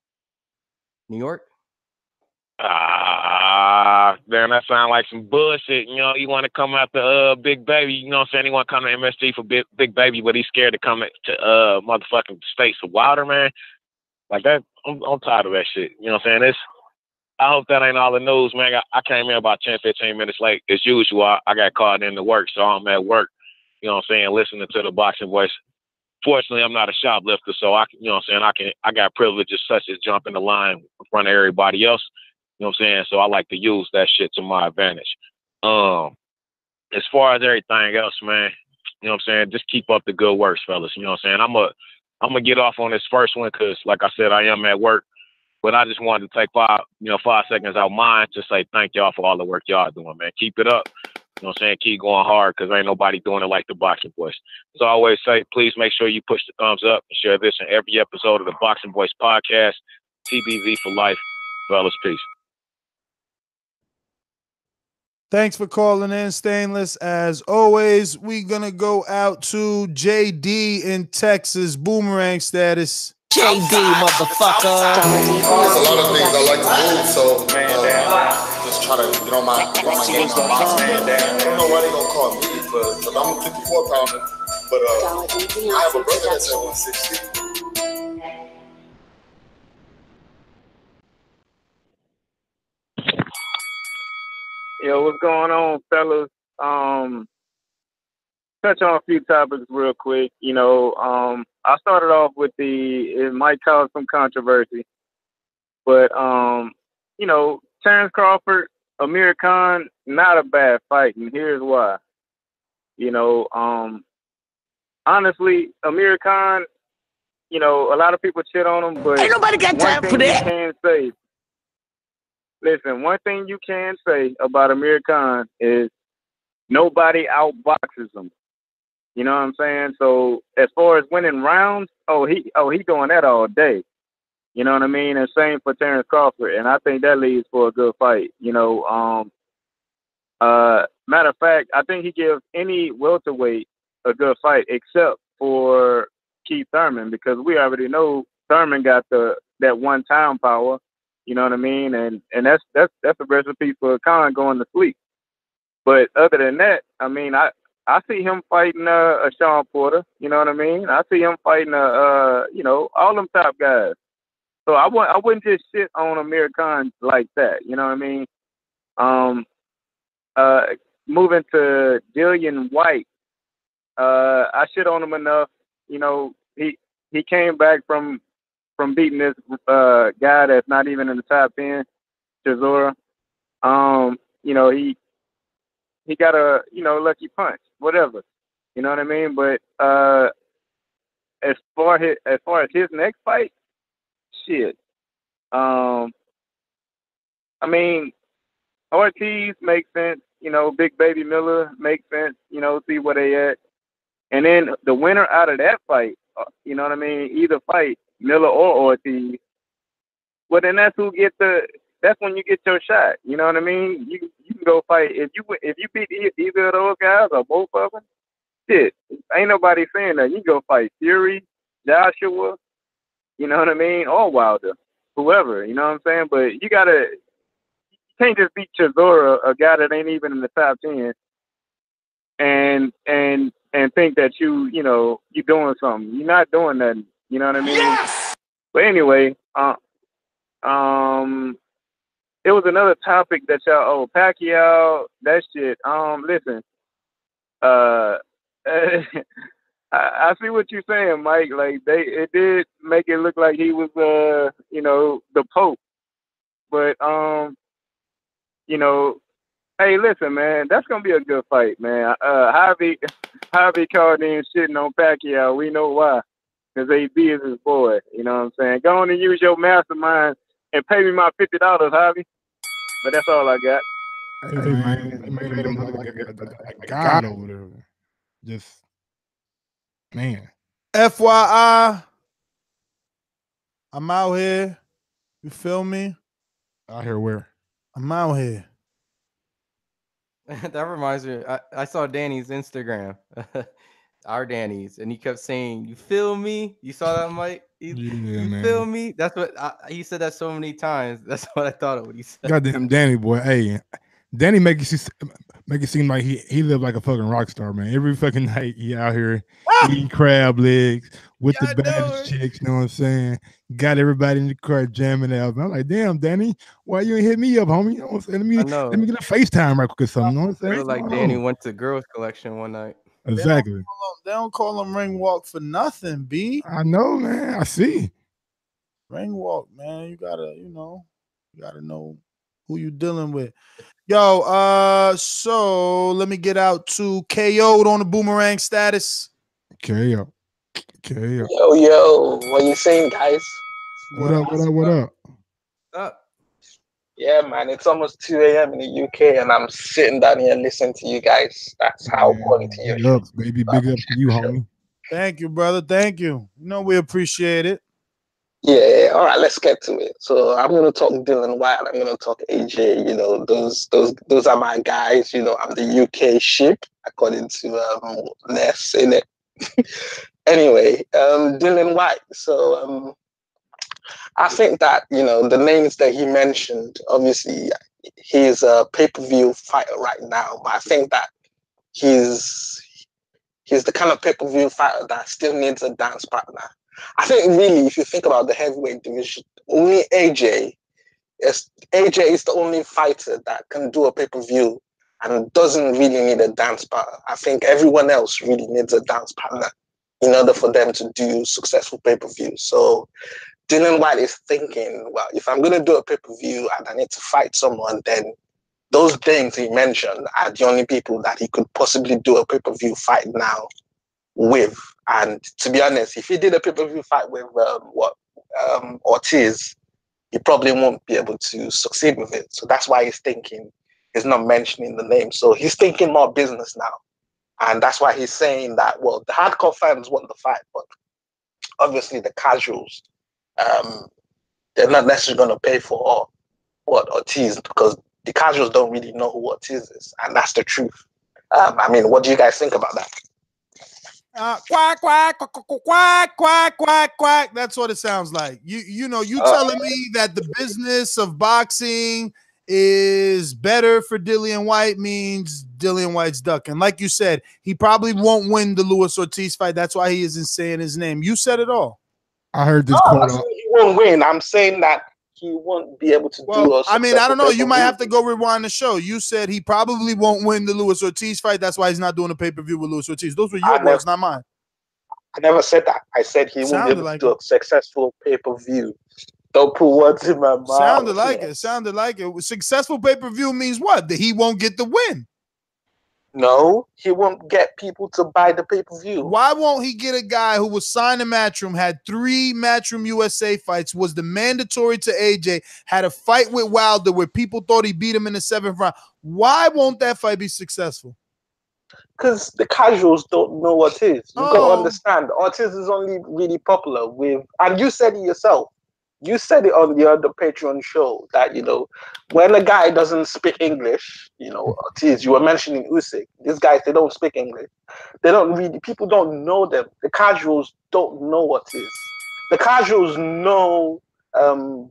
New York. Man, that sound like some bullshit. You know, you want to come after Big Baby. You know what I'm saying? He want to come to MSG for Big Baby, but he's scared to come to motherfucking States of Wilder, man. Like that, I'm tired of that shit. You know what I'm saying? I hope that ain't all the news, man. I came in about 10, 15 minutes late. As usual, I got called into work, so I'm at work. You know what I'm saying? Listening to the Boxing Voice. Fortunately, I'm not a shoplifter, so you know what I'm saying? I got privileges such as jumping the line in front of everybody else. You know what I'm saying? So I like to use that shit to my advantage. As far as everything else, man, you know what I'm saying? Just keep up the good works, fellas. You know what I'm saying? I'm gonna get off on this first one because, like I said, I am at work. But I just wanted to take 5 seconds out of mine to say thank y'all for all the work y'all doing, man. Keep it up. You know what I'm saying? Keep going hard because ain't nobody doing it like the Boxing Voice. As I always say, please make sure you push the thumbs up and share this in every episode of the Boxing Voice podcast. TBV for life. Fellas, peace. Thanks for calling in, Stainless. As always, we're going to go out to JD in Texas. Boomerang status. JD, motherfucker. There's a lot of things I like to move, so just try to get on my game on boxing. I don't know why they gonna call me, because I'm a 54-pounder, but I have a brother that's at 160. Yo, what's going on, fellas? Touch on a few topics real quick. You know, I started off with it might cause some controversy, but you know, Terence Crawford, Amir Khan, not a bad fight, and here's why. You know, honestly, Amir Khan, you know, a lot of people shit on him, but ain't nobody got time for that. One thing you can say about Amir Khan is nobody outboxes him. You know what I'm saying? So as far as winning rounds, he doing that all day. You know what I mean? And same for Terence Crawford, and I think that leads for a good fight. You know, matter of fact, I think he gives any welterweight a good fight except for Keith Thurman, because we already know Thurman got that one-time power. You know what I mean? And that's a recipe for Khan going to sleep. But other than that, I mean, I see him fighting a Sean Porter. You know what I mean? I see him fighting you know, all them top guys. So I wouldn't just shit on Amir Khan like that. You know what I mean? Moving to Dillian Whyte, I shit on him enough. You know, he came back from beating this guy that's not even in the top 10, Chisora. You know, he got a, you know, lucky punch, whatever. You know what I mean? But as far as his next fight, shit. I mean, Ortiz makes sense. You know, Big Baby Miller makes sense. You know, see where they at. And then the winner out of that fight, you know what I mean? Either fight, Miller or Ortiz. Well, then that's when you get your shot. You know what I mean? You can go fight if you beat either of those guys or both of them. Shit, ain't nobody saying that. You can go fight Fury, Joshua. You know what I mean? Or Wilder, whoever. You know what I'm saying? But you can't just beat Chisora, a guy that ain't even in the top 10, and think that you're doing something. You're not doing nothing. You know what I mean? Yes! But anyway, it was another topic that Pacquiao, that shit. Listen, I see what you're saying, Mike. Like it did make it look like he was, you know, the Pope. But you know, hey, listen, man, that's gonna be a good fight, man. Javi called in shitting on Pacquiao. We know why, because AB is his boy. You know what I'm saying? Go on and use your mastermind and pay me my $50, Javi. But that's all I got. Hey, man, they made him look like a god over there. Just, man. FYI, I'm out here. You feel me? Out here where? I'm out here. That reminds me. I saw Danny's Instagram, our Danny's, and he kept saying, "You feel me?" You saw that, Mike? Yeah, You man. feel me? That's what he said that so many times. That's what I thought of what he said. Goddamn Danny boy. Hey, Danny make it seem like he lived like a fucking rock star, man. Every fucking night he out here eating crab legs with the baddest chicks, you know what I'm saying? Got everybody in the car jamming out. I'm like, damn, Danny, why you ain't hit me up, homie? You know what I'm saying? Let me get a FaceTime right quick or something. You know what I'm saying? Looked like Danny went to Girls Collection one night. Exactly. They don't call him ring walk for nothing, B. I know, man. I see. Ring walk, man. You gotta know who you dealing with. Yo, so let me get out to KO'd on the boomerang status. KO. Yo, what you saying, guys? What up? Yeah, man, it's almost 2 a.m. in the UK, and I'm sitting down here listening to you guys. That's how quality your Big ups, baby. Big ups to you, homie. Thank you, brother. Thank you. You know we appreciate it. Yeah, all right, let's get to it. So I'm gonna talk Dillian Whyte, I'm gonna talk AJ, you know, those are my guys, you know, I'm the UK ship, according to Ness, innit? Anyway, Dillian Whyte. So I think that, you know, the names that he mentioned, obviously he's a pay-per-view fighter right now, but I think that he's the kind of pay-per-view fighter that still needs a dance partner. I think really, if you think about the heavyweight division, only AJ is the only fighter that can do a pay-per-view and doesn't really need a dance partner. I think everyone else really needs a dance partner in order for them to do successful pay-per-view. So Dillian Whyte is thinking, well, if I'm going to do a pay-per-view and I need to fight someone, then those things he mentioned are the only people that he could possibly do a pay-per-view fight now with. And to be honest, if he did a pay-per-view fight with Ortiz, he probably won't be able to succeed with it. So that's why he's not mentioning the name. So he's thinking more business now. And that's why he's saying that, well, the hardcore fans want the fight, but obviously the casuals, they're not necessarily going to pay for Ortiz, because the casuals don't really know who Ortiz is. And that's the truth. I mean, what do you guys think about that? Quack, quack, quack, quack, quack, quack, quack. That's what it sounds like. You telling me that the business of boxing is better for Dillian Whyte means Dillian Whyte's ducking. Like you said, he probably won't win the Luis Ortiz fight. That's why he isn't saying his name. You said it all. I heard this quote. I'm saying he won't win. I'm saying that he won't be able to do a I mean, I don't know. You might have to go rewind the show. You said he probably won't win the Luis Ortiz fight. That's why he's not doing a pay-per-view with Luis Ortiz. Those were your words, not mine. I never said that. I said he won't be able to do a successful pay-per-view. Don't put words in my mouth. Sounded like it. Successful pay-per-view means what? That he won't get the win. No, he won't get people to buy the pay-per-view. Why won't he get a guy who was signed to Matchroom, had 3 Matchroom USA fights, was the mandatory to AJ, had a fight with Wilder where people thought he beat him in the 7th round? Why won't that fight be successful? Because the casuals don't know what it is. You got to understand, Ortiz is only really popular with, and you said it yourself. You said it on the other Patreon show that, you know, when a guy doesn't speak English, you know, Ortiz, you were mentioning Usyk. These guys, they don't speak English. They don't really, people don't know them. The casuals don't know what it is. The casuals know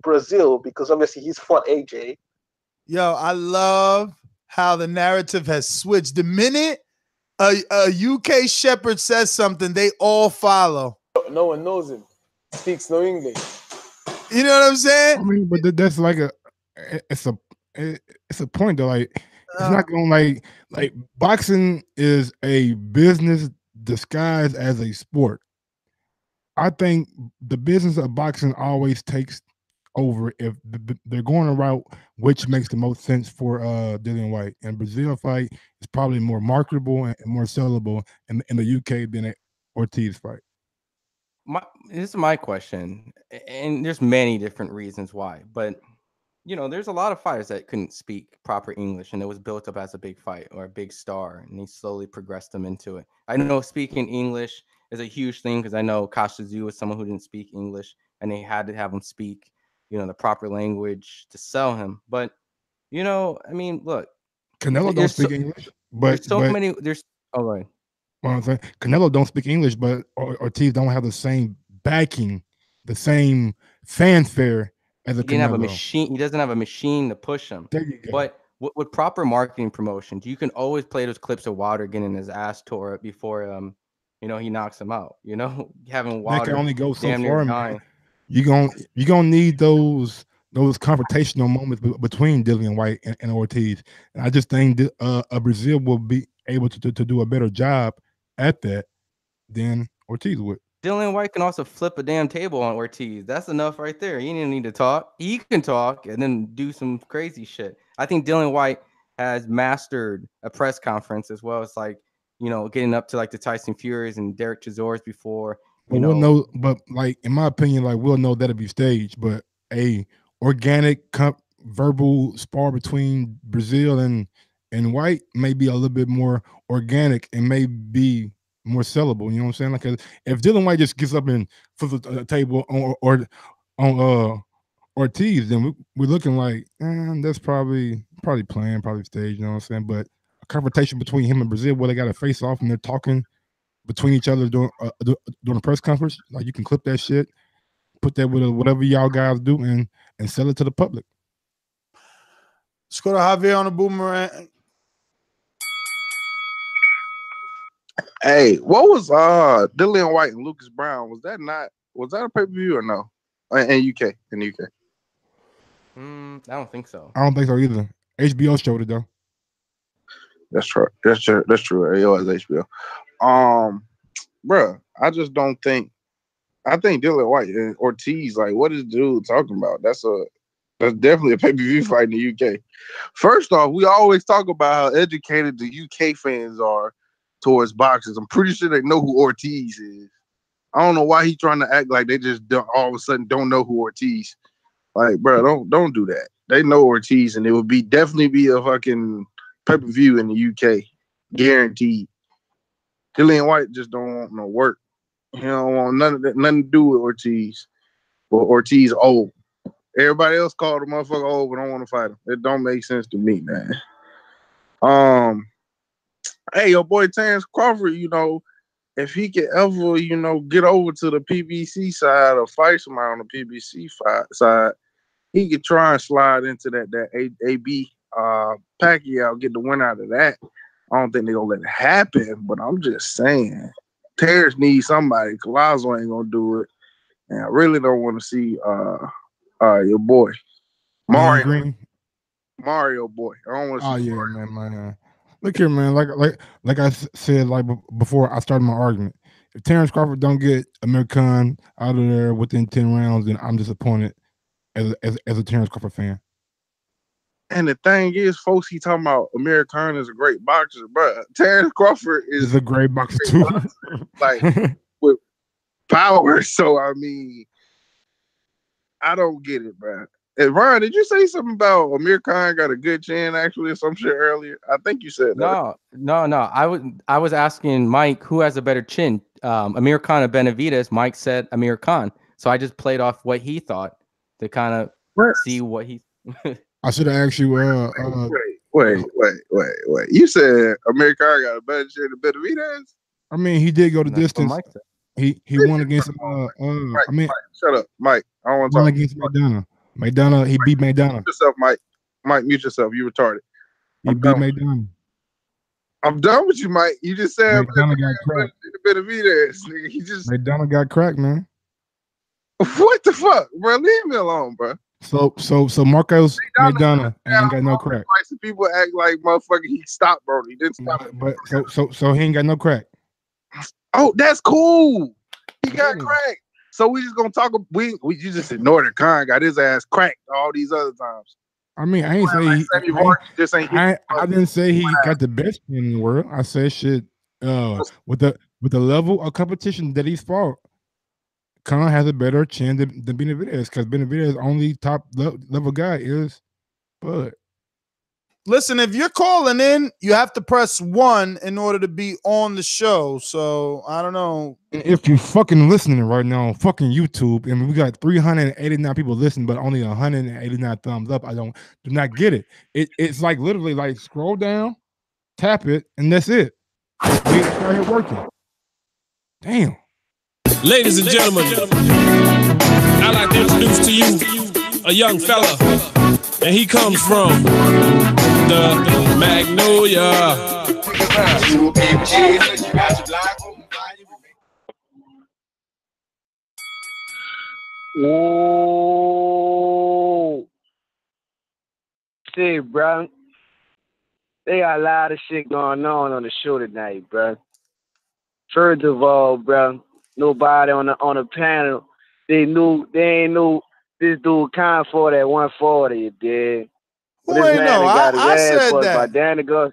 Brazil because obviously he's fought AJ. Yo, I love how the narrative has switched. The minute a UK shepherd says something, they all follow. No one knows him. Speaks no English. You know what I'm saying? I mean, but that's like it's a point though. Like it's not going like boxing is a business disguised as a sport. I think the business of boxing always takes over if they're going a route which makes the most sense for Dillian Whyte. And Brazil fight is probably more marketable and more sellable in the UK than an Ortiz fight. This is my question, and there's many different reasons why, but you know, there's a lot of fighters that couldn't speak proper English, and it was built up as a big fight or a big star, and they slowly progressed them into it. I know speaking English is a huge thing because I know Kasha Zhu was someone who didn't speak English, and they had to have him speak, you know, the proper language to sell him. But you know, I mean, look, Canelo don't speak English, but many. There's right. Well, I'm saying Canelo don't speak English, but Ortiz don't have the same backing, the same fanfare as a He didn't have a Canelo. machine. He doesn't have a machine to push him. There you go. But with proper marketing promotions, you can always play those clips of Wilder getting his ass tore up before he knocks him out. Having Wilder that can only go so damn far, near man. dying. You gonna need those confrontational moments between Dillian Whyte and Ortiz. And I just think Brazil will be able to do a better job at that than Ortiz would. Dillian Whyte can also flip a damn table on Ortiz. That's enough right there. He didn't need to talk. He can talk and then do some crazy shit. I think Dillian Whyte has mastered a press conference as well as getting up to like the Tyson Furies and Derek Chisores before. We'll know, but like in my opinion, like we'll know that'll be staged. But a organic verbal spar between Brazil and Whyte may be a little bit more organic and may be more sellable. You know what I'm saying? Like if Dillian Whyte just gets up and flips the table on Ortiz, then we're looking like that's probably planned, probably staged. You know what I'm saying? But a confrontation between him and Brazil where they got to face off and they're talking between each other during a press conference, like you can clip that shit, put that with whatever y'all guys do, and sell it to the public. Let's go to Javier on the boomerang. Hey, what was Dillian Whyte and Lucas Brown? Was that a pay-per-view or no? In UK. I don't think so. I don't think so either. HBO showed it though. That's true. That's true. It was HBO. Bruh, I just don't think. I think Dillian Whyte and Ortiz, like, what is dude talking about? That's definitely a pay-per-view fight in the UK. First off, we always talk about how educated the UK fans are towards boxers. I'm pretty sure they know who Ortiz is. I don't know why he's trying to act like they just all of a sudden don't know who Ortiz. Like, bro, don't do that. They know Ortiz, and it would definitely be a fucking pay-per-view in the UK, guaranteed. Dillian Whyte just don't want no work. He don't want nothing to do with Ortiz. But Ortiz old. Everybody else called the motherfucker old, but don't want to fight him. It don't make sense to me, man. Hey, your boy Terence Crawford, if he could ever, get over to the PBC side or fight somebody on the PBC side, he could try and slide into that AB Pacquiao, get the win out of that. I don't think they're gonna let it happen, but I'm just saying, Terrence needs somebody. Collazo ain't gonna do it, and I really don't want to see your boy Mario boy. I don't want to. Oh yeah, man. Look here, man. Like I said, like before I started my argument, if Terence Crawford don't get Amir Khan out of there within 10 rounds, then I'm disappointed as a Terence Crawford fan. And the thing is, folks, he talking about Amir Khan is a great boxer, but Terence Crawford is a great boxer too, like with power. So I mean, I don't get it, bro. And Ryan, did you say something about Amir Khan got a good chin actually or some shit earlier? I think you said that. No. I was asking Mike who has a better chin, Amir Khan or Benavidez. Mike said Amir Khan, so I just played off what he thought to kind of see what he. I should have asked you. Wait. You said Amir Khan got a better chin than Benavidez? I mean, he did go the distance. He won against Mike, shut up, Mike. I don't want to talk against Maidana. He beat Maidana. Mute yourself, Mike. Mike, mute yourself. You retarded. He beat Maidana. I'm done with you, Mike. You just said Maidana got cracked. Maidana got cracked, man. What the fuck, bro? Leave me alone, bro. So Marcos Maidana ain't got no crack. Some people act like motherfucker he stopped, bro. He didn't stop. But so he ain't got no crack. Oh, that's cool. He got cracked. So we just gonna talk. You just ignored it. Khan got his ass cracked all these other times. I mean, I ain't say I didn't say he got the best in the world. I said shit. With the level of competition that he's fought, Khan has a better chin than Benavidez because Benavidez only top level guy is Bud. Listen, if you're calling in, you have to press 1 in order to be on the show. So I don't know. If you fucking listening right now on fucking YouTube, and we got 389 people listening, but only 189 thumbs up, do not get it. It's like literally like scroll down, tap it, and that's it. We out here working. Damn. Ladies and gentlemen, I'd like to introduce to you a young fella, and he comes from the Magnolia. Whoa. See, bro. They got a lot of shit going on the show tonight, bro. First of all, bro, nobody on the panel, they ain't knew this dude Khan fought at 140, you did. Who ain't know? I said that.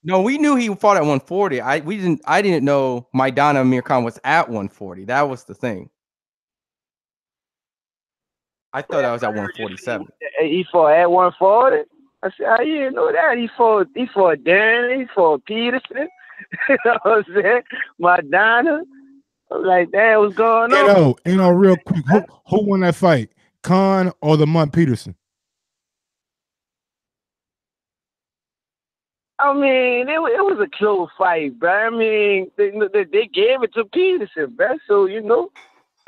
No, we knew he fought at 140. I didn't know Maidana Amir Khan was at 140. That was the thing. I thought I was at 147. He fought at 140. I said, I didn't know that. He fought Danny, he fought Peterson. You know what I'm saying? Maidana. I was like, damn, what's going on? Real quick, who won that fight? Khan or the Mutt Peterson? I mean, it was a close fight, bro. I mean, they gave it to Peterson, bro. So, you know,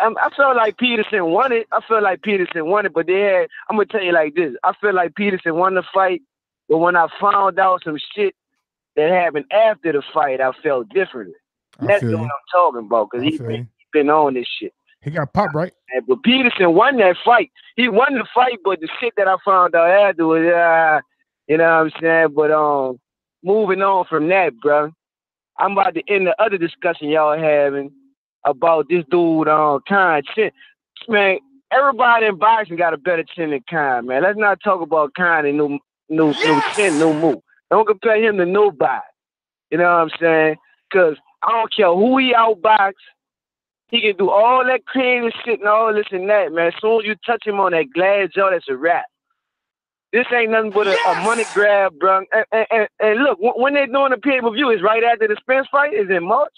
I felt like Peterson won it. But I'm going to tell you like this. I feel like Peterson won the fight, but when I found out some shit that happened after the fight, I felt differently. That's what I'm talking about, because he's been on this shit. He got popped, right? But Peterson won that fight. He won the fight, but the shit that I found out after was, you know what I'm saying? But moving on from that, bro, I'm about to end the other discussion y'all having about this dude Khan chin. Man, everybody in boxing got a better chin than Khan, man. Let's not talk about Khan and no chin, no move. Don't compare him to nobody. You know what I'm saying? Because I don't care who he outbox. He can do all that crazy shit and all this and that, man. As soon as you touch him on that glass jaw, that's a wrap. This ain't nothing but a money grab, bro. And look, when they're doing the pay-per-view, it's right after the Spence fight. Is it March?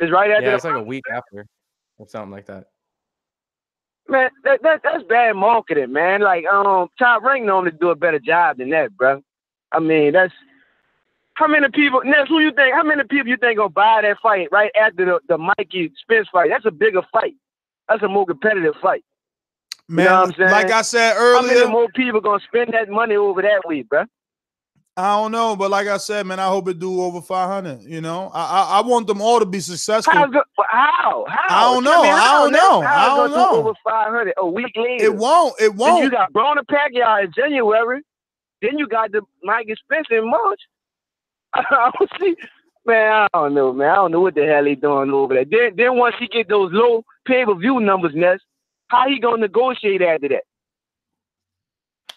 It's right after. Yeah, it's like a week after or something like that. Man, that's bad marketing, man. Like, Top Rank normally do a better job than that, bro. I mean, that's how many people. Ness, who you think? How many people you think gonna buy that fight right after the Mikey Spence fight? That's a bigger fight. That's a more competitive fight. Man, you know what I'm saying? like I said earlier, how many more people gonna spend that money over that week, bro? I don't know, but like I said, man, I hope it do over 500. You know, I want them all to be successful. How? I don't know. I don't know. Over 500 a week later. It won't. Then you got Broner Pacquiao in January. Then you got the Mikey Spence in March. I don't see, man. I don't know, man. I don't know what the hell he doing over there. Then once he get those low pay-per-view numbers, Ness, how he gonna negotiate after that?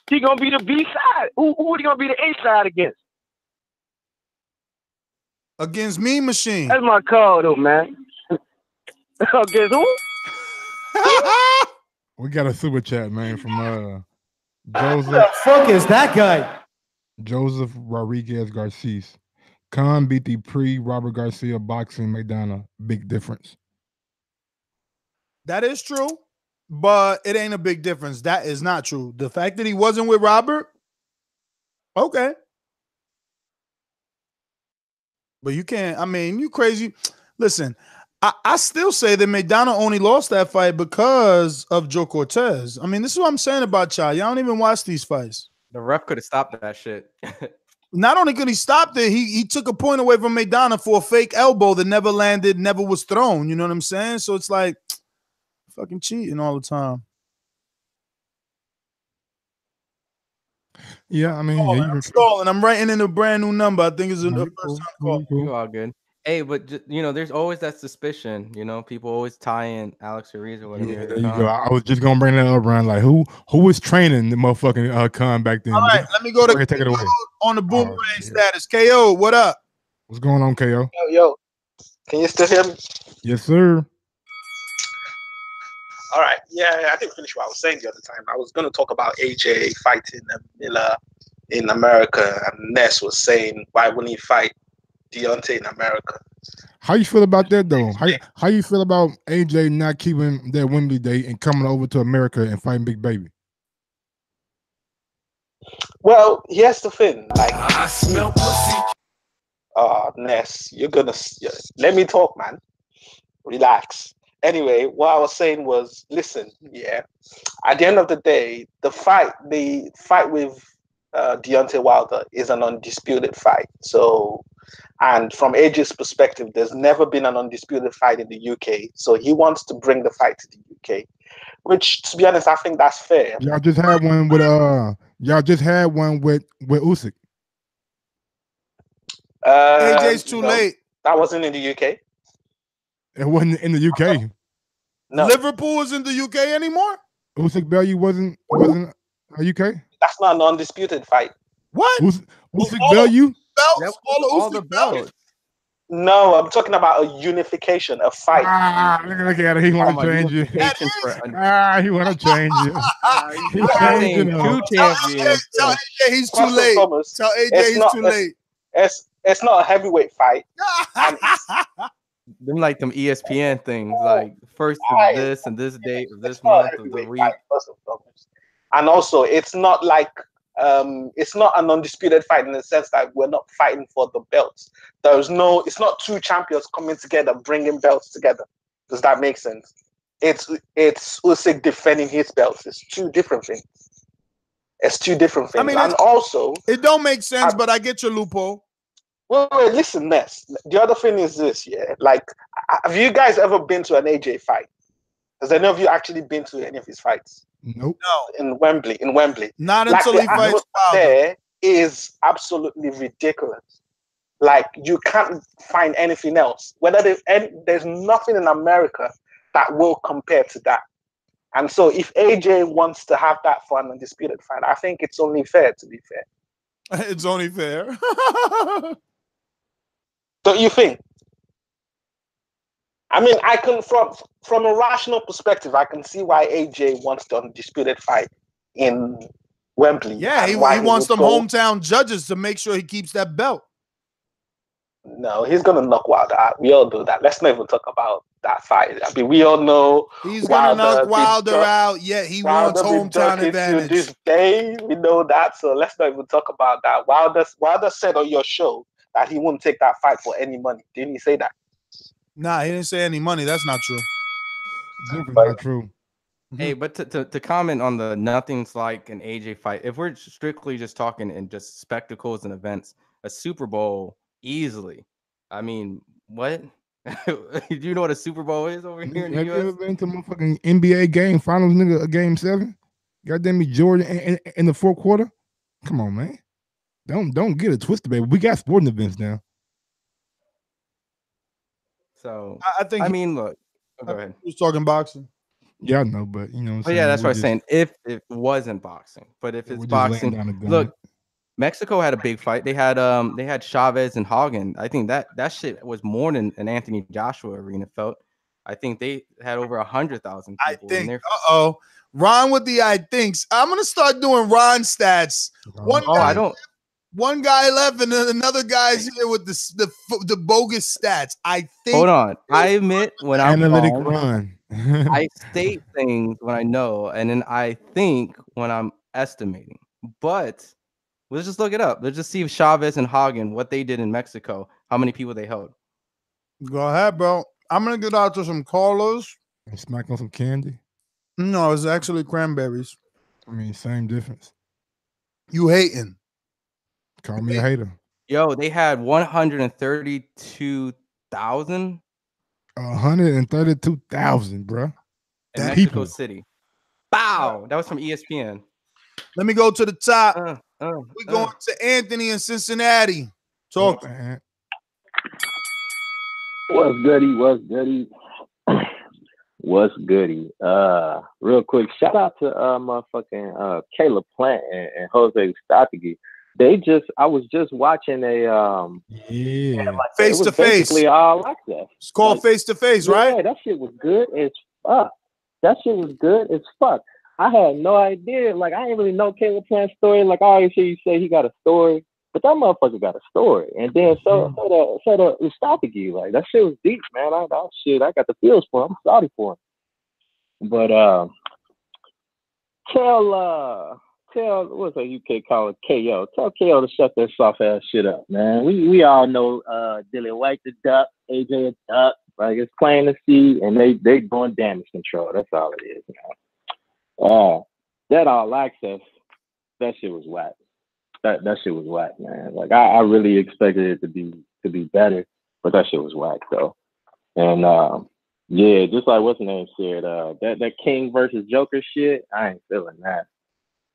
He gonna be the B side. Who he gonna be the A side against? Against Mean Machine. That's my call, though, man. Against who? We got a super chat, man, from Joseph. Who the fuck is that guy? Joseph Rodriguez Garcia. Khan beat the pre-Robert Garcia boxing Maidana. Big difference. That is true, but it ain't a big difference. That is not true. The fact that he wasn't with Robert, okay. But you can't, I mean, you crazy. Listen, I still say that Maidana only lost that fight because of Joe Cortez. I mean, this is what I'm saying about y'all. Y'all don't even watch these fights. The ref could have stopped that shit. Not only could he stop it, he took a point away from Maidana for a fake elbow that never landed, never was thrown. You know what I'm saying? So it's like fucking cheating all the time. Yeah, I mean, I'm stalling. I'm writing in a brand new number. I think it's the first time call. You all good. Hey, but you know, there's always that suspicion. You know, people always tie in Alex Ruiz or whatever. Yeah, there you go. I was just gonna bring that up, Ryan. Like, who was training the motherfucking Khan back then? All right, let me go to take it away on the boomerang status. KO, what up? What's going on, KO? Yo, can you still hear me? Yes, sir. All right. Yeah, I didn't finish what I was saying the other time. I was going to talk about AJ fighting Miller in America, and Ness was saying, why wouldn't he fight Deontay in America? How you feel about that though? How you feel about AJ not keeping that Wembley date and coming over to America and fighting Big Baby? Well, here's the thing. Like, Ness, you're gonna let me talk, man. Relax. Anyway, what I was saying was, listen, yeah. At the end of the day, the fight with Deontay Wilder is an undisputed fight. So, and from AJ's perspective, there's never been an undisputed fight in the UK. So he wants to bring the fight to the UK, which, to be honest, I think that's fair. Y'all just had one with Usyk. AJ's too late. That wasn't in the UK. It wasn't in the UK. No. Liverpool is in the UK anymore? Usyk Bellew wasn't UK? That's not an undisputed fight. What? Usyk Bellew? All the belts. No, I'm talking about a unification, a fight. Look at it. He want to change it. He want to change it. He's changing two champions. Tell AJ he's too late. Tell AJ he's too late. It's not a heavyweight fight. Them like them ESPN things, like first of this and this date of this month of the week. And also, it's not like it's not an undisputed fight in the sense that we're not fighting for the belts. It's not two champions coming together, bringing belts together. Does that make sense? It's Usyk defending his belts. It's two different things. It's two different things. I mean, and also, it don't make sense, but I get your loophole. Wait, listen, Ness. The other thing is this, yeah. Like, have you guys ever been to an AJ fight? Has any of you actually been to any of his fights? Nope. No. In Wembley. Not like, until he fights Wilder. There is absolutely ridiculous. Like, you can't find anything else. There's nothing in America that will compare to that. And so, if AJ wants to have that for an undisputed fight, I think it's only fair. To be fair, it's only fair. Don't you think? I mean, I can from a rational perspective, I can see why AJ wants the undisputed fight in Wembley. Yeah, he wants them hometown judges to make sure he keeps that belt. No, he's gonna knock Wilder out. We all know that. Let's not even talk about that fight. I mean, we all know he's gonna knock Wilder out. Yeah, he wants hometown advantage. To this day, we know that. So let's not even talk about that. Wilder said on your show that he wouldn't take that fight for any money. Didn't he say that? Nah, he didn't say any money. That's not true. Not true. Hey, but to comment on the nothing's like an AJ fight, if we're strictly just talking in just spectacles and events, a Super Bowl easily. I mean, what? Do you know what a Super Bowl is over here in the US? Have you ever been to motherfucking NBA game finals, nigga, a game 7? Goddamn me, Jordan in the fourth quarter? Come on, man. Don't get it twisted, baby. We got sporting events now. So I think. I mean, look. Go ahead. He was talking boxing. Yeah, I know, but you know. What I'm saying? Yeah, that's what I'm saying. If it wasn't boxing, but if it's boxing, look, Mexico had a big fight. They had Chavez and Hagen. I think that shit was more than an Anthony Joshua arena felt. I think they had over 100,000 people in there. Ron with the I thinks. I'm gonna start doing Ron stats. One guy left, and then another guy's here with the bogus stats. I think. Hold on. I admit when I'm analytic wrong, Ron. I state things when I know, and then I think when I'm estimating. But let's just look it up. Let's just see if Chavez and Hagen, what they did in Mexico, how many people they held. Go ahead, bro. I'm gonna get out to some callers. And smack on some candy. No, it's actually cranberries. I mean, same difference. You hating? Call me a hater. Yo, they had 132,000. 132,000, bro. In Mexico City. Bow. That was from ESPN. Let me go to the top. We're going to Anthony in Cincinnati. Talk. What's goody? What's goody? Real quick, shout out to motherfucking Caleb Plant and Jose Benavidez. I was just watching a face to face. All Access. It's called face to face, right? Yeah, that shit was good as fuck. I had no idea. Like, I didn't really know Caleb Plant's story. Like, I always hear you say he got a story, but that motherfucker got a story. And then so the strategy, like, that shit was deep, man. I got the feels for him. I'm sorry for him. But tell what's that UK call it? KO. Tell KO to shut that soft ass shit up, man. We all know Dillian Whyte the duck, AJ a duck. Like, it's plain to see, and they doing damage control. That's all it is, man. That All Access, that shit was whack. That shit was whack, man. Like, I really expected it to be better, but that shit was whack though. And yeah, just like what's the name said, that King versus Joker shit, I ain't feeling that.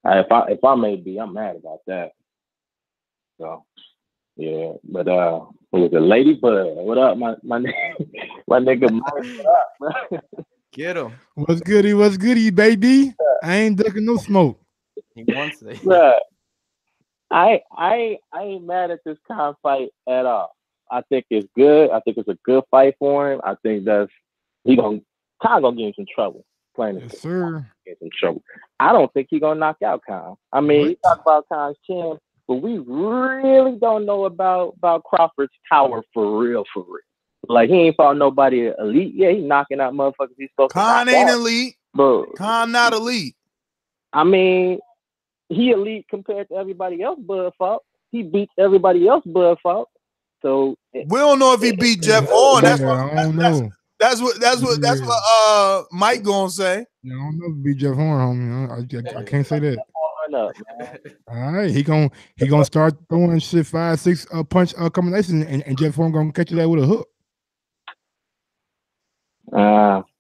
If I may be, I'm mad about that. So yeah, but what was it, Ladybug? What up, my nigga Mike? What up, bro? Get him. What's goody? What's goody, baby? I ain't ducking no smoke. He wants it. Bruh, I ain't mad at this Khan fight at all. I think it's good. I think it's a good fight for him. I think Khan gonna get in some trouble. Yes, sir. Get in some trouble. I don't think he's gonna knock out Khan. I mean, he talked about Khan's chin, but we really don't know about Crawford's power for real. Like, he ain't fought nobody elite. Yeah, he knocking out motherfuckers he's supposed to knock Khan ain't out. elite. But Khan not elite. I mean, he elite compared to everybody else Bud fought. He beats everybody else Bud fought. So we don't know if he beat Jeff Horn. I don't know. That's what Mike gonna say. Yeah, I don't know if it be Jeff Horn, homie. I can't say that. All right, he gonna start throwing shit 5-6 punch combinations, and Jeff Horn gonna catch you that with a hook.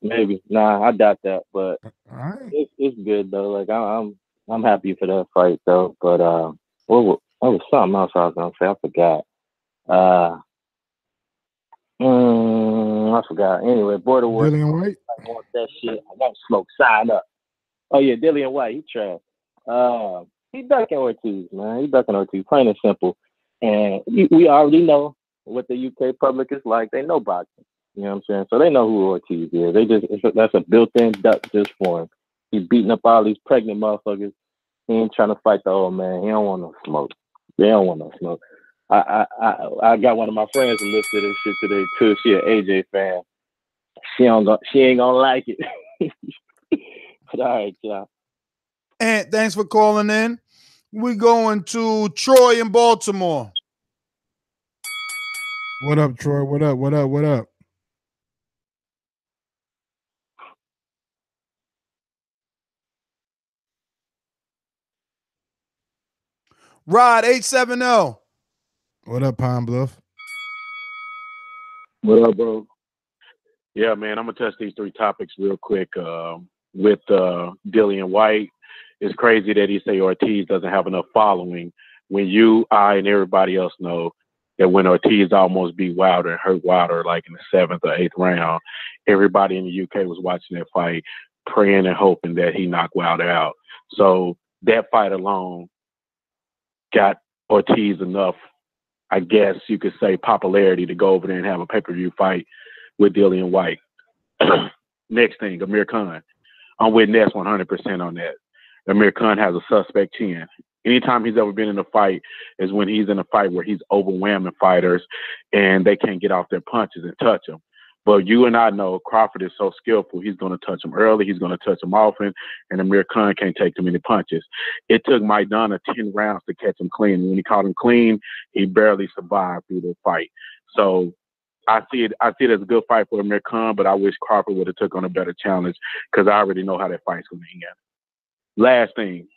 Maybe. Nah, I doubt that. But right. it's good though. Like, I'm happy for that fight though. But what was something else I was gonna say? I forgot. I forgot. Anyway, Border War. Dillian Whyte. I want that shit. I want smoke. Sign up. Oh yeah, Dillian Whyte. He trash. He ducking Ortiz, man. He ducking Ortiz. Plain and simple. And we already know what the UK public is like. They know boxing. You know what I'm saying? So they know who Ortiz is. That's a built-in duck just for him. He's beating up all these pregnant motherfuckers. He ain't trying to fight the old man. He don't want no smoke. They don't want no smoke. I got one of my friends who listened to this shit today too. She an AJ fan. She ain't gonna like it. But all right, y'all. And thanks for calling in. We're going to Troy in Baltimore. What up, Troy? What up? What up? What up? Rod 870. What up, Pine Bluff? What up, bro? Yeah, man, I'm gonna touch these three topics real quick. With Dillian Whyte, it's crazy that he say Ortiz doesn't have enough following when you, I, and everybody else know that when Ortiz almost beat Wilder and hurt Wilder like in the 7th or 8th round, everybody in the UK was watching that fight, praying and hoping that he knocked Wilder out. So that fight alone got Ortiz enough, I guess you could say, popularity to go over there and have a pay-per-view fight with Dillian Whyte. Next thing, Amir Khan. I'm with Ness 100% on that. Amir Khan has a suspect chin. Anytime he's ever been in a fight is when he's in a fight where he's overwhelming fighters and they can't get off their punches and touch him. But you and I know Crawford is so skillful, he's going to touch him early, he's going to touch him often, and Amir Khan can't take too many punches. It took Mike Donna 10 rounds to catch him clean. When he caught him clean, he barely survived through the fight. So I see it as a good fight for Amir Khan, but I wish Crawford would have took on a better challenge because I already know how that fight's going to end. Last thing,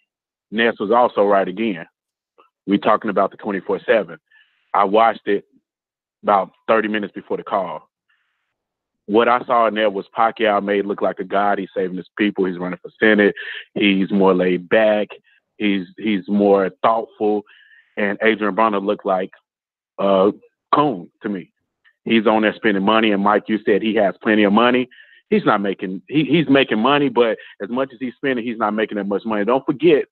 Ness was also right again. We talking about the 24/7. I watched it about 30 minutes before the call. What I saw in there was Pacquiao made look like a god. He's saving his people. He's running for Senate. He's more laid back. He's more thoughtful. And Adrien Broner looked like Coon to me. He's on there spending money. And Mike, you said he has plenty of money. He's not making, he's making money, but as much as he's spending, he's not making that much money. Don't forget,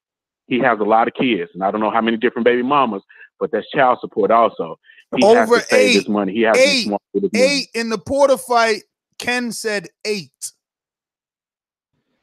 he has a lot of kids. And I don't know how many different baby mamas, but that's child support also. He has to save his money. He has to be smart with his money. 8 in the Porter fight. Ken said 8.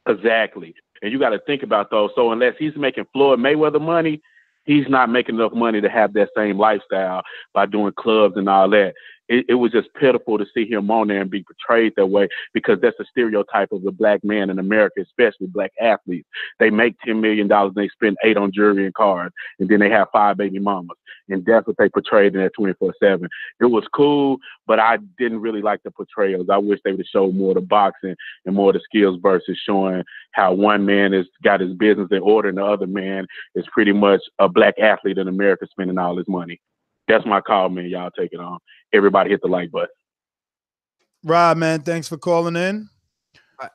Exactly. And you got to think about those. So unless he's making Floyd Mayweather money, he's not making enough money to have that same lifestyle by doing clubs and all that. It was just pitiful to see him on there and be portrayed that way, because that's a stereotype of the black man in America, especially black athletes. They make $10 million and they spend $8 on jewelry and cars, and then they have 5 baby mamas. And that's what they portrayed in that 24/7. It was cool, but I didn't really like the portrayals. I wish they would have showed more of the boxing and more of the skills versus showing how one man has got his business in order and the other man is pretty much a black athlete in America spending all his money. That's my call, man. Y'all take it on. Everybody hit the like button. Rob, man, thanks for calling in. I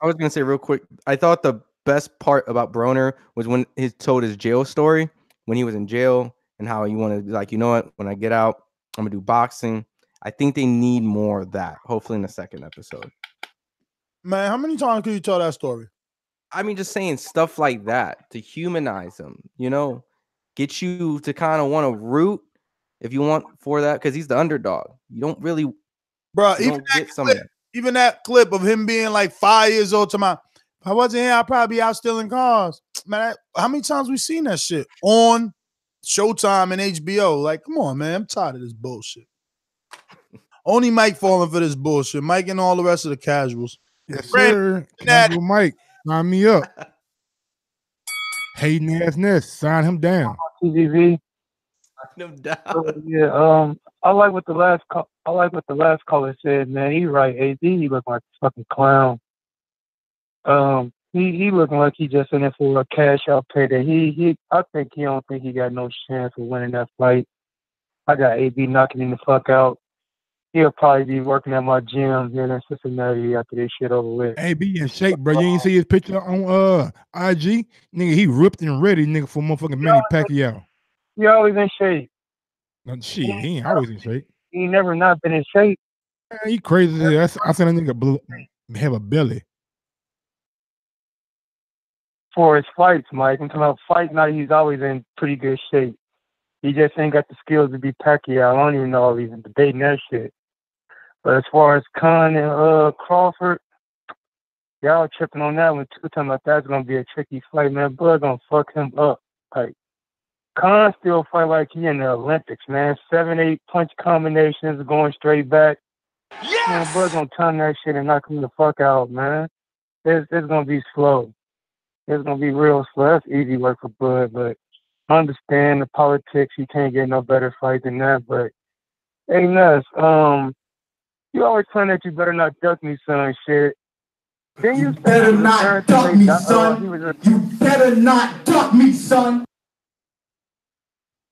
was going to say real quick, I thought the best part about Broner was when he told his jail story, when he was in jail, and how he wanted to be like, you know what, when I get out, I'm going to do boxing. I think they need more of that, hopefully in the second episode. Man, how many times could you tell that story? I mean, just saying stuff like that to humanize him, you know, get you to kind of want to root if you want for that, because he's the underdog. You don't really, bro. Even that clip of him being like 5 years old to my, if I wasn't here, I'd probably be out stealing cars. Man, how many times we seen that shit on Showtime and HBO? Like, come on, man. I'm tired of this bullshit. Only Mike falling for this bullshit. Mike and all the rest of the casuals. Yes, sir. Casual Mike, sign me up. Hating ass Ness, sign him down. PPV. No doubt. Yeah, I like what the last caller said, man. He right, AD. He look like a fucking clown. He looking like he just in it for a cash out payday. I think he don't think he got no chance of winning that fight. I got AD knocking him the fuck out. He'll probably be working at my gym here in Cincinnati after this shit over with. AB in shape, bro. You ain't see his picture on IG? Nigga, he ripped and ready, nigga, for motherfucking Manny Pacquiao. He always in shape. No, shit, he ain't always in shape. He never not been in shape. Man, he crazy. I seen a nigga have a belly. For his fights, Mike. I'm talking about fight night, he's always in pretty good shape. He just ain't got the skills to be Pacquiao. I don't even know if he's debating that shit. But as far as Khan and Crawford, y'all tripping on that one too. Talking about that's gonna be a tricky fight, man. Bud gonna fuck him up. Like Khan still fight like he in the Olympics, man. 7-8 punch combinations going straight back. Yes! Man, Bud gonna turn that shit and knock him the fuck out, man. It's gonna be slow. It's gonna be real slow. That's easy work for Bud, but I understand the politics. You can't get no better fight than that. But hey, Ness, you always saying that you better not duck me, son. Shit. Then you better not duck me, son. You better not duck me, son.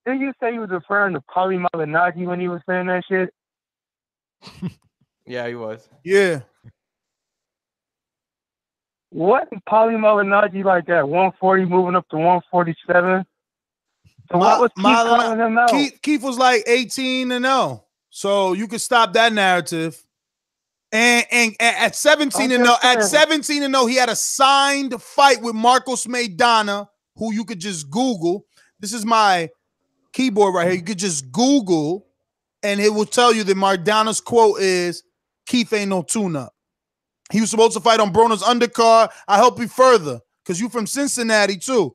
Did you say he was referring to Pauli Malignaggi when he was saying that shit? Yeah, he was. Yeah. What? Pauli Malignaggi like that? 140 moving up to 147? So what was Keith calling him out? Keith was like 18-0. So you could stop that narrative. And at 17-0, he had a signed fight with Marcos Maidana, who you could just Google. This is my keyboard right here. You could just Google, and it will tell you that Maidana's quote is, Keith ain't no tune-up. He was supposed to fight on Broner's undercard. I help you further, because you from Cincinnati, too.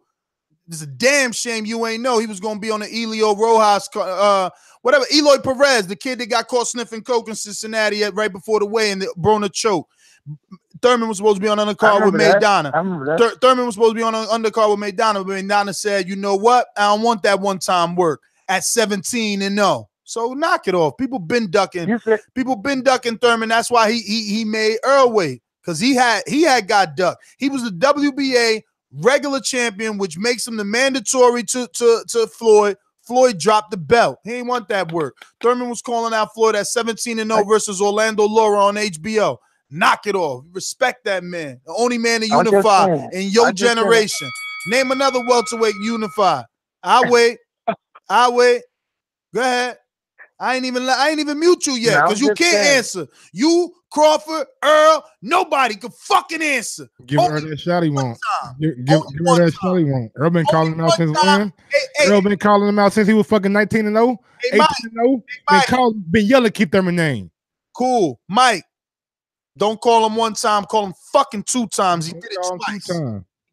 It's a damn shame you ain't know he was going to be on the Elio Rojas, whatever, Eloy Perez, the kid that got caught sniffing coke in Cincinnati right before the weigh-in, the Broner choke. Thurman was supposed to be on an undercard with Maidana. Thurman was supposed to be on an undercard with Maidana, but Maidana said, you know what? I don't want that one-time work at 17-0. So knock it off. People been ducking Thurman. That's why he made Earl wait, because he had got ducked. He was the WBA regular champion, which makes him the mandatory to Floyd. Floyd dropped the belt. He ain't want that work. Thurman was calling out Floyd at 17-0 versus Orlando Lara on HBO. Knock it off. Respect that man. The only man to unify in your generation. Name another welterweight unify. I'll wait. Go ahead. I ain't even mute you yet, because you can't answer. You, Crawford, Earl, nobody can fucking answer. Give her that shot he want. Give her that shot he want. Earl been calling him out since when? Earl been calling him out since he was fucking 19-0, 18-0. Been yelling keep Thurman name. Cool. Mike, Don't call him one time. Call him fucking 2 times. He did it twice.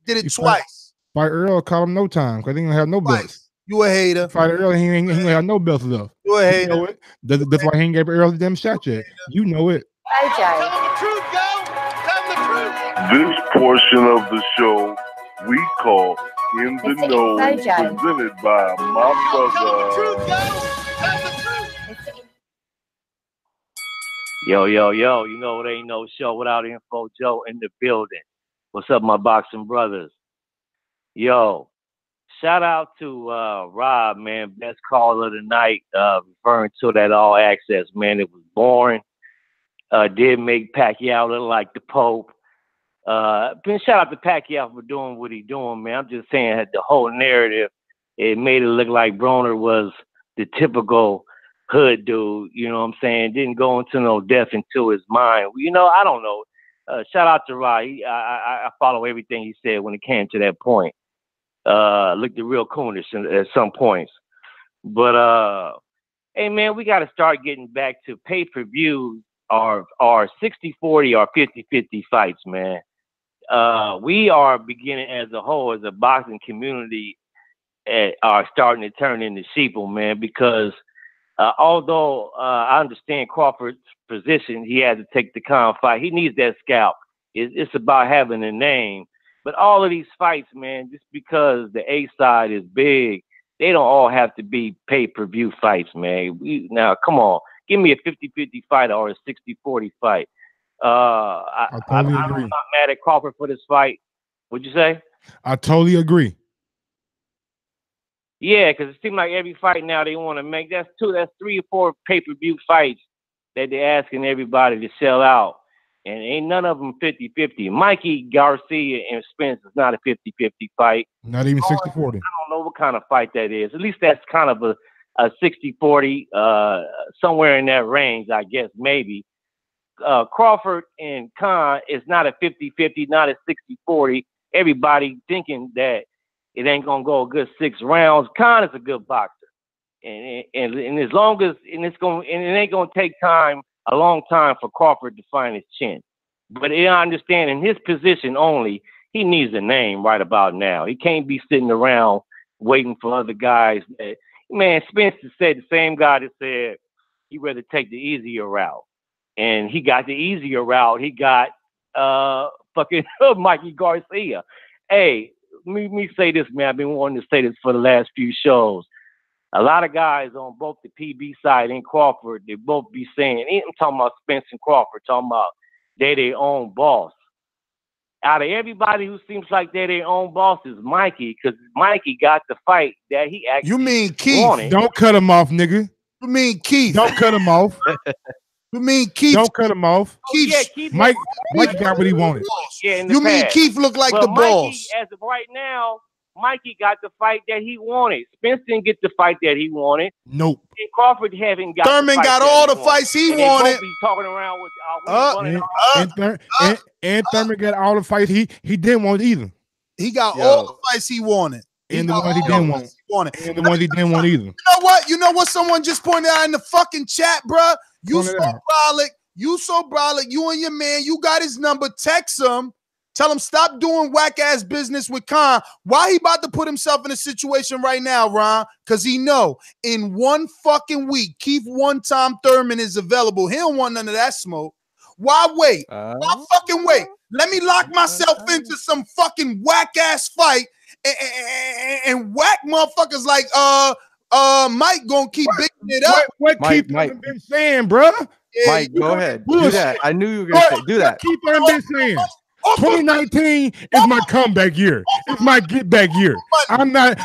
Did it twice. Fight Earl, call him no time because he ain't gonna have no belts. You a hater. Fight Earl, he ain't gonna have no belts left. You a hater. You know it. That's why he ain't gave Earl the damn shot yet. You know it. This portion of the show we call In the Know, presented by my brother. Yo, you know it ain't no show without Info Joe in the building. What's up, my boxing brothers? Yo, shout out to Rob, man, best caller of the night, referring to that All Access, man. It was boring. Did make Pacquiao look like the Pope. Shout out to Pacquiao for doing what he doing, man. I'm just saying that the whole narrative, it made it look like Broner was the typical hood dude, you know what I'm saying? Didn't go into no depth into his mind. You know, I don't know. Shout out to Rod. I follow everything he said when it came to that point. Looked at real coonish at some points. But, hey, man, we got to start getting back to pay-per-views or 60-40 or 50-50 fights, man. We are beginning as a whole, as a boxing community, are starting to turn into sheeple, man, because although I understand Crawford's position, he had to take the Khan fight. He needs that scalp. It's about having a name. But all of these fights, man, just because the A side is big, they don't all have to be pay-per-view fights, man. Now, come on. Give me a 50-50 fight or a 60-40 fight. I'm not mad at Crawford for this fight. What'd you say? I totally agree. Yeah, because it seems like every fight now they want to make, that's 3 or 4 pay-per-view fights that they're asking everybody to sell out. And ain't none of them 50-50. Mikey Garcia and Spence is not a 50-50 fight. Not even 60-40. I don't know what kind of fight that is. At least that's kind of a 60-40, somewhere in that range, I guess, maybe. Crawford and Khan is not a 50-50, not a 60-40. Everybody thinking that it ain't gonna go a good 6 rounds. Khan is a good boxer, and as long as it ain't gonna take a long time for Crawford to find his chin. But I understand in his position only, he needs a name right about now. He can't be sitting around waiting for other guys. Man, Spencer said the same guy that said he'd rather take the easier route, and he got the easier route. He got fucking Mikey Garcia. Hey. Let me say this, man. I've been wanting to say this for the last few shows. A lot of guys on both the PB side and Crawford, they both be saying, I'm talking about Spence and Crawford, talking about they're their own boss. Out of everybody who seems like they're their own boss is Mikey, because Mikey got the fight that he actually wanted. Don't cut him off, nigga. You mean Keith? Don't cut him off. You mean Keith? Don't cut him off. Keith Mike got what he wanted. Yeah, you mean Keith looked like the boss? As of right now, Mikey got the fight that he wanted. Spence didn't get the fight that he wanted. Nope. And Crawford haven't got. Thurman the fight got all the fights he wanted. Be talking around with and Thurman got all the fights he didn't want either. He got all the fights he wanted. And the ones he didn't want. And the ones he didn't want either. You know what? Someone just pointed out in the fucking chat, bruh. You so brolic. You and your man, you got his number. Text him. Tell him stop doing whack-ass business with Khan. Why he about to put himself in a situation right now, Ron? Because he know in one fucking week, Keith one-time Thurman is available. He don't want none of that smoke. Why wait? Why fucking wait? Let me lock myself into some fucking whack-ass fight and whack motherfuckers like Mike gonna keep bigging it up. What Keith been saying, bro? Yeah, Mike, go ahead. Do that. I knew you were gonna say do that. Keith been saying 2019 is my comeback year. It's my get back year. I'm not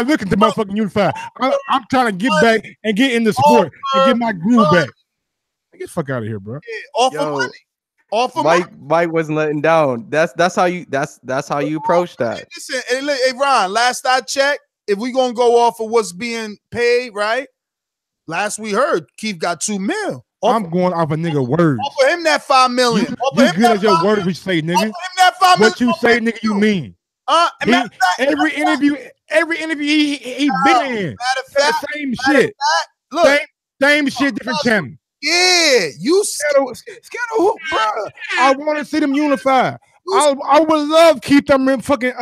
looking to motherfucking unify. I'm trying to get back and get in the sport and get my groove back. Get the fuck out of here, bro. Yeah, off of money. Mike wasn't letting down. That's how you approach that. Listen, hey Ron, last I checked, if we gonna go off of what's being paid, right? Last we heard, Keith got $2 million. I'm going off a nigga words. Offer him that $5 million. You good as your words we say, nigga. Offer him that $5 million. What you say, nigga, you mean. Every interview he been in. The same shit. Look, same shit, different channel. scared. You scared. Scared of who, bro? I want to see them unify. I would love Keith Thurman fucking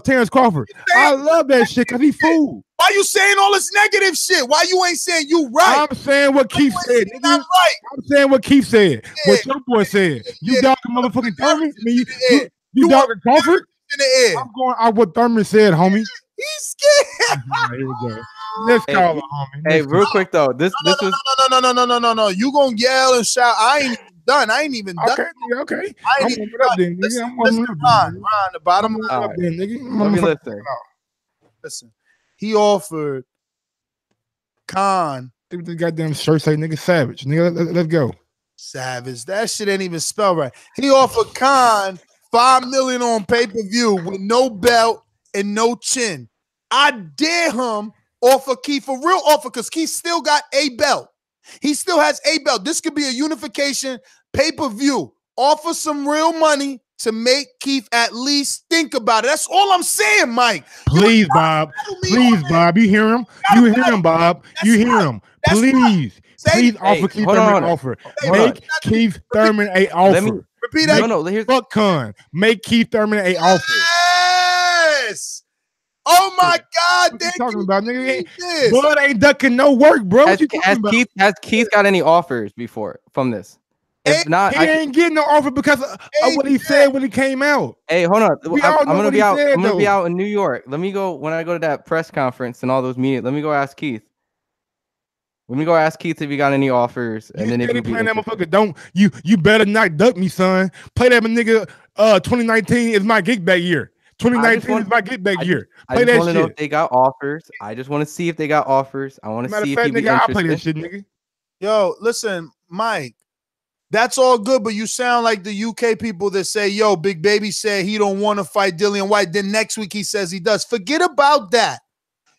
Terence Crawford. I love that shit because he fool. Why you saying all this negative shit? Why you ain't saying you right? I'm saying what Keith said, nigga. I'm right. I'm saying what Keith said. What your boy said. You dogging motherfucking Thurman? I mean, you dogging Crawford? In the air. I'm going out what Thurman said, homie. He's scared. Here we go. Let's call it, homie. Hey, real quick though, this was no. You gonna yell and shout? I ain't done. I ain't even done. Okay. I ain't even done. Listen, Ron, the bottom line. Let me listen. Listen, he offered Khan. The goddamn shirt say nigga savage. Nigga, let's go. Savage. That shit ain't even spelled right. He offered Khan $5 million on pay-per-view with no belt and no chin. I dare him offer Keith a real offer because Keith still got a belt. He still has a belt. This could be a unification pay-per-view. Offer some real money to make Keith at least think about it. That's all I'm saying, Mike. Please, Bob. Please, Bob. You hear him? You hear him, Bob. You hear him. Please. Please offer Keith Thurman an offer. Make Keith Thurman a offer. Repeat that. No, fuck Khan. Make Keith Thurman a offer. Yes. Oh my God. What you talking about, nigga? Blood ain't ducking no work, bro. What you talking about? Has Keith got any offers before from this? If not, he ain't getting no offer because of what he said when he came out. Hey, hold on. I'm gonna be out. Said, I'm gonna be out in New York. Let me go when I go to that press conference and all those meetings. Let me go ask Keith. Let me go ask Keith if he got any offers, and then if he playing that motherfucker, don't you better not duck me, son. Play that nigga. 2019 is my get back year. 2019 is my get back year. Play that shit. I just want to know if they got offers. I just want to see if they got offers. I want to see if he be interested. I'll play that shit, nigga. Yo, listen, Mike. That's all good, but you sound like the UK people that say, yo, Big Baby said he don't want to fight Dillian Whyte. Then next week he says he does. Forget about that.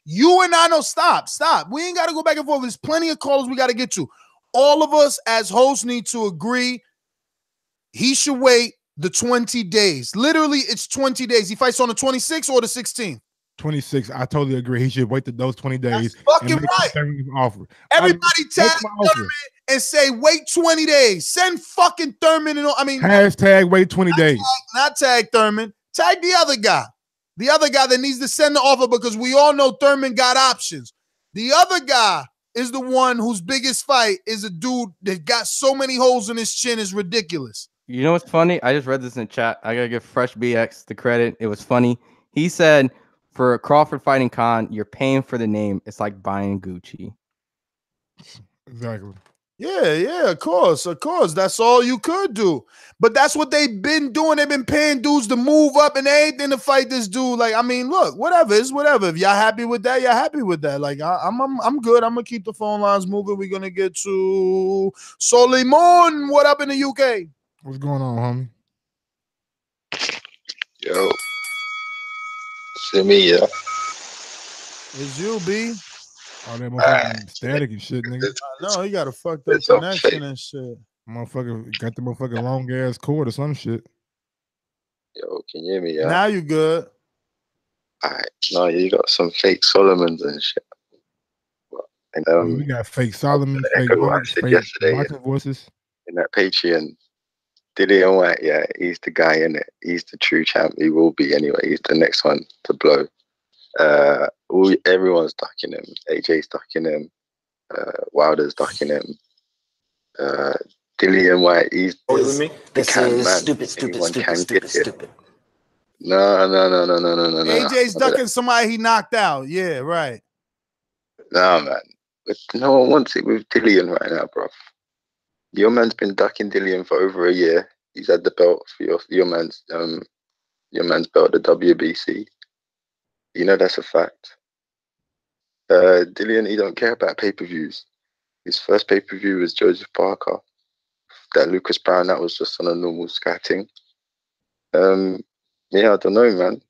You and I know, stop. We ain't got to go back and forth. There's plenty of callers we got to get to. All of us as hosts need to agree he should wait the 20 days. Literally, it's 20 days. He fights on the 26th or the 16th. 26. I totally agree. He should wait those 20 days. That's fucking right. Offer. Everybody tag Thurman and say, wait 20 days. Send fucking Thurman. Hashtag wait 20 days. Not tag Thurman. Tag the other guy. The other guy that needs to send the offer because we all know Thurman got options. The other guy is the one whose biggest fight is a dude that got so many holes in his chin is ridiculous. You know what's funny? I just read this in chat. I gotta give Fresh BX the credit. It was funny. He said, for Crawford fighting Khan, you're paying for the name. It's like buying Gucci. Exactly. Yeah, of course. That's all you could do. But that's what they've been doing. They've been paying dudes to move up and anything to fight this dude. Like, I mean, look, whatever. It's whatever. If y'all happy with that, you're happy with that. Like, I'm good. I'm gonna keep the phone lines moving. We're gonna get to Solimon. What up in the UK? What's going on, homie? Yo. See me, yeah. It's you, B. All that motherfucking static and shit, nigga. I know, he got a fucked up connection and shit. Motherfucker got the motherfucking long ass cord or some shit. Yo, can you hear me? Yeah. Now you good. Alright. No, you got some fake Solomons and shit. And, we got fake Solomon, fake voices. In that Patreon. Dillian Whyte, yeah, he's the guy in it. He's the true champ. He will be anyway. He's the next one to blow. Everyone's ducking him. AJ's ducking him. Wilder's ducking him. Dillian Whyte, he's the stupid. No. AJ's ducking somebody he knocked out. Yeah, right. No, man. But no one wants it with Dillian right now, bro. Your man's been ducking Dillian for over a year. He's had the belt for your man's belt, the WBC. You know that's a fact. Dillian, he don't care about pay-per-views. His first pay-per-view was Joseph Parker. That Lucas Brown, that was just on a normal scatting. Yeah, I don't know, man.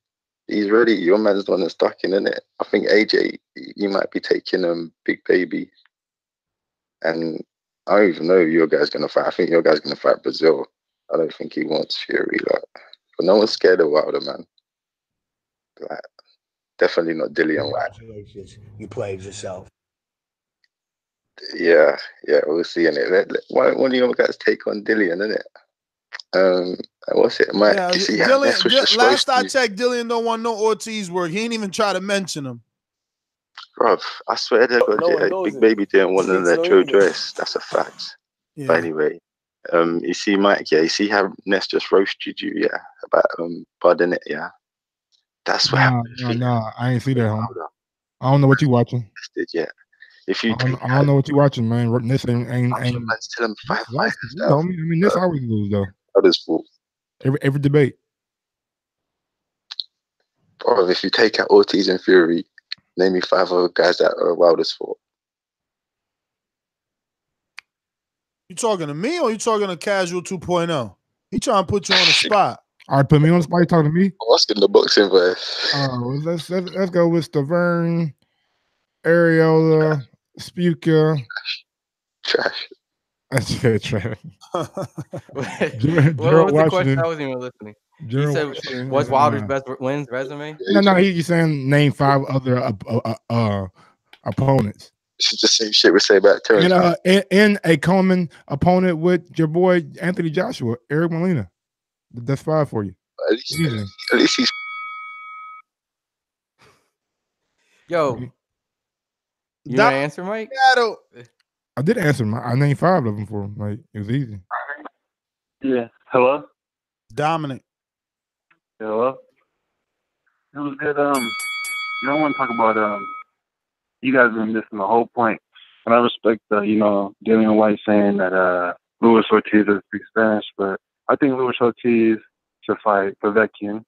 He's ready. Your man's the one that's ducking, isn't it? I think AJ, he might be taking Big Baby. And I don't even know who your guy's going to fight. I think your guy's going to fight Brazil. I don't think he wants Fury. But no one's scared of Wilder, man. Like, definitely not Dillian Whyte. You played yourself. Yeah, we'll see in it. Why don't one of you guys take on Dillian, innit? What's it, Mike? Yeah, You see, last I checked, Dillian don't want no Ortiz work. He ain't even try to mention him. Bruv, I swear to God, Big Baby didn't want to let Joe dress. That's a fact. Yeah. But anyway, you see, Mike, you see how Ness just roasted you, about Bud, innit, That's what happened. No, I ain't see that, homie. I don't know what you watching. If you, I don't know what you watching, man. This ain't. Tell him 5 fights. I mean, this always lose though. Others fault. Every debate. Bro, if you take out Ortiz and Fury, name me 5 other guys that are Wilder's fault. You talking to me or you talking to Casual 2.0? He trying to put you on the spot. All right, put me on the spot. You talking to me? What's in the boxing voice? Let's go with Stavern, Areola, Spuka. Trash. That's trash. What was the question? I wasn't even listening. He said, "What's Wilder's best wins resume?" No, he's saying name 5 other opponents. This is the same shit we say about Terence. And a common opponent with your boy Anthony Joshua, Eric Molina. That's 5 for you. At least he's. Yo, you gonna answer, Mike? I did answer. I named 5 of them for him. Like, it was easy. Yeah. Hello? Dominic. Hello? It was good. I want to talk about you guys have been missing the whole point. And I respect Dillian Whyte saying that Luis Ortiz doesn't speak Spanish, but I think Luis Ortiz should fight Povetkin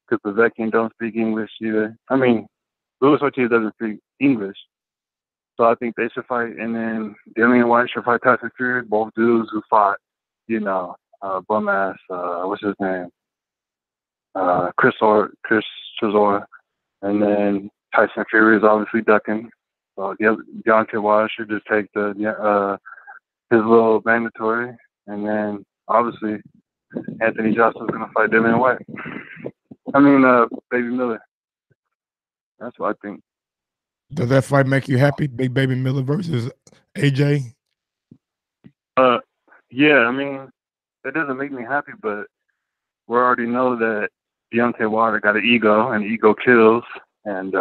because Povetkin don't speak English either. I mean, Luis Ortiz doesn't speak English. So I think they should fight, and then Dillian Whyte should fight Tyson Fury, both dudes who fought, bum ass, what's his name? Chris Chisora. And then Tyson Fury is obviously ducking. So Deontay should just take his little mandatory. And then obviously Anthony Johnson's gonna fight Dillian Whyte. Baby Miller. That's what I think. Does that fight make you happy? Big Baby Miller versus AJ? Yeah, it doesn't make me happy, but we already know that Deontay Wilder got an ego, and ego kills, and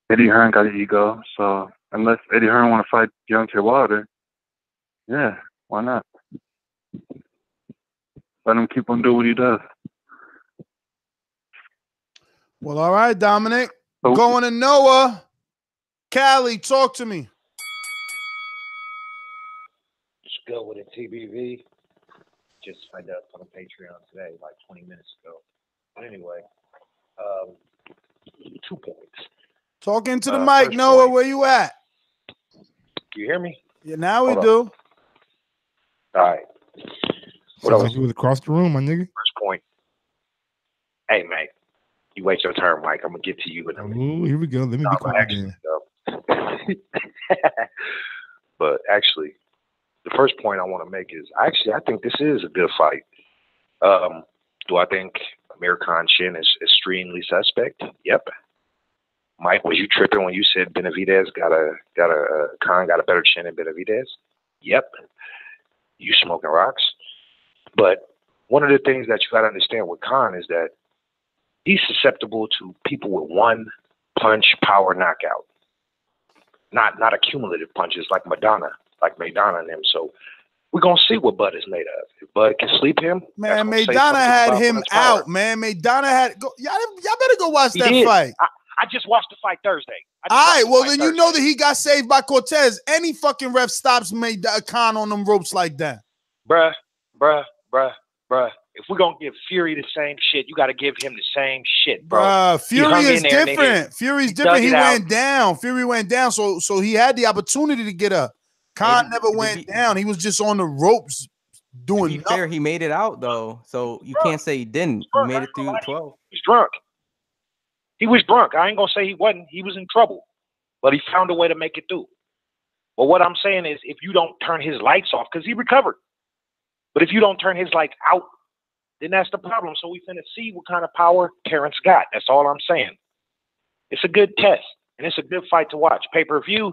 Eddie Hearn got an ego. So unless Eddie Hearn want to fight Deontay Wilder, yeah, why not? Let him keep on doing what he does. Well, all right, Dominic. Going to Noah. Cali, talk to me. Just go with a TBV. Just signed up on Patreon today, like 20 minutes ago. But anyway, 2 points. Talk into the mic, Noah. Where you at? You hear me? Yeah, now we do. All right. Sounds like you was across the room, my nigga. First point. Hey, man. You wait your turn, Mike. I'm going to get to you. Oh, here we go. Let me be quiet again. But actually, the first point I want to make is I think this is a good fight. Do I think Amir Khan chin is extremely suspect? Yep. Mike, was you tripping when you said Benavidez Khan got a better chin than Benavidez? Yep. You smoking rocks. But one of the things that you got to understand with Khan is that he's susceptible to people with one punch power knockout. Not accumulative punches like Madonna and them. So we're gonna see what Bud is made of. If Bud can sleep him, man, Maidana had him out, man. Maidana had y'all better go watch that fight. I just watched the fight Thursday. All right, well then you know that he got saved by Cortez. Any fucking ref stops Khan on them ropes like that. Bruh. If we're gonna give Fury the same shit, you got to give him the same shit, bro. Fury is different. Fury's different. He went down. Fury went down, so he had the opportunity to get up. Khan never went down. He was just on the ropes doing nothing. Fair, he made it out though, so you can't say he didn't. He made it through the 12. He's drunk. He was drunk. I ain't gonna say he wasn't. He was in trouble, but he found a way to make it through. But what I'm saying is, if you don't turn his lights off, because he recovered, but if you don't turn his lights out, then that's the problem. So we finna see what kind of power Terence got. That's all I'm saying. It's a good test, and it's a good fight to watch. Pay-per-view,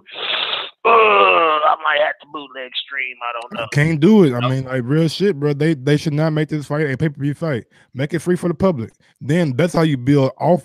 I might have to bootleg stream. I don't know. Can't do it. I mean, like real shit, bro. They should not make this fight a pay-per-view fight. Make it free for the public. Then that's how you build off.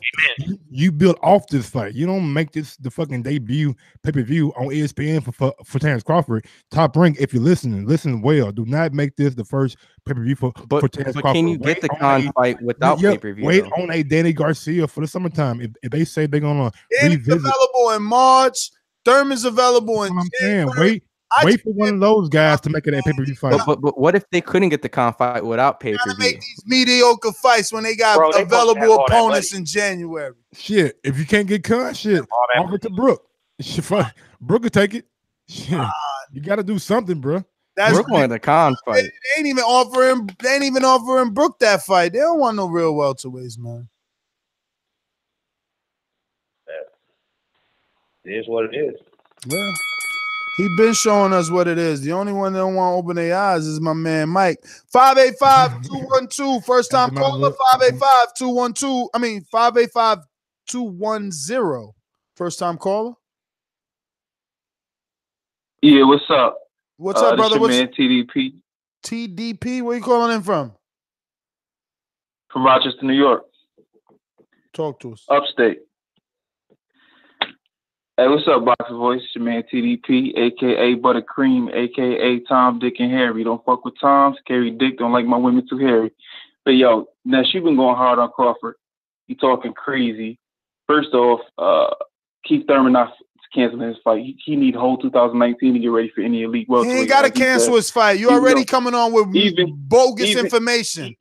You build off this fight. You don't make this the fucking debut pay-per-view on ESPN for Terence Crawford. Top Rank, if you're listening, listen well. Do not make this the first pay-per-view for Terence Crawford. Can you get the Khan fight without pay-per-view? Wait on a Danny Garcia for the summertime. If they say they're gonna Danny's available in March. Thurman's available in January. Wait for one of those guys to make it a pay-per-view fight. But what if they couldn't get the Khan fight without pay-per-view? Make these mediocre fights when they got available opponents in January. Shit, if you can't get Khan, shit, offer it to Brooke. Brooke will take it. Shit, you got to do something, bro. Brooke wanted the Khan fight. They ain't even offering Brooke that fight. They don't want no real welterweights, man. It is what it is. Well, he been showing us what it is. The only one that don't want to open their eyes is my man Mike. 585-212. First time caller. 585-212. I mean 585-210. First time caller. Yeah, what's up? What's up, brother? What's man TDP? TDP? Where you calling in from? From Rochester, New York. Talk to us. Upstate. Hey, what's up, Boxing Voice? It's your man TDP, a.k.a. Buttercream, a.k.a. Tom, Dick, and Harry. Don't fuck with Toms. Carry Dick. Don't like my women too hairy. But, yo, Ness, you been going hard on Crawford. You talking crazy. First off, Keith Thurman not canceling his fight. He need whole 2019 to get ready for any elite welterweight. He ain't got to cancel his fight. You already coming on with bogus information.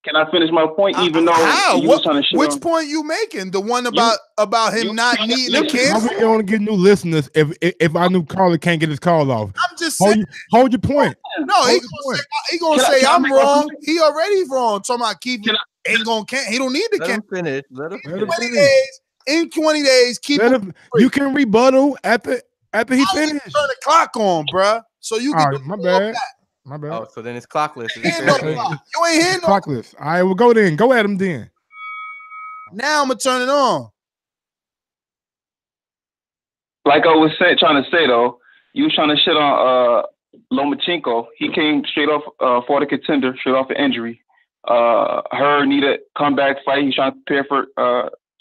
Can I finish my point? Even though you was trying to shit which on, point you making? The one about him not needing a How cancel? we gonna get new listeners if our new caller can't get his call off? I'm just saying. Hold your point. No, he gonna say I'm wrong. He already wrong. Talking about Keith ain't gonna cancel. He don't need to cancel. Finish. Let him finish. 20 days. In 20 days, keep him. You can rebuttal after he finished. Turn the clock on, bruh. So you can. My bad. My bad. Oh, so then it's clockless. You ain't hear no clockless. All right, well, go then. Go at him then. Now I'm gonna turn it on. like I was trying to say though, you was trying to shit on Lomachenko. He came straight off for the contender, straight off an injury. Hurd need a comeback fight. He's trying to prepare for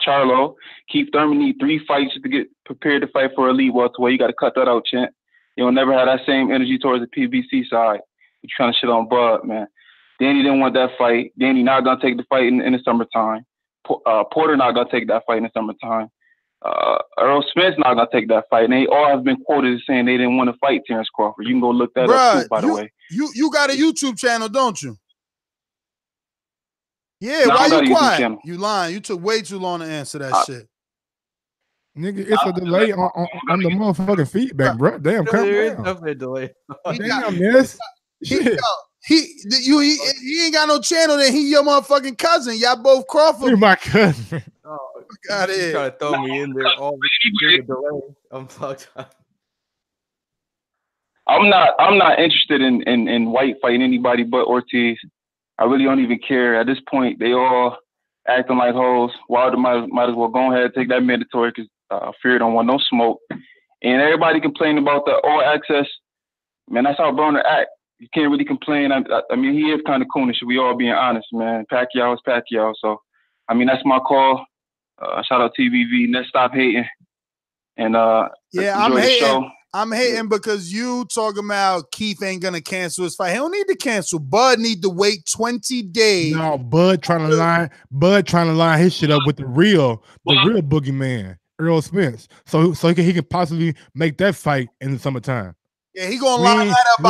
Charlo. Keith Thurman need 3 fights to get prepared to fight for elite welterweight. You got to cut that out, Chant. You'll never have that same energy towards the PBC side. You're trying to shit on Bud, man. Danny didn't want that fight. Danny not going to take the fight in the summertime. Porter not going to take that fight in the summertime. Earl Smith's not going to take that fight. And they all have been quoted as saying they didn't want to fight Terence Crawford. You can go look that up too, by the way. You got a YouTube channel, don't you? Yeah, No, why you quiet? channel. You lying. You took way too long to answer that shit. Nigga, it's a delay on the motherfucking feedback, bro. Damn, come down. Delay. Damn, yes. He ain't got no channel, then he your motherfucking cousin. Y'all both Crawford. You're my cousin. Got it. You trying to throw me in there all the delay. I'm fucked up. I'm not interested in White fighting anybody but Ortiz. I really don't even care. At this point, they all acting like hoes. Wilder might as well go ahead and take that mandatory because Fury don't want no smoke. And everybody complaining about the All Access. Man, that's how Broner act. You can't really complain. I mean, he is kind of coonish. We all being honest, man. Pacquiao is Pacquiao. So, I mean, that's my call. Shout out TBV. Let's stop hating. And yeah, I'm hating. I'm hating because you talking about Keith ain't gonna cancel his fight. He don't need to cancel. Bud need to wait 20 days. No, Bud trying to line his shit up with the real boogeyman, Earl Spence. So he can possibly make that fight in the summertime. Yeah, he gonna line that up.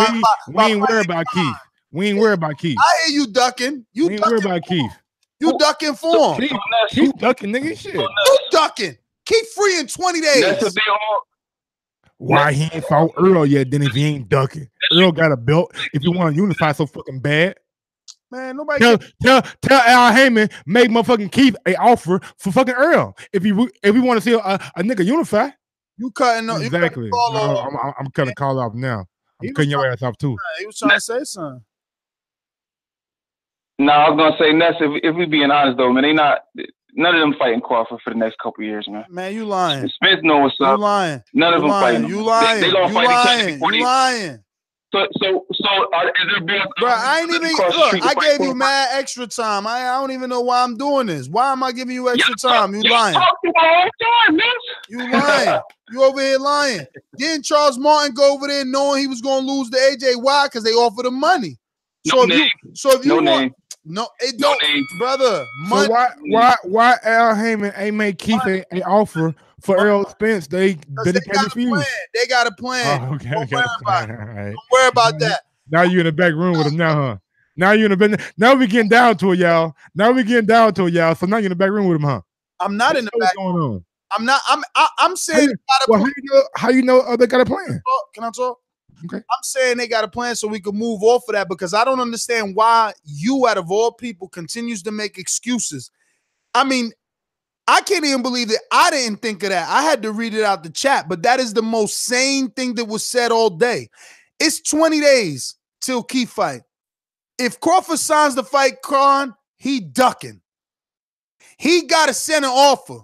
We ain't worried about Keith. We ain't worried about Keith. I hear you ducking. We ain't worried about Keith. You ducking for him. Keith ducking, nigga. Shit. You ducking. Keep free in 20 days. Why he ain't fought Earl yet? Then if he ain't ducking, Earl got a belt. If you want to unify so fucking bad, man, nobody tell Al Heyman make motherfucking Keith a offer for fucking Earl. If we want to see a nigga unify, you cutting up exactly. I'm cutting the call off now. I'm cutting your ass off too. He was trying to say something. No, I was gonna say Ness. If we being honest though, man, None of them fighting Crawford for the next couple of years, man. Man, you lying. Spence know what's up. You lying. None of them fighting. You lying. They gonna you fight each other lying. before You they. lying. So is there been? Bro, I ain't even look. I gave you mad extra time. I don't even know why I'm doing this. Why am I giving you extra time? You lying. You lying. You over here lying. Didn't Charles Martin go over there knowing he was gonna lose to AJ? Why? Because they offered him money. So if you want, no, it don't, brother. So why Al Heyman ain't make Keith an offer for Errol Spence? They refuse. They got a plan. Oh, okay. Don't worry about it. Don't worry about that. Now you in the back room with him now, huh? Now you in the now we getting down to it, y'all. So now you're in the back room with him, huh? I'm not in the back. What's going on? I'm not. I'm saying how you know they got a plan? Can I talk? Okay. I'm saying they got a plan so we can move off of that, because I don't understand why you, out of all people, continues to make excuses. I mean, I can't even believe that I didn't think of that. I had to read it out the chat, but that is the most sane thing that was said all day. It's 20 days till Keith fight. If Crawford signs the fight, Khan, he ducking. He got to send an offer.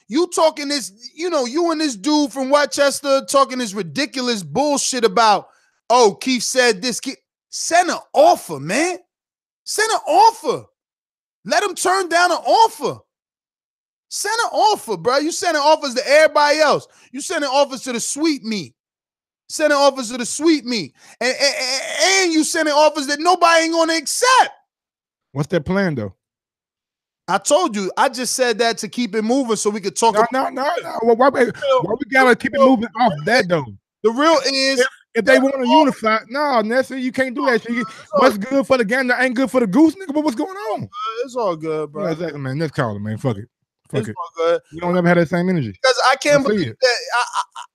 You talking this, you and this dude from Westchester talking this ridiculous bullshit about, oh, Keith said this. Send an offer, man. Send an offer. Let him turn down an offer. Send an offer, bro. You sending offers to everybody else. You sending offers to the sweet meat. Sending offers to the sweet meat. And you sending offers that nobody ain't going to accept. What's their plan, though? I told you. I just said that to keep it moving so we could talk about Why we got to keep it moving off that, though? The real is... If they want to unify, no, Nessie, you can't do that shit. What's good for the gander ain't good for the goose, nigga. But what's going on? It's all good, bro. Yeah, exactly, man. Let's call it, man. Fuck it. It's all good. You don't ever have that same energy. Because I can't believe that.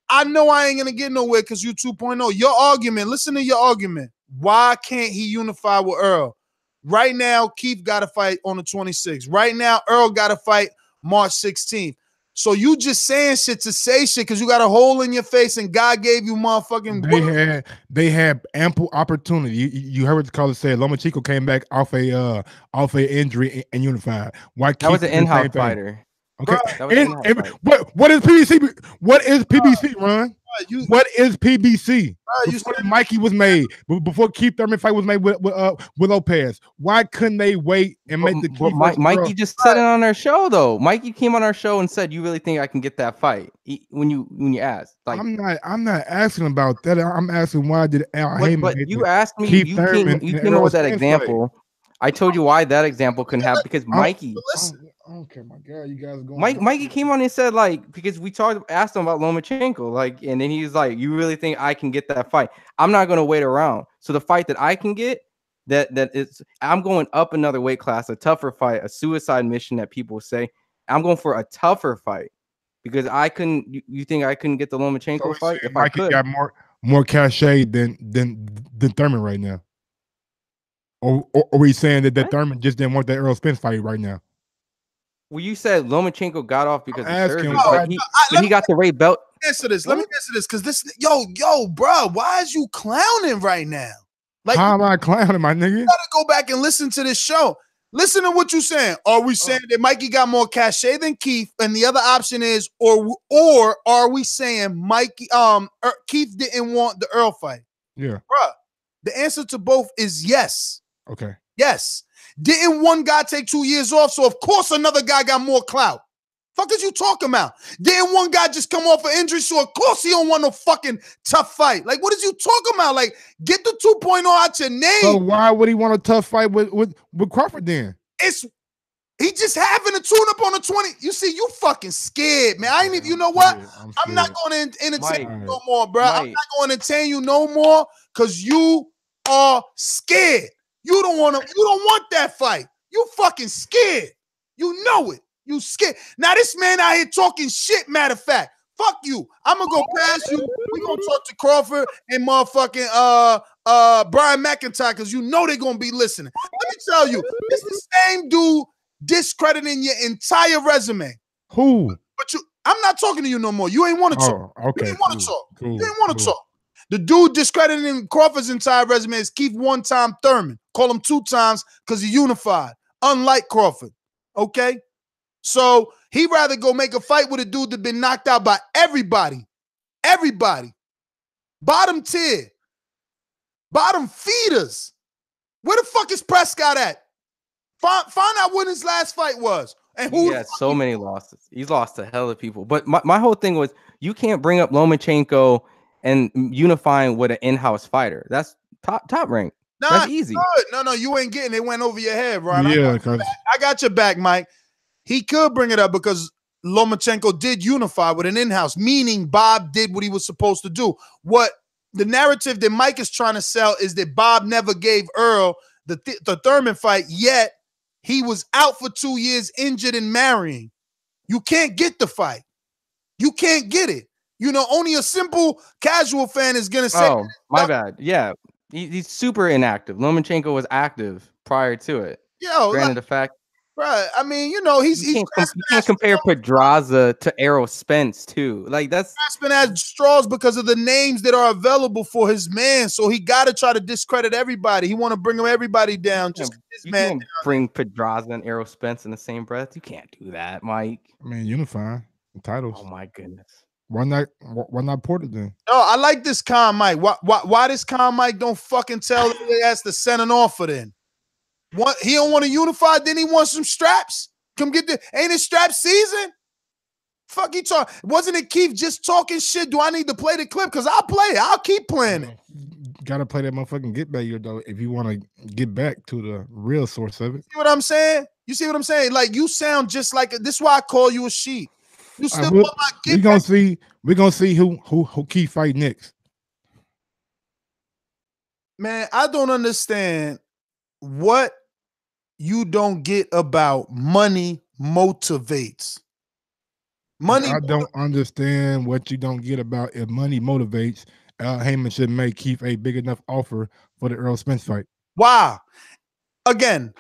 I know I ain't gonna get nowhere because you 2.0. Your argument, listen to your argument. Why can't he unify with Earl? Right now, Keith got to fight on the 26th. Right now, Earl got to fight March 16th. So you just saying shit to say shit because you got a hole in your face and God gave you motherfucking. They had ample opportunity. You heard what the caller said. Lomachenko came back off a injury and unified. Why? That was an in-house fighter. Okay. What is PBC? What is PBC, Ron? What is PBC? Before Mikey was made, before Keith Thurman fight was made with Lopez, why couldn't they wait and make the Keith? Mikey just said it on our show, though. Mikey came on our show and said, "You really think I can get that fight?" When you asked, like, I'm not asking about that. I'm asking why did Al Heyman? But you asked me. You came up with that example. Fight. I told you why that example couldn't happen because Mikey. Okay, my God, you guys are going. Mikey came on and said, like, because we asked him about Lomachenko, like, and then he's like, "You really think I can get that fight? I'm not gonna wait around." So the fight that I can get, I'm going up another weight class, a tougher fight, a suicide mission that people say. I'm going for a tougher fight because I couldn't. You think I couldn't get the Lomachenko fight if Mikey I could? Got more cachet than Thurman right now. Or are we saying that Thurman just didn't want that Errol Spence fight right now? Well, you said Lomachenko got off because of surgery, but he got the red belt. Answer this. Let me answer this because this, yo, bro, why is you clowning right now? Like, how am I clowning, my nigga? You gotta go back and listen to this show. Listen to what you're saying. Are we saying that Mikey got more cachet than Keith? And the other option is, or are we saying Mikey, Keith didn't want the Earl fight? Yeah, bro. The answer to both is yes. Okay. Yes. Didn't one guy take 2 years off? So of course another guy got more clout. Fuck is you talking about? Didn't one guy just come off an injury? So of course he don't want no fucking tough fight. Like, what is you talking about? Like, get the 2.0 out your name. So why would he want a tough fight with Crawford then? He just having a tune-up on the 20. You see, you fucking scared, man. I ain't even, you know what? I'm not going to entertain you no more, bro. I'm not going to entertain you no more because you are scared. You don't want that fight. You fucking scared. You know it. You scared. Now this man out here talking shit, matter of fact. Fuck you. I'm gonna go past you. We gonna talk to Crawford and motherfucking Brian McIntyre because you know they're gonna be listening. Let me tell you, it's the same dude discrediting your entire resume. Who? But I'm not talking to you no more. You ain't want to talk. Okay. You ain't want to talk. Cool. You ain't want to talk. The dude discrediting Crawford's entire resume is Keith one-time Thurman. Call him 2 times because he unified, unlike Crawford. Okay? So he'd rather go make a fight with a dude that been knocked out by everybody. Everybody. Bottom tier. Bottom feeders. Where the fuck is Prescott at? Find out when his last fight was. And who He had so many losses. He's lost to hell of people. But my whole thing was, you can't bring up Lomachenko and unifying with an in-house fighter. That's top rank. That's easy. Good. No, you ain't getting it. Went over your head, Ron. Yeah, I got your back, Mike. He could bring it up because Lomachenko did unify with an in-house, meaning Bob did what he was supposed to do. What the narrative that Mike is trying to sell is that Bob never gave Earl the Thurman fight, yet he was out for 2 years, injured and marrying. You can't get the fight. You can't get it. You know, only a simple casual fan is going to say, oh, my bad. Yeah, he's super inactive. Lomachenko was active prior to it. Yo, granted the fact. Right. I mean, you know, you can't compare Pedraza to Errol Spence too. Like that's Aspen has straws because of the names that are available for his man. So he got to try to discredit everybody. He want to bring everybody down. Just you can't bring Pedraza and Errol Spence in the same breath. You can't do that, Mike. I mean, unifying titles. Oh my goodness. Why not Porter then? Oh, I like this calm Mike. Why this calm Mike don't fucking tell the ass to send an offer then? What, he don't want to unify, then he wants some straps. Come get the ain't it strap season? Fuck he talk. Wasn't it Keith just talking shit? Do I need to play the clip? Because I'll play it. I'll keep playing it. Gotta play that motherfucking get back here though, if you want to get back to the real source of it. See what I'm saying? You see what I'm saying? Like you sound just like this is why I call you a sheep. You still want my get back? We're gonna see who Keith fight next. Man, I don't understand what you don't get about money motivates. Money. I don't understand what you don't get about if money motivates. Al Heyman should make Keith a big enough offer for the Errol Spence fight. Wow. Again,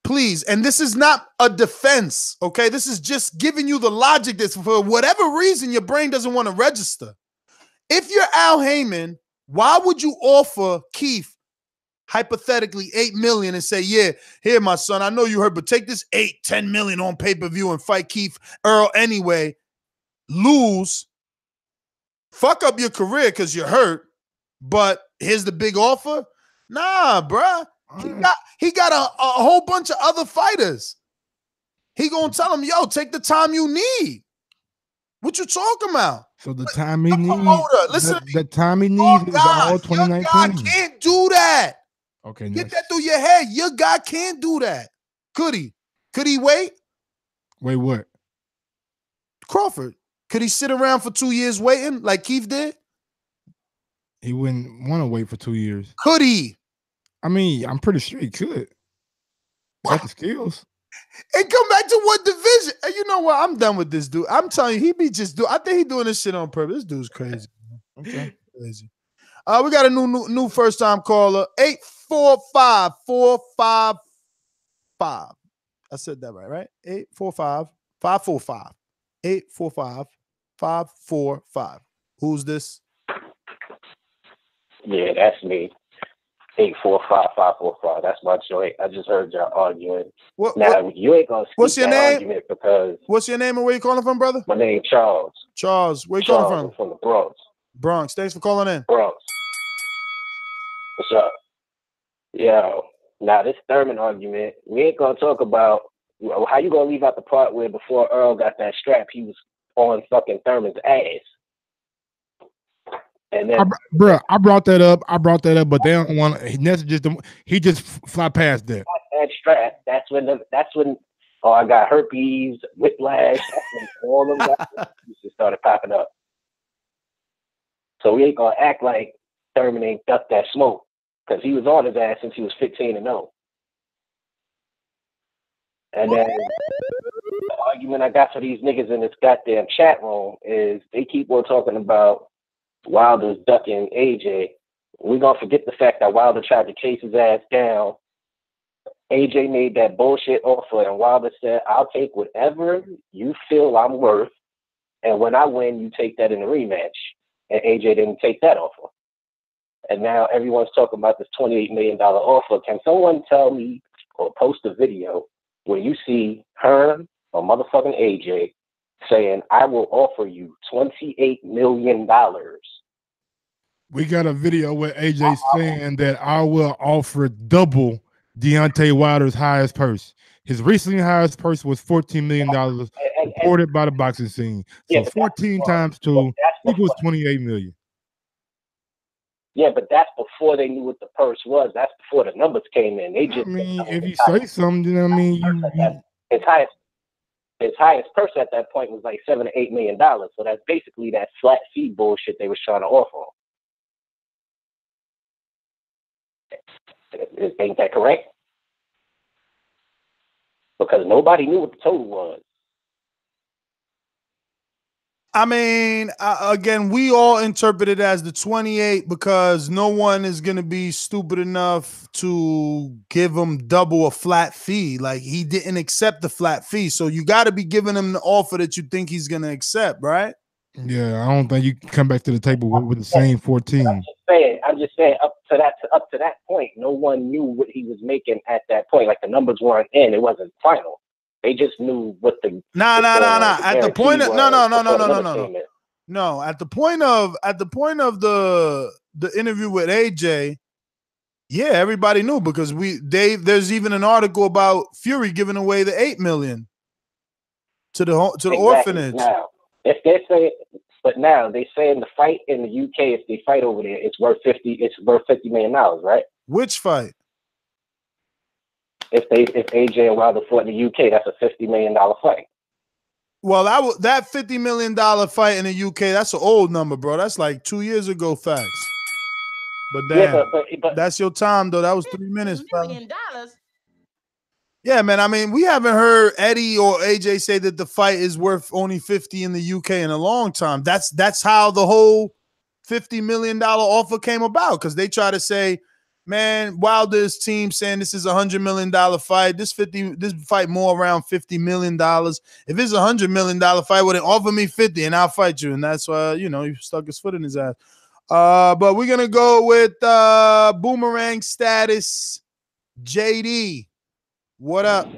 please, and this is not a defense, okay? This is just giving you the logic that for whatever reason your brain doesn't want to register. If you're Al Heyman, why would you offer Keith hypothetically $8 million and say, yeah, here, my son, I know you heard, but take this $10 million on pay-per-view and fight Keith Earl anyway, lose, fuck up your career because you're hurt, but here's the big offer? Nah, bruh. He got a whole bunch of other fighters. He gonna tell him, yo, take the time you need. What you talking about? So the time he needs, the time he needs is all 2019. God can't do that. Okay, get that through your head. Your guy can't do that. Could he? Could he wait? Wait, what? Crawford. Could he sit around for 2 years waiting like Keith did? He wouldn't want to wait for 2 years. Could he? I mean, I'm pretty sure he could. Got the skills. And come back to what division? And you know what? I'm done with this dude. I'm telling you, he be just doing. I think he doing this shit on purpose. This dude's crazy. Okay, crazy. We got a new first time caller. 845-455. I said that right? 845-545. 845-545. Who's this? Yeah, that's me. 845-545. That's my joint. I just heard y'all arguing. You ain't gonna skip what's your name? Argument because what's your name and where you calling from, brother? My name Charles. Charles, where you calling from? I'm from the Bronx. Bronx. Thanks for calling in. Bronx. What's up? Yo, now this Thurman argument, we ain't gonna talk about how you gonna leave out the part where before Earl got that strap, he was on fucking Thurman's ass. And then, I brought that up, but they don't want. He just fly past that. That strap. That's when I got herpes, whiplash. That's when all of that just started popping up. So we ain't gonna act like Thurman ain't ducked that smoke because he was on his ass since he was 15-0. And then the argument I got for these niggas in this goddamn chat room is they keep on talking about Wilder's ducking AJ. We're going to forget the fact that Wilder tried to chase his ass down. AJ made that bullshit offer, and Wilder said, I'll take whatever you feel I'm worth, and when I win, you take that in a rematch. And AJ didn't take that offer. And now everyone's talking about this $28 million offer. Can someone tell me or post a video where you see Hearn on motherfucking AJ saying, I will offer you $28 million. We got a video where AJ saying that I will offer double Deontay Wilder's highest purse. His recently highest purse was $14 million, reported by the boxing scene. So 14 times 2 equals $28 million. Yeah, but that's before they knew what the purse was. That's before the numbers came in. They just, I mean, if you say something, you know what I mean? His highest purse at that point was like $7 to $8 million. So that's basically that flat fee bullshit they was trying to offer him. Ain't that correct? Because nobody knew what the total was. I mean, again, we all interpret it as the 28 because no one is going to be stupid enough to give him double a flat fee. Like, he didn't accept the flat fee. So you got to be giving him the offer that you think he's going to accept, right? Yeah, I don't think you can come back to the table with the same 14. I'm just saying, up to that point, no one knew what he was making at that point. Like, the numbers weren't in; it wasn't final. They just knew what the Nah. At the point of no. At the point of the interview with AJ, yeah, everybody knew because there's even an article about Fury giving away the $8 million to the orphanage. Now, if they say, but now they say in the fight in the UK, if they fight over there, it's worth $50 million, right? Which fight? If AJ and Wilder fought in the UK, that's a $50 million fight. Well, that $50 million fight in the UK, that's an old number, bro. That's like 2 years ago facts. But damn, yeah, but that's your time, though. That was 3 minutes, $1 million. Yeah, man. I mean, we haven't heard Eddie or AJ say that the fight is worth only 50 in the UK in a long time. That's how the whole $50 million offer came about, because they try to say, man, Wilder's team saying this is $100 million fight. This fight more around $50 million. If it's $100 million fight, well, then offer me 50 and I'll fight you. And that's why, he stuck his foot in his ass. But we're gonna go with Boomerang Status. JD, what up?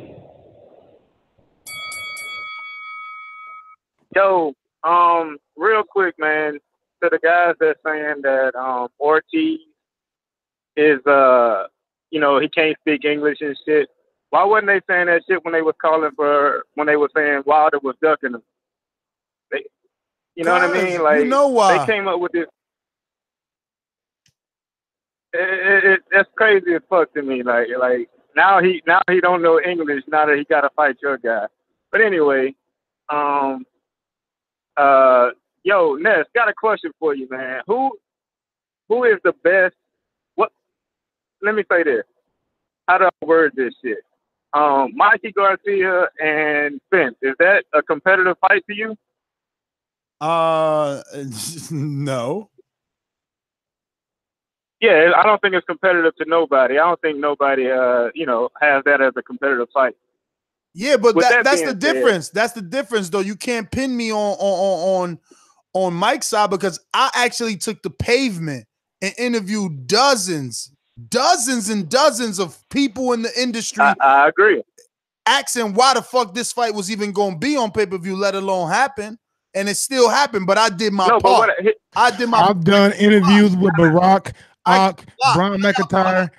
Yo, real quick, man, to the guys that's saying that Ortiz is he can't speak English and shit. Why wasn't they saying that shit when they was saying Wilder was ducking them? You know what I mean? Like, you know why? They came up with this. That's crazy as fuck to me. Like now he don't know English now that he got to fight your guy. But anyway, yo, Ness, got a question for you, man. Who is the best? Let me say this. How do I word this shit? Mikey Garcia and Spence, is that a competitive fight to you? No. Yeah, I don't think it's competitive to nobody. I don't think nobody, has that as a competitive fight. Yeah, but that's the difference. That's the difference, though. You can't pin me on Mike's side, because I actually took the pavement and interviewed dozens and dozens of people in the industry. I agree. Asking why the fuck this fight was even going to be on pay-per-view, let alone happen. And it still happened, but I did my part. I've done interviews with Barack, Brian McIntyre.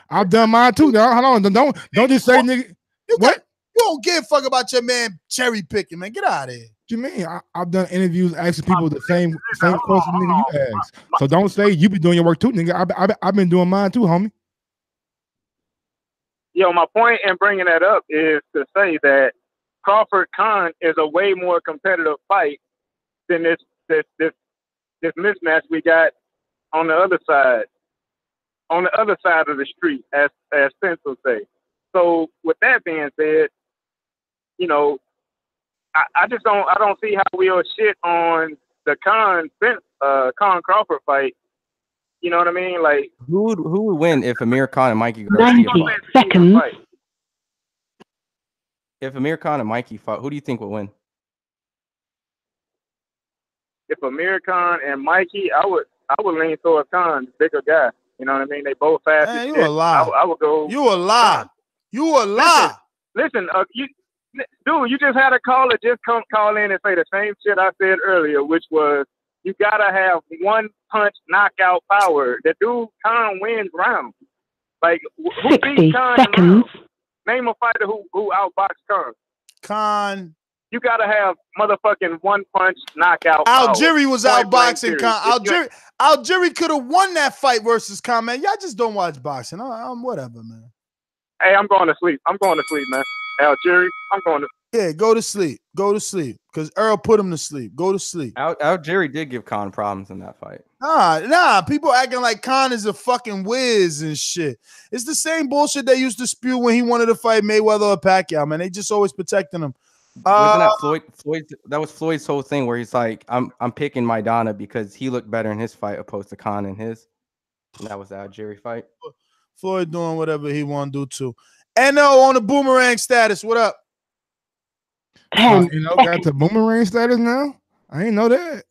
I've done mine too. Hold on, don't just say nigga. You don't give a fuck about your man cherry picking, man. Get out of here. What you mean? I've done interviews asking people the same question nigga you ask. So don't say you be doing your work too, nigga. I've been doing mine too, homie. Yo, my point in bringing that up is to say that Crawford Khan is a way more competitive fight than this mismatch we got on the other side of the street, as Spence will say. So with that being said, I don't see how we'll shit on the Khan Crawford fight. You know what I mean? Like, who would win if Amir Khan and Mikey 90 seconds. If Amir Khan and Mikey fought, who do you think would win? If Amir Khan and Mikey, I would lean towards Khan, bigger guy. You know what I mean? They both fast. Man, you a lie. I would go. You a lie. You a lie. listen, you just had a caller just come call in and say the same shit I said earlier, which was you gotta have one punch knockout power. The dude Khan wins rounds. Like who 60 beat Khan in seconds. rounds? Name a fighter who outboxed Khan. Khan. You gotta have motherfucking one punch knockout Algieri power. was Point blank outboxing period. Khan. Algieri could have won that fight versus Khan, man. Y'all just don't watch boxing. I'm whatever, man. Hey, I'm going to sleep. I'm going to sleep, man. Algieri, I'm going to. Yeah, go to sleep. Go to sleep. Because Earl put him to sleep. Go to sleep. Algieri did give Khan problems in that fight. Nah. People acting like Khan is a fucking whiz and shit. It's the same bullshit they used to spew when he wanted to fight Mayweather or Pacquiao, man. They just always protecting him. Wasn't that Floyd? That was Floyd's whole thing where he's like, I'm picking Maidana because he looked better in his fight opposed to Khan in his. And that was the Algieri fight. Floyd doing whatever he want to do too. NO on the boomerang status. What up? You know, got the boomerang status now. I didn't know that.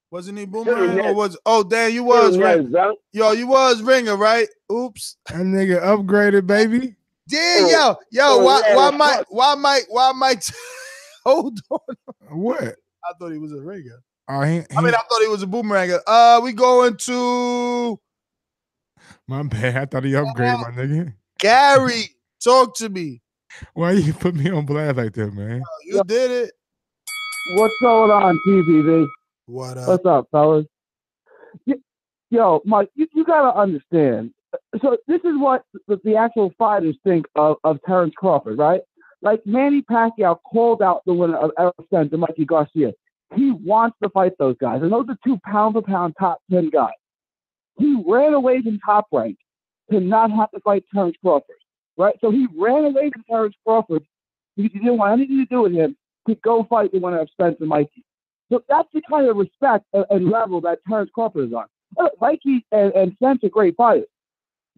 Wasn't he boomerang or was? Oh, damn, you was Ringer. Yo, you was Ringer, right? Oops. That nigga upgraded, baby. Yeah, yo. Why Mike? Hold on. What? I thought he was a Ringer. I thought he was a boomeranger. We going to. My bad. I thought he upgraded, my nigga. Gary, talk to me. Why you put me on blast like that, man? You did it. What's going on, PPV? What up? What's up, fellas? Yo, Mike, you gotta understand. So this is what the actual fighters think of Terence Crawford, right? Like Manny Pacquiao called out the winner of Errol Spence and Mikey Garcia. He wants to fight those guys. And those are two pound-for-pound top 10 guys. He ran away from Top Rank to not have to fight Terence Crawford, right? So he ran away from Terence Crawford because he didn't want anything to do with him to go fight the winner of Spence and Mikey. So that's the kind of respect and level that Terence Crawford is on. Mikey and Spence are great fighters,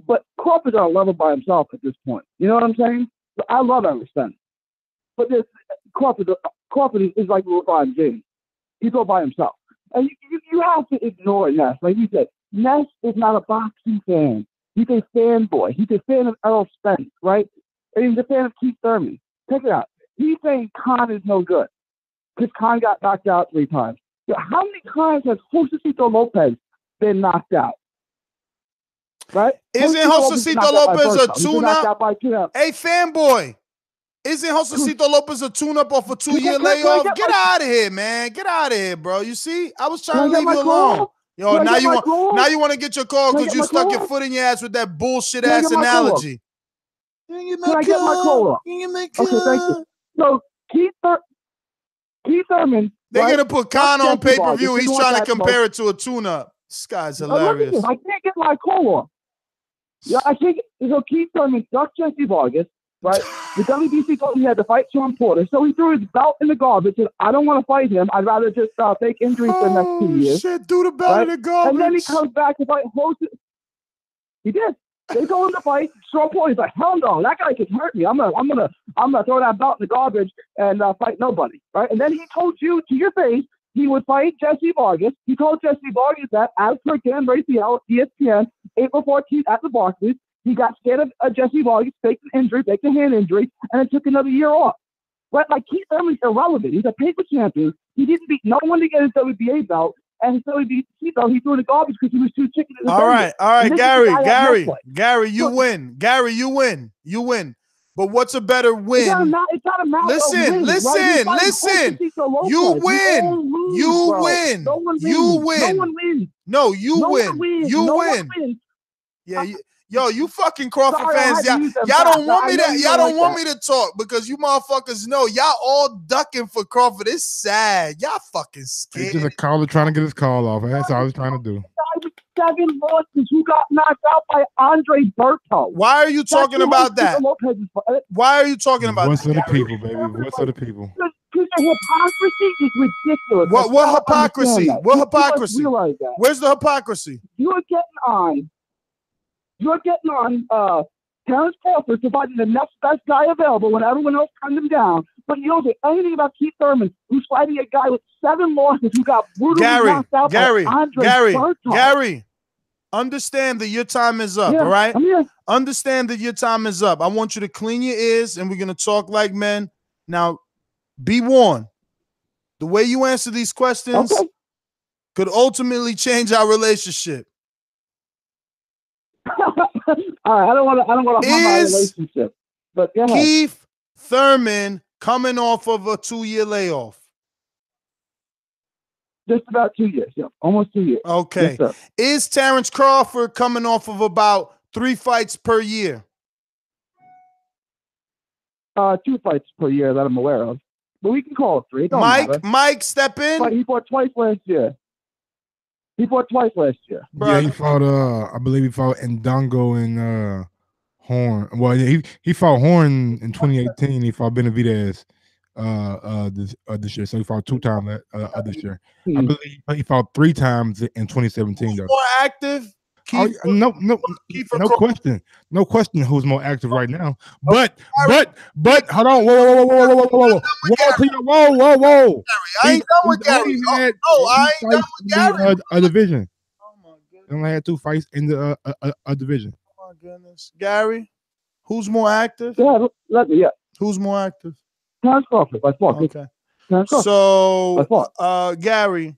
but Crawford's on a level by himself at this point. You know what I'm saying? So I love Errol Spence. But this Crawford is like LeBron James. He's all by himself. And you have to ignore Ness. Like you said, Ness is not a boxing fan. He's a fanboy. He's a fan of Errol Spence, right? And he's a fan of Keith Thurman. Check it out. He's saying Khan is no good because Khan got knocked out 3 times. So how many times has Josecito Lopez been knocked out? Right? Isn't Josecito Lopez a tune-up? Hey, fanboy. Isn't Josecito Lopez a tune-up off a 2-year layoff? Get out of here, man. Get out of here, bro. You see? I was trying to leave you alone. Yo, now you want to get your call because you stuck your foot in your ass with that bullshit ass analogy. Can I get my call? Okay, thank you. So Keith Thurman. They're gonna put Khan on pay-per-view. He's trying to compare it to a tune-up. This guy's hilarious. I can't get my call off. Yeah, I think so. Keith Thurman ducked Jesse Vargas. Right? The WBC told him he had to fight Sean Porter, so he threw his belt in the garbage and I don't want to fight him. I'd rather just take injuries for the next 2 years. Shit, threw the belt in the garbage. And then he comes back to fight Jose. He did. They told him to fight Sean Porter. He's like, hell no, that guy can hurt me. I'm gonna throw that belt in the garbage and fight nobody. Right? And then he told you to your face he would fight Jesse Vargas. He told Jesse Vargas that as per Dan Raciel, ESPN, April 14th at the Barclays. He got scared of Jesse Vargas, faked an injury, faked a hand injury, and it took another year off. But like Keith Thurman's irrelevant. He's a paper champion. He didn't beat no one to get his WBA belt, and so he threw in the garbage because he was too chicken in the All right, Gary, you win. Gary, you win. But what's a better win? It's not a matter listen. Right? You win. You win. No one wins. You win. No one wins. No, you no win. One wins. You no win. One wins. Yeah. Yo, you fucking Crawford fans, y'all don't want me to. Y'all don't want me to talk because you motherfuckers know y'all all ducking for Crawford. It's sad. Y'all fucking scared. It's just a caller trying to get his call off. That's all I was trying to do. 7 losses. Who got knocked out by Andre Berto? Why are you talking about that? Why are you talking about Voice that? of the people, baby. Voice of the people. Because the hypocrisy is ridiculous. What hypocrisy? What hypocrisy? Where's the hypocrisy? You're getting on Terence Crawford providing the next best guy available when everyone else turned him down. But you don't say anything about Keith Thurman, who's fighting a guy with 7 losses who got brutally knocked out by Andre Berto. Gary, understand that your time is up, all right? understand that your time is up. I want you to clean your ears, and we're going to talk like men. Now, be warned. The way you answer these questions could ultimately change our relationship. All right, I don't want to harm my relationship. But go ahead. Keith Thurman coming off of a 2-year layoff? Just about 2 years, yeah, almost 2 years. Okay. Yes, is Terence Crawford coming off of about 3 fights per year? 2 fights per year that I'm aware of. But we can call it 3. It don't matter. Mike, step in. But he fought twice last year. Yeah, he fought. I believe he fought Ndongo and Hearn. Well, he fought Hearn in 2018. He fought Benavidez this year. So he fought 2 times this year. I believe he fought 3 times in 2017. Though. More active. No question who's more active right now. But hold on, whoa. I ain't done with Gary. I ain't done with Gary. A division. He only had 2 fights in the a division. Oh my goodness, Gary, who's more active? Yeah. Who's more active? Terence Crawford by far. Okay. So, Gary.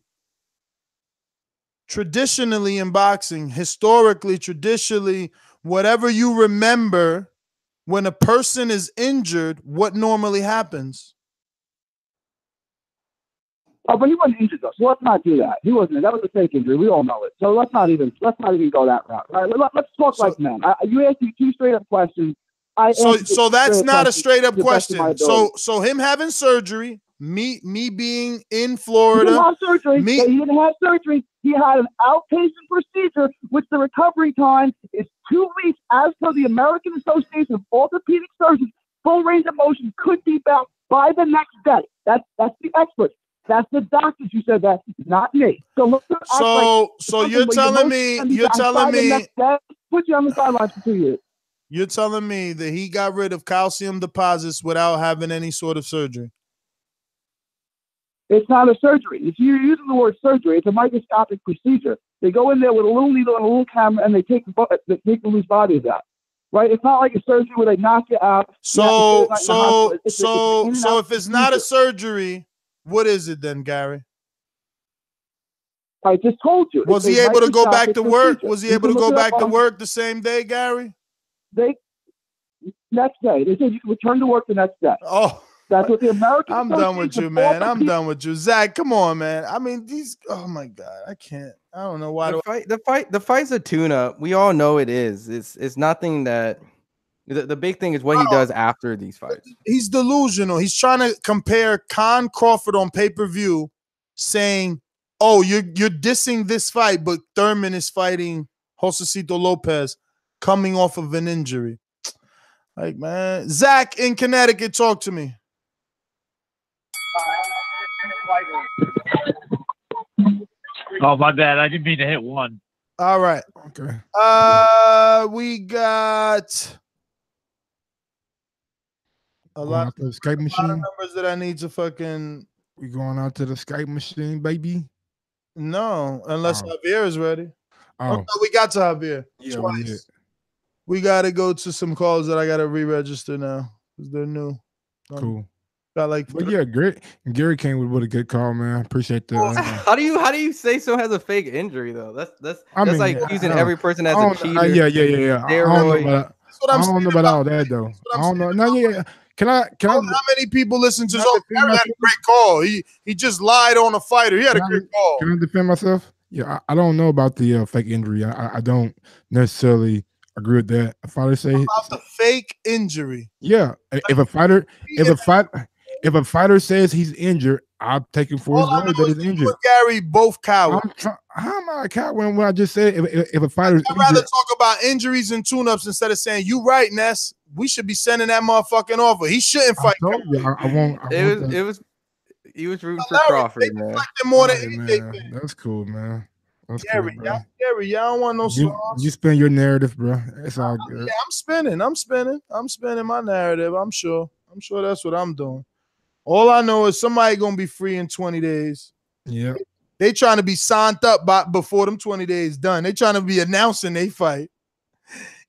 Traditionally in boxing, traditionally, whatever you remember when a person is injured, what normally happens? Oh, but he wasn't injured though, so let's not do that. He wasn't. That was a fake injury. We all know it. So let's not even go that route. All right, let's talk like men. You asked me 2 straight up questions. So that's not a straight up question. So him having surgery, me being in Florida. He didn't have surgery. He had an outpatient procedure, which the recovery time is 2 weeks, as per the American Association of Orthopedic Surgeons. Full range of motion could be back by the next day. That's the experts. That's the doctors who said that, not me. So you're telling me put you on the sidelines for 2 years. You're telling me that he got rid of calcium deposits without having any sort of surgery? It's not a surgery. If you're using the word surgery, it's a microscopic procedure. They go in there with a little needle and a little camera, and they take the loose bodies out. Right? It's not like a surgery where they knock you out. So if it's not a surgery, what is it then, Gary? I just told you. Was he able to go back to work? Was he able to go back to work the same day, Gary? Next day. They said you can return to work the next day. Oh. That's what the American. I'm done with you, man. I'm done with you, Zach. Come on, man. I mean, these. Oh my God, I can't. I don't know why. The fight's a tune-up. We all know it is. It's nothing that. The big thing is what he does after these fights. He's delusional. He's trying to compare Khan Crawford on pay-per-view, saying, "Oh, you're dissing this fight, but Thurman is fighting Josecito Lopez, coming off of an injury." Like, man, Zach in Connecticut, talk to me. Oh, my bad. I didn't mean to hit 1. All right. Okay. We got a lot of the Skype machine. numbers that I need to fucking. We going out to the Skype machine, baby? No, unless Javier is ready. Oh, no, we got to Javier. Yeah, twice. We got to go to some calls that I got to re-register now because they're new. Cool. Got like, but yeah, Gary came with a good call, man. Appreciate that. How do you say so has a fake injury though? That's like using every person as a cheater. Yeah. That's what I'm saying. I don't know about all that though. I don't know. No, yeah. Can I? How many people listen to? Oh, Gary had a great call. He just lied on a fighter. He had a great call. Can I defend myself? Yeah, I don't know about the fake injury. I don't necessarily agree with that. A fighter say about the fake injury. Yeah, if a fighter says he's injured, I'll take him for his word that he's injured. Gary, both cowards. How am I a coward when I just said if a fighter's I'd rather talk about injuries and tune-ups instead of saying, you right, Ness. We should be sending that motherfucking offer. He shouldn't fight. He was rooting for Crawford, man. More than anything. That's cool, man. That's Gary, cool, bro. Gary, y'all don't want no sauce. You spin your narrative, bro. It's all good. Yeah, I'm spinning my narrative. I'm sure that's what I'm doing. All I know is somebody gonna be free in 20 days. Yeah. They trying to be signed up before them 20 days done. They trying to be announcing they fight.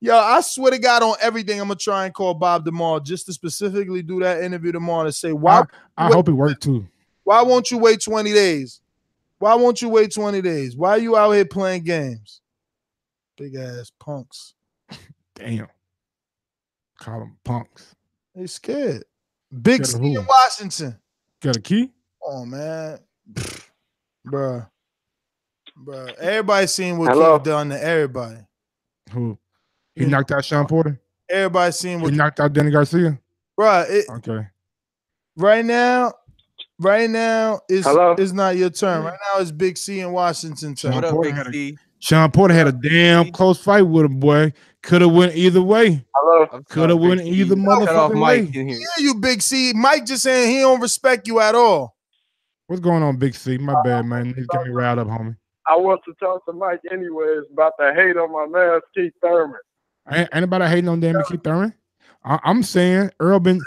Yo, I swear to God on everything, I'm gonna try and call Bob tomorrow just to specifically do that interview tomorrow to say why. I hope it worked too. Why won't you wait 20 days? Why won't you wait 20 days? Why are you out here playing games? Big ass punks. Damn. Call them punks. They scared. Big Got a C who? in Washington. Got a key? Oh man. Bruh. Everybody seen what Hello? Keith done to everybody. Who? He knocked out Sean Porter? Everybody seen what He knocked out Danny Garcia? Bruh, Okay. right now Hello? it's not your turn. Right now it's Big C in Washington turn. What up, Porter Big had a- C? Sean Porter had a damn close fight with him, boy. Could have went either way. Hello? Could have went either motherfucking way. Yeah, you Big C. Mike just saying he don't respect you at all. What's going on, Big C? My bad, man. He's got me riled up, homie. I want to talk to Mike anyways about the hate on my man, Keith Thurman. Ain't anybody hating on damn Keith Thurman? I'm saying Earl been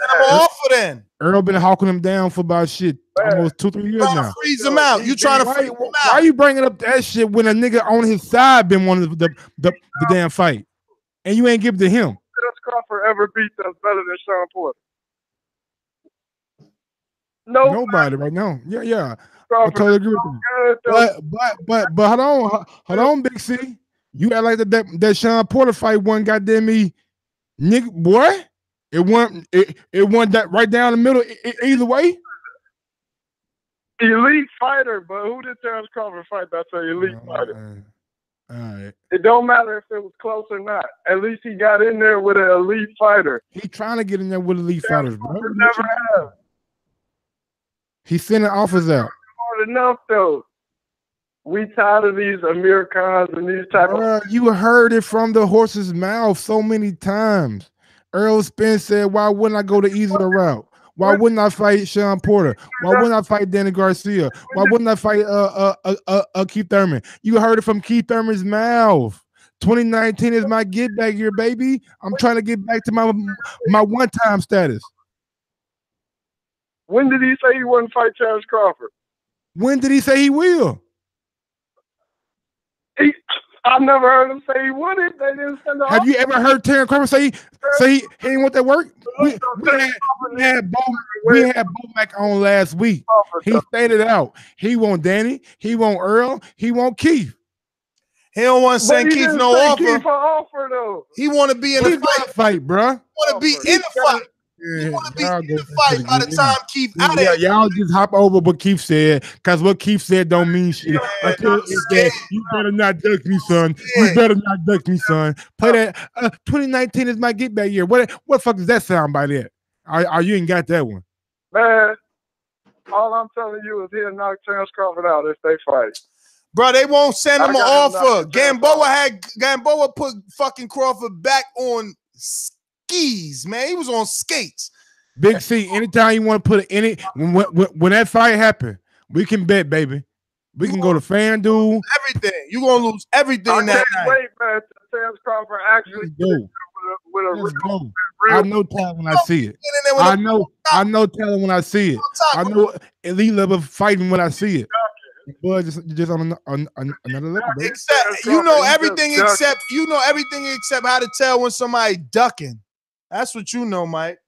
hawking him down for about shit almost 2-3 years now. Freeze him out. You trying to freeze him out? Why you bringing up that shit when a nigga on his side been one of the damn fight, and you ain't give it to him? Terence Crawford ever beat us better than Sean Porter? Nobody right now. Yeah. I Crawford totally agree with you. But hold on, Big C. You act like that Sean Porter fight one goddamn me, nigga, boy. It went that right down the middle either way. Elite fighter, but who did Terence Crawford fight? That's an elite fighter. All right. It don't matter if it was close or not. At least he got in there with an elite fighter. He trying to get in there with elite fighters, bro. Never have. He's sending offers out. Hard enough though. We tired of these Amir Khans and these type of. You heard it from the horse's mouth so many times. Earl Spence said, "Why wouldn't I go the easier route? Why wouldn't I fight Sean Porter? Why wouldn't I fight Danny Garcia? Why wouldn't I fight Keith Thurman?" You heard it from Keith Thurman's mouth. 2019 is my get back year, baby. I'm trying to get back to my one-time status. When did he say he wouldn't fight Terence Crawford? When did he say he will? I've never heard him say he wouldn't. They didn't send the Have you ever heard Terence Crawford say he didn't want that work? We had Bomac on last week. He stated out. He want Danny. He want Earl. He want Keith. He don't want to send Keith no offer. Keith offer though. He want to be in the fight, bro. Want to be in the fight. You want to be in the fight by the time Keith out of Yeah, y'all just hop over what Keith said, because what Keith said don't mean shit. Until it's that, you better not duck me, son. You better not duck me, son. Play that. 2019 is my get back year. What fuck does that sound by that? You ain't got that one. Man, all I'm telling you is he'll knock Terence Crawford out if they fight. Bro, they won't send him an offer. Gamboa put fucking Crawford back on skis, man. He was on skates. Big C, anytime you want to put any when that fight happen, we can bet, baby. We can go to FanDuel. Everything. You're gonna lose everything that night. Wait, man, Terence Crawford actually Let's go. I know talent when I see it. I know talent when I see it. I know elite level fighting when I see it. But just on another level, baby. Except you know everything except how to tell when somebody ducking. That's what you know, Mike.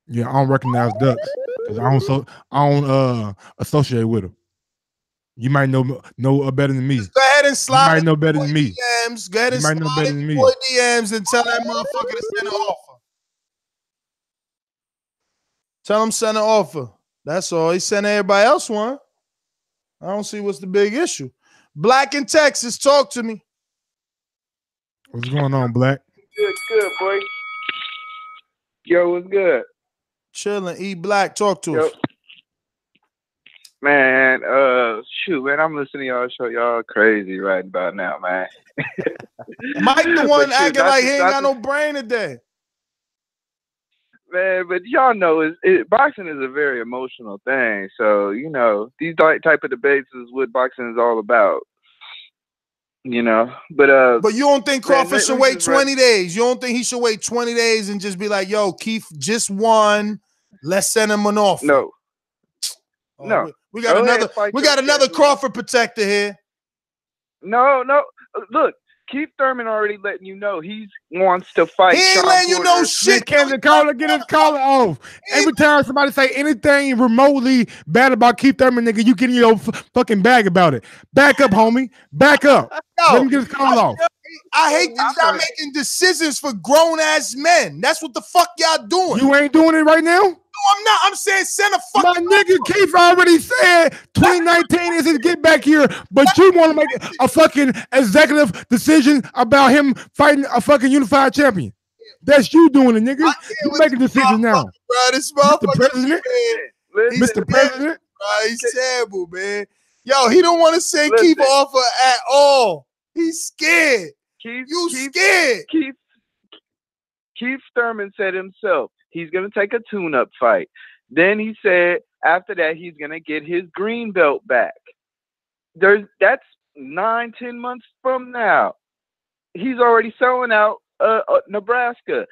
Yeah, I don't recognize ducks because I don't associate with them. You might know better than me. Just go ahead and slide. You might know better than me. DMs. Go ahead and slide know better than me. DMs and tell that motherfucker to send an offer. Tell him send an offer. That's all. He sent everybody else one. I don't see what's the big issue. Black in Texas, talk to me. What's going on, Black? Good, boy. Yo, what's good? Chilling. E Black, talk to us. Man, shoot, man, I'm listening to y'all show. Y'all crazy right about now, man. Mike the one acting like he ain't got no brain today. Man, but y'all know boxing is a very emotional thing. So, you know, these type of debates is what boxing is all about. You know, but you don't think Crawford should wait 20 days? You don't think he should wait 20 days and just be like, yo, Keith just won. Let's send him an offer. No. Oh, no. We got another Crawford protector here. No. Look, Keith Thurman already letting you know he wants to fight. He ain't Sean letting you know Porter. shit. Get his collar off. Every time somebody say anything remotely bad about Keith Thurman, nigga, you getting your fucking bag about it. Back up, homie. Back up. Let him get his collar off. I hate that y'all making decisions for grown ass men. That's what the fuck y'all doing. You ain't doing it right now? No, I'm not. I'm saying send a fucking. My nigga Keith already said 2019 is his get back here, but you want to make a fucking executive decision about him fighting a fucking unified champion. That's you doing it, nigga. You make a decision now. Bro, this Mr. President. Mr. President. Bro, he's terrible, man. Yo, he don't want to send Keith an offer at all. He's scared. Scared. Keith Thurman said himself he's going to take a tune-up fight. Then he said after that he's going to get his green belt back. That's 9-10 months from now. He's already selling out Nebraska.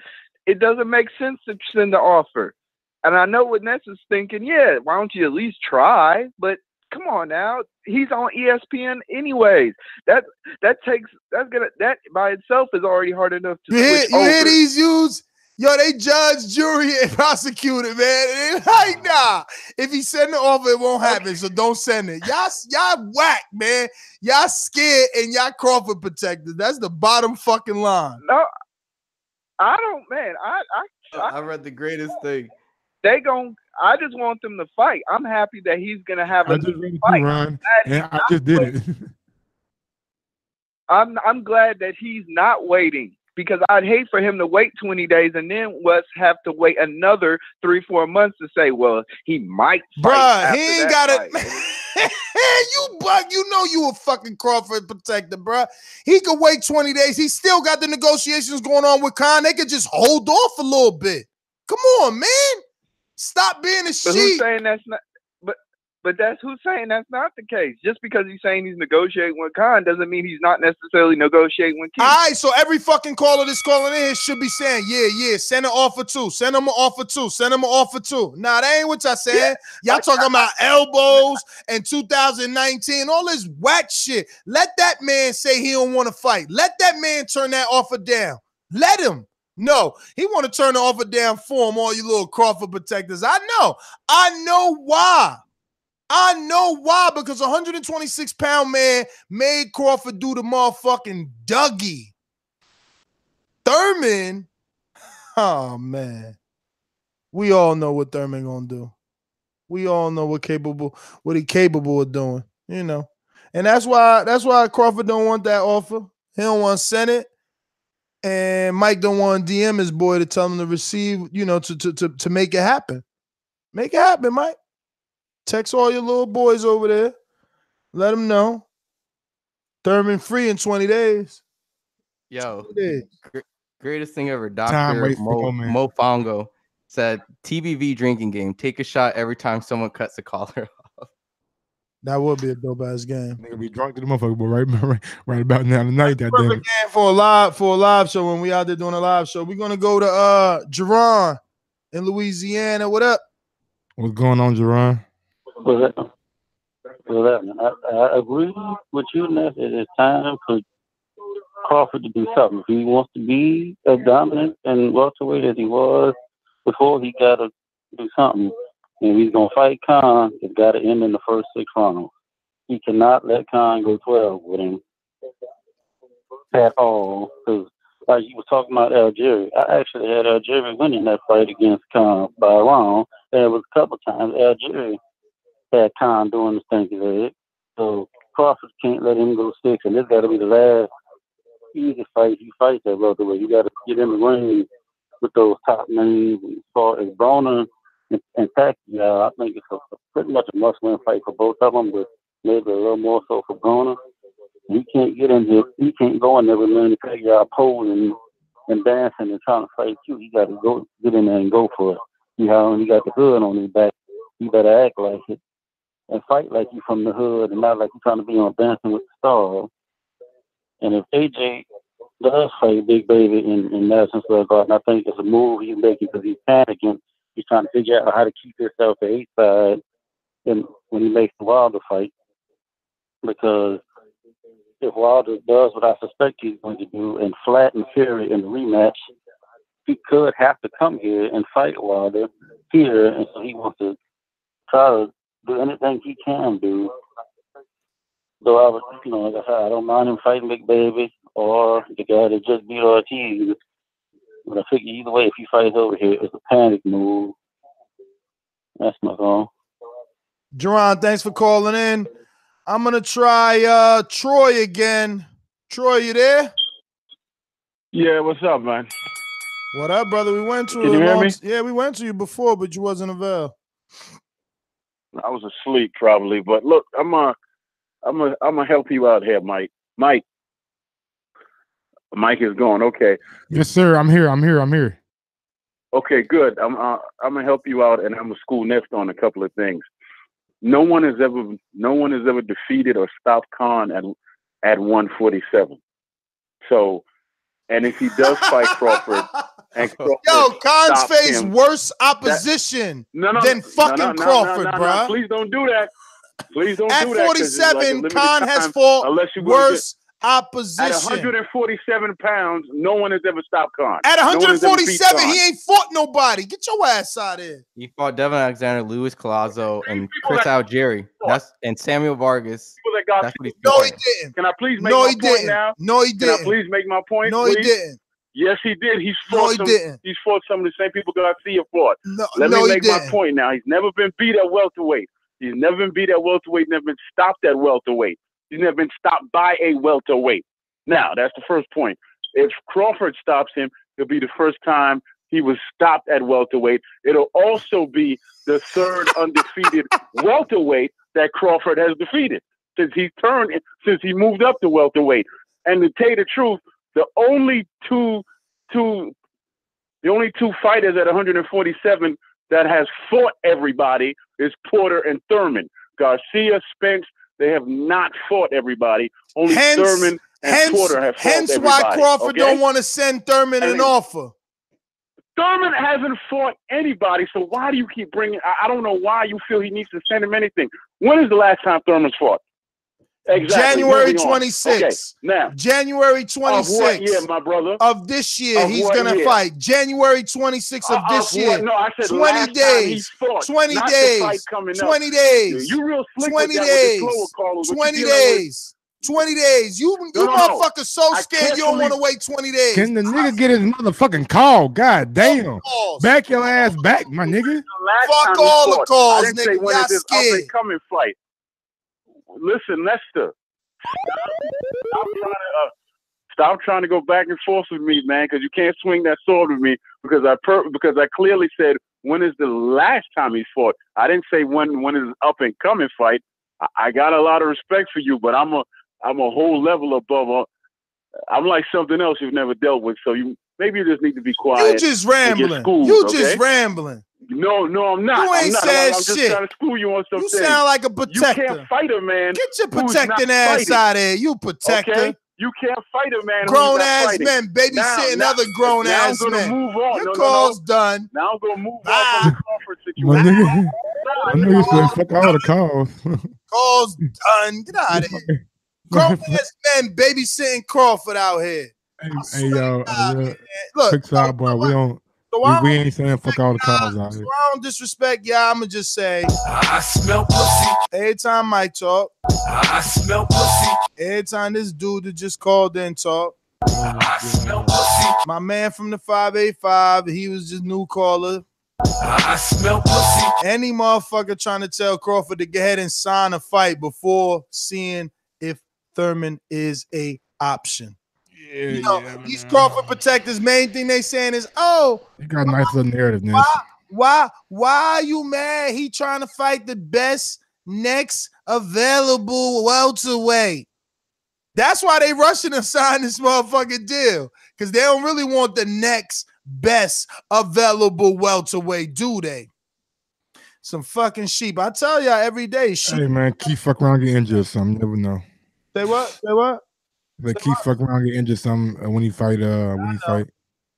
It doesn't make sense to send the offer. And I know what Ness is thinking, yeah, why don't you at least try? But come on now. He's on ESPN anyways. That by itself is already hard enough to switch over. You hear these dudes? Yo, they judge, jury, and prosecuted, man. And like, nah. If he send the offer, it won't happen. So don't send it. Y'all whack, man. Y'all scared and y'all Crawford protected. That's the bottom fucking line. No, I don't, man. I read the greatest thing. I just want them to fight. I'm happy that he's gonna have a fight. Ryan, and I just did it. I'm glad that he's not waiting, because I'd hate for him to wait 20 days and then have to wait another 3-4 months to say, well, he might fight. Bruh, he ain't got it. You bug, you know you a fucking Crawford protector, bruh. He could wait 20 days. He still got the negotiations going on with Khan. They could just hold off a little bit. Come on, man. Stop being a sheep. Who's saying that's not? But that's who's saying that's not the case. Just because he's saying he's negotiating with Khan doesn't mean he's not necessarily negotiating with Keith. All right, so every fucking caller that's calling in should be saying, yeah, send an offer too. Send him an offer too. Send him an offer too. Nah, that ain't what y'all saying. Y'all talking about elbows and 2019, all this whack shit. Let that man say he don't want to fight. Let that man turn that offer down. Let him. No, he want to turn the offer down for him, all you little Crawford protectors. I know why. Because a 126-pound man made Crawford do the motherfucking Dougie. Thurman, oh, man. We all know what Thurman gonna do. We all know what he capable of doing, you know. And that's why Crawford don't want that offer. He don't want to send it. And Mike don't want to DM his boy to tell him to receive, you know, to make it happen. Make it happen, Mike. Text all your little boys over there. Let them know. Thurman free in 20 days. Yo, 20 days. Greatest thing ever. Dr. Mo Fongo said, TBV drinking game. Take a shot every time someone cuts the collar off. That would be a dope ass game. Nigga be drunk to the motherfucker, but right about now tonight. That perfect game for a live show when we out there doing a live show. We're gonna go to Jerron in Louisiana. What up? What's going on, Jerron? What's up? I agree with you, Ness. It is time for Crawford to do something. If he wants to be as dominant and welterweight as he was before, he got to do something. And he's going to fight Khan. It's got to end in the first 6 rounds. He cannot let Khan go 12 with him at all. Because, like you were talking about Algeria, I actually had Algeria winning that fight against Khan by a round. There was a couple times Algeria had Khan doing the stinky leg. So Crawford can't let him go 6. And this got to be the last easy fight he fights that welterweight. You got to get in the ring with those top names. As far as Broner and Pacquiao, I think it's pretty much a must-win fight for both of them, but maybe a little more so for Broner. He can't get in here. He can't go in there with Manny Pacquiao posing and dancing and trying to fight you. He got to go get in there and go for it. You know, he got the hood on his back. You better act like it and fight like you from the hood and not like you're trying to be on Dancing with the Stars. And if AJ does fight Big Baby in Madison Square Garden, I think it's a move he's making because he's panicking. He's trying to figure out how to keep himself at 8 side and when he makes the Wilder fight, because if Wilder does what I suspect he's going to do and flatten Fury in the rematch, he could have to come here and fight Wilder here, and so he wants to try to do anything he can do. So I would, like I said, I don't mind him fighting Big Baby or the guy that just beat Ortiz. But I figure either way, if he fights over here, it's a panic move. That's my call. Jerron, thanks for calling in. I'm gonna try Troy again. Troy, you there? Yeah, what's up, man? What up, brother? We went to Can you hear me? Yeah, we went to you before, but you wasn't available. I was asleep probably, but look, I'm gonna help you out here, Mike. Mike is going. Okay. Yes, sir. I'm here. Okay, good. I'm gonna help you out, and I'm gonna school Neft on a couple of things. No one has ever defeated or stopped Khan at 147. So, and if he does fight Crawford, and Crawford Khan's stops faced him, worse opposition than fucking Crawford, bruh. Please don't do that. Please don't at do that. 47, Khan has fought worse opposition. At 147 pounds, no one has ever stopped Khan. At No one has ever beat 147, Khan. he ain't fought nobody. Get your ass out of here. He fought Devon Alexander, Luis Collazo, and Chris Algieri. And Samuel Vargas. That's what he's No, he didn't. Can I please make my point now? No, he didn't. Can I please make my point? No, please? he didn't. Yes, he did. He's No, fought he some. didn't. He's fought some of the same people Garcia fought. No, Let no, me he make my didn't. point now. He's never been beat at welterweight. He's never been beat at welterweight. Never been stopped at welterweight. He's never been stopped by a welterweight. Now, that's the first point. If Crawford stops him, it'll be the first time he was stopped at welterweight. It'll also be the third undefeated welterweight that Crawford has defeated since he moved up to welterweight. And to tell you the truth, the only two fighters at 147 that has fought everybody is Porter and Thurman. Garcia, Spence, they have not fought everybody. Only Thurman and Porter have fought Hence everybody. why Crawford okay? don't want to send Thurman an offer. Thurman hasn't fought anybody, so why do you keep bringing? I don't know why you feel he needs to send him anything. When is the last time Thurman's fought? Exactly. January Moving on. 26th. Okay, now, January 26th. Of what year, my brother? Of this year, Of he's what going to year? fight. January 26th of this year. What? No, I said 20 last days. time he fought, 20 not days. The fight coming 20 up. days. You real slick 20 with that days. with the slower callers. What 20 you dealing with? days. 20 days. You No. motherfuckers so I scared you don't carefully- want to wait 20 days. Can the nigga get his motherfucking call? God damn. Back your ass back, my nigga. Fuck all the calls, I didn't say nigga. when Y'all is this scared. up-and-coming fight. Listen, Lester. Stop trying to go back and forth with me, man, because you can't swing that sword with me because I clearly said when is the last time he fought. I didn't say when is his up-and-coming fight. I got a lot of respect for you, but I'm a whole level above. I'm like something else you've never dealt with, so maybe you just need to be quiet. You just and rambling. get schooled, You okay? just rambling. No, I'm not. You ain't I'm not. said I'm just shit. trying to school you on some You things. sound like a protector. You can't fight a man. Get your who's not protecting ass fighting. out of here. You protector. Okay? You can't fight a man Grown who's not ass fighting. men babysitting Now- other grown now ass I'm gonna men. move on. Your No. call's done. Now I'm going to move on from the Crawford My situation. nigga said fuck all the calls. Call's done. Get out of here. Grown ass men babysitting Crawford out here. Hey yo, Look, quick sidebar. We ain't saying fuck all the calls out here. So I don't disrespect y'all. I'ma just say I smell pussy. Every time Mike talk, I smell pussy. Every time this dude that just called in talk, I smell pussy. My man from the 585, he was just new caller. I smell pussy. Any motherfucker trying to tell Crawford to go ahead and sign a fight before seeing if Thurman is a option. These Crawford protectors, main thing they saying is, You got a nice little narrative, Ness. why are you mad? He trying to fight the best next available welterweight. That's why they rushing to sign this motherfucking deal, because they don't really want the next best available welterweight, do they? Some fucking sheep. I tell y'all every day. Sheep. Hey man, keep fucking around, get injured or something. You never know. Say what? Say what? Like keep fucking around, get injured something when you fight.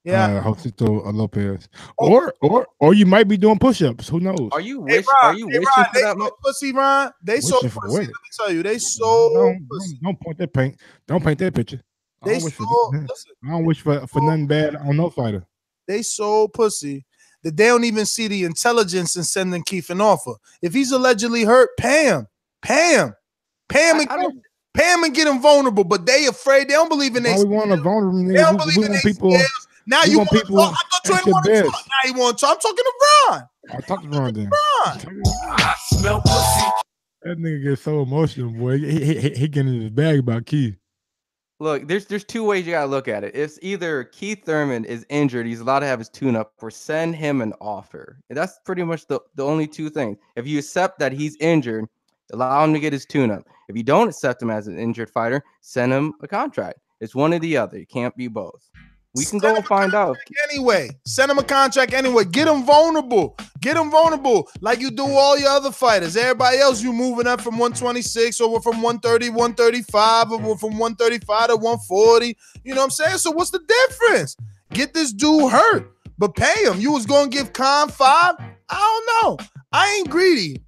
Josito Lopez, or you might be doing push-ups. Who knows? Are you wishing for that? So pussy, Ron. They so Wishing pussy. for Let what? me tell you, they so pussy. Don't point that paint. Don't paint that picture. I They don't wish for so that. I don't wish for nothing bad on no fighter. They so pussy that they don't even see the intelligence in sending Keith an offer. If he's allegedly hurt, pay him, and get him vulnerable. But they afraid. They don't believe in Why we want a vulnerable? They don't believe in their skills. Now you want to talk. I thought you didn't want to talk. Now you want to talk. I'm talking to Ron. I talked to Ron then. Ron. Smell pussy. That nigga gets so emotional, boy. He getting in his bag about Keith. Look, there's two ways you gotta look at it. It's either Keith Thurman is injured, he's allowed to have his tune-up, or send him an offer. And that's pretty much the only two things. If you accept that he's injured, allow him to get his tune-up. If you don't accept him as an injured fighter, send him a contract. It's one or the other. It can't be both. We can go and find out. Anyway, send him a contract anyway. Get him vulnerable. Get him vulnerable like you do all your other fighters. Everybody else, you moving up from 126 or from 130, 135, or from 135 to 140. You know what I'm saying? So what's the difference? Get this dude hurt, but pay him. You was going to give Khan 5? I don't know. I ain't greedy.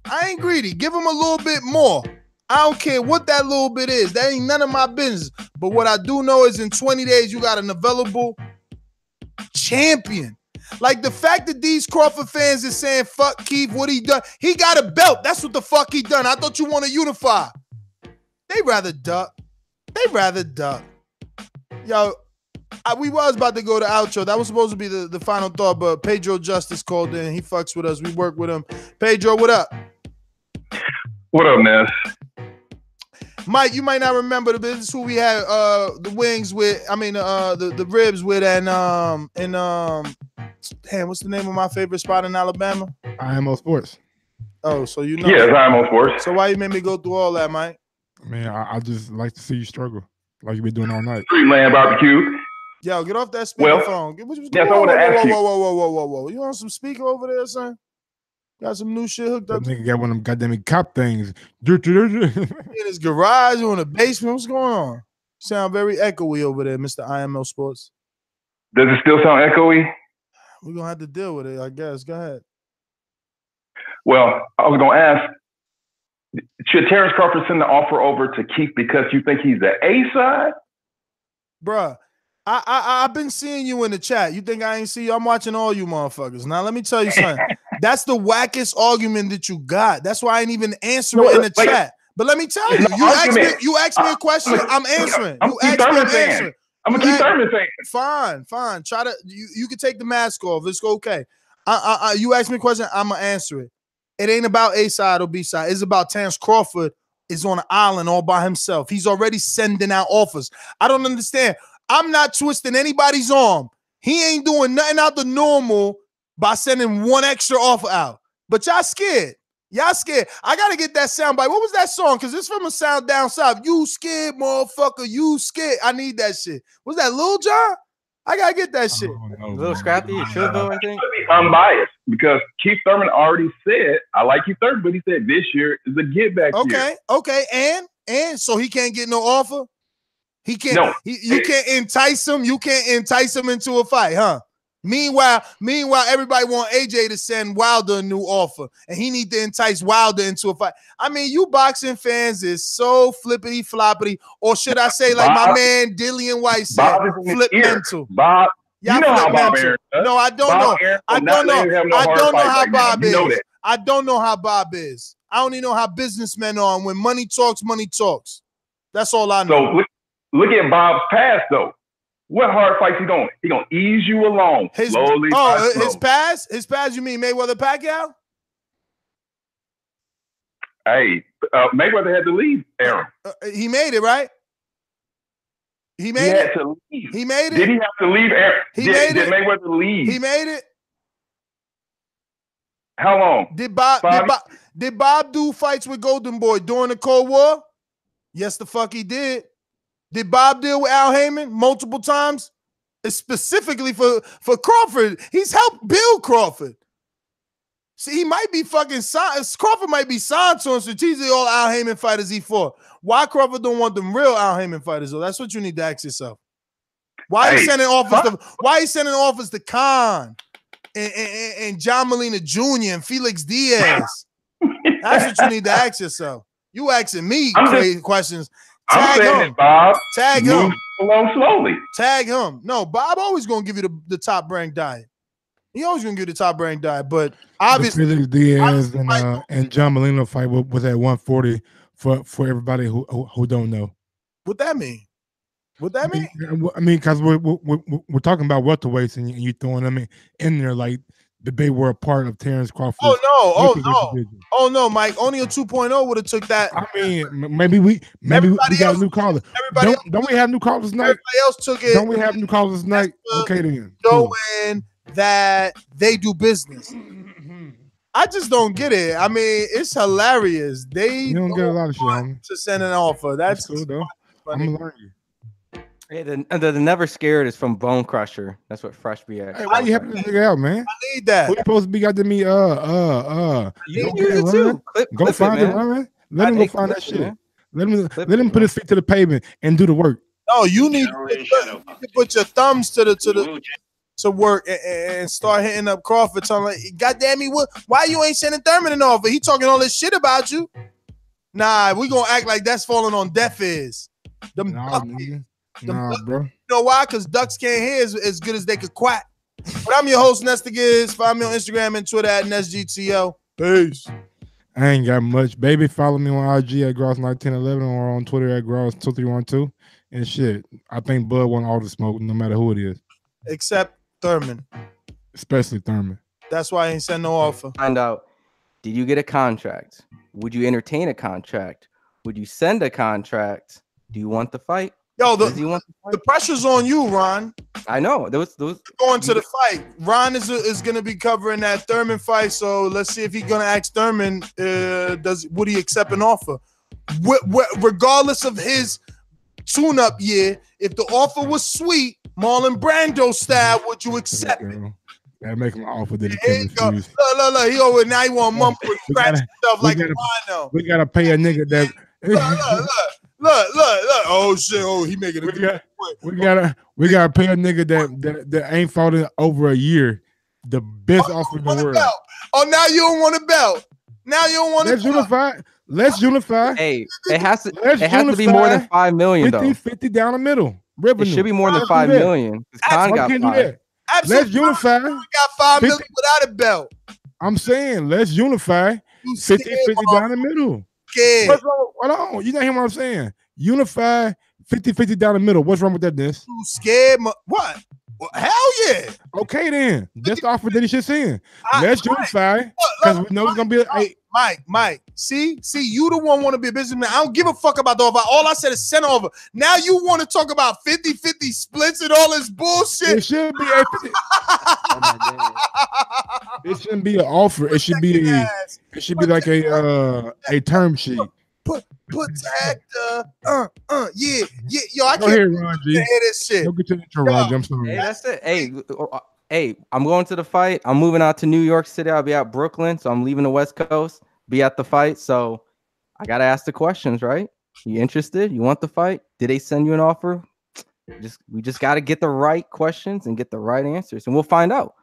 Give him a little bit more. I don't care what that little bit is. That ain't none of my business. But what I do know is in 20 days, you got an available champion. Like the fact that these Crawford fans is saying, fuck Keith, what he done? He got a belt. That's what the fuck he done. I thought you want to unify. They rather duck. Yo, we was about to go to outro. That was supposed to be the final thought, but Pedro Justice called in. He fucks with us. We work with him. Pedro, what up? What up, Ness? Mike, you might not remember the business who we had the wings with. I mean the ribs with and damn, what's the name of my favorite spot in Alabama? IMO Sports. Oh, so you know. Yeah, it's IMO Sports. So why you made me go through all that, Mike? Man, I just like to see you struggle like you've been doing all night. Streetland barbecue. Yo, get off that speakerphone. Yes, I want to ask you. Whoa. You want some speaker over there, son? Got some new shit hooked up. That nigga got one of them goddamn cop things. In his garage or in the basement. What's going on? Sound very echoey over there, Mr. IMO Sports. Does it still sound echoey? We're going to have to deal with it, I guess. Go ahead. Well, I was going to ask, should Terence Crawford send the offer over to Keith because you think he's the A side? Bruh, I've been seeing you in the chat. You think I ain't see you? I'm watching all you motherfuckers. Now, let me tell you something. That's the wackest argument that you got. That's why I ain't even answer it in the chat. But let me tell you, you asked me a question. I'm answering. I'm a Keith Thurman fan. I'm a Keith Thurman fan. Fine. Try to you can take the mask off. It's okay. You asked me a question. I'm gonna answer it. It ain't about A side or B side. It's about Terence Crawford is on an island all by himself. He's already sending out offers. I don't understand. I'm not twisting anybody's arm. He ain't doing nothing out the normal by sending one extra offer out. But y'all scared. I got to get that sound bite. What was that song? Because it's from a sound down south. You scared, motherfucker. You scared. I need that shit. Was that Lil Jon? I got to get that shit. Little Scrappy, Trillville, I think. Be unbiased because Keith Thurman already said, I like Keith Thurman, but he said this year is a get back year. Okay. And so he can't get no offer? He can't. No. You can't entice him. You can't entice him into a fight, huh? Meanwhile, everybody want AJ to send Wilder a new offer, and he need to entice Wilder into a fight. I mean, you boxing fans is so flippity floppity, or should I say, like my man Dillian Whyte said, flip mental. Bob, you know how Bob Aaron does. No, I don't know. I don't know how Bob is. I don't know how Bob is. I only know how businessmen are. And when money talks, money talks. That's all I know. So look at Bob's past, though. What hard fights he doing? He gonna ease you along slowly. His pass? You mean Mayweather Pacquiao? Hey, Mayweather had to leave Aaron. He made it, right? He had to leave. He made it. Did he have to leave Aaron? Did Mayweather leave? He made it. How long? Did Bob do fights with Golden Boy during the Cold War? Yes, the fuck he did. Did Bob deal with Al Heyman multiple times? Specifically for Crawford. He's helped build Crawford. See, he might be fucking signed. Crawford might be signed to him strategically all Al Heyman fighters he fought. Why Crawford don't want them real Al Heyman fighters, though? That's what you need to ask yourself. Why he sending offers to? Why he sending offers to Khan and John Molina Jr. and Felix Diaz? That's what you need to ask yourself. You asking me crazy questions. I'm saying it, Bob. Tag Move him. along slowly. Tag him. No, Bob always gonna give you the top ranked diet. He always gonna give you the top ranked diet, but obviously Felix Diaz and John Molina fight was at 140 for everybody who don't know. What that mean? What that mean? I mean, because we're talking about welterweights and you throwing them in there like they were a part of Terence Crawford. Oh no, Mike. Only a 2.0 would have took that. I mean, maybe we got a new caller. Don't we have new callers tonight? Everybody else took it. Don't we have new callers tonight? Okay then. Showing that they do business. I just don't get it. I mean, it's hilarious. They don't get a lot of shit, homie. To send an offer. That's cool though. I'm gonna learn you. Hey, the Never Scared is from Bone Crusher. That's what Fresh be at. Hey, why you helping this nigga out, man? I need that. Who's supposed to be got to me? You can use it too. Go find it, man. Let him go find that shit. Let him put his feet to the pavement and do the work. No, you need to put your thumbs to work and start hitting up Crawford, telling like, "God damn me, why you ain't sending Thurman an offer? He talking all this shit about you." Nah, we gonna act like that's falling on deaf ears. Nah, bro. You know why? Because ducks can't hear as good as they could quack. But I'm your host, Nesta Gibbs. Find me on Instagram and Twitter at NestGTO. Peace. I ain't got much, baby. Follow me on IG at Gross1911 or on Twitter at Gross2312. And shit, I think Bud want all the smoke, no matter who it is. Except Thurman. Especially Thurman. That's why I ain't send no offer. Find out, did you get a contract? Would you entertain a contract? Would you send a contract? Do you want the fight? Yo, the pressure's on you, Ron. I know. Those going to the fight. Ron is going to be covering that Thurman fight, so let's see if he's going to ask Thurman, would he accept an offer? Regardless of his tune-up year, if the offer was sweet, Marlon Brando style, would you accept it? That make him an offer that he can't refuse. Look, he over now he want mumble and scratch himself like a rhino. We gotta pay a nigga that. Look. Oh shit! Oh, he making a we gotta pay a nigga that ain't fought in over a year. The best offer in the world. Oh, now you don't want a belt. Now you don't want Let's unify. Let's unify. Hey, it has to be more than 5 million 50 down the middle. Revenue. It should be more than 5 million. Khan got 5. Let's unify. We got 5 million without a belt. I'm saying let's unify. 50 down the middle. Scared. Hold on. You not hearing what I'm saying? Unify 50 down the middle. What's wrong with that, Ness? You scared? What? Well, hell yeah. Okay, then. That's the offer that he should send. Let's unify because we know it's gonna be Mike. See, you the one want to be a businessman. I don't give a fuck about the offer. All I said is send over. Now you want to talk about 50-50 splits and all this bullshit. It should be it shouldn't be an offer. It should be like a term sheet. Protect yeah. Yo, I Go can't ahead, Ron G. hear this shit. Don't get to the intro, Ron G. I'm sorry. Hey, that's it. Hey, I'm going to the fight. I'm moving out to New York City. I'll be out Brooklyn, so I'm leaving the West Coast. Be at the fight, so I gotta ask the questions, right? You interested? You want the fight? Did they send you an offer? We just gotta get the right questions and get the right answers, and we'll find out.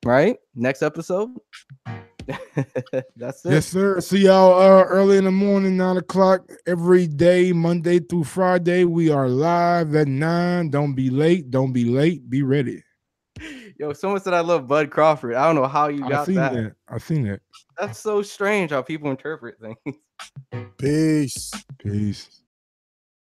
Right? Next episode. That's it. Yes, sir. See y'all early in the morning, 9 o'clock every day, Monday through Friday. We are live at 9. Don't be late. Don't be late. Be ready. Yo, someone said I love Bud Crawford. I don't know how you got that. I've seen that. That's so strange how people interpret things. Peace. Peace.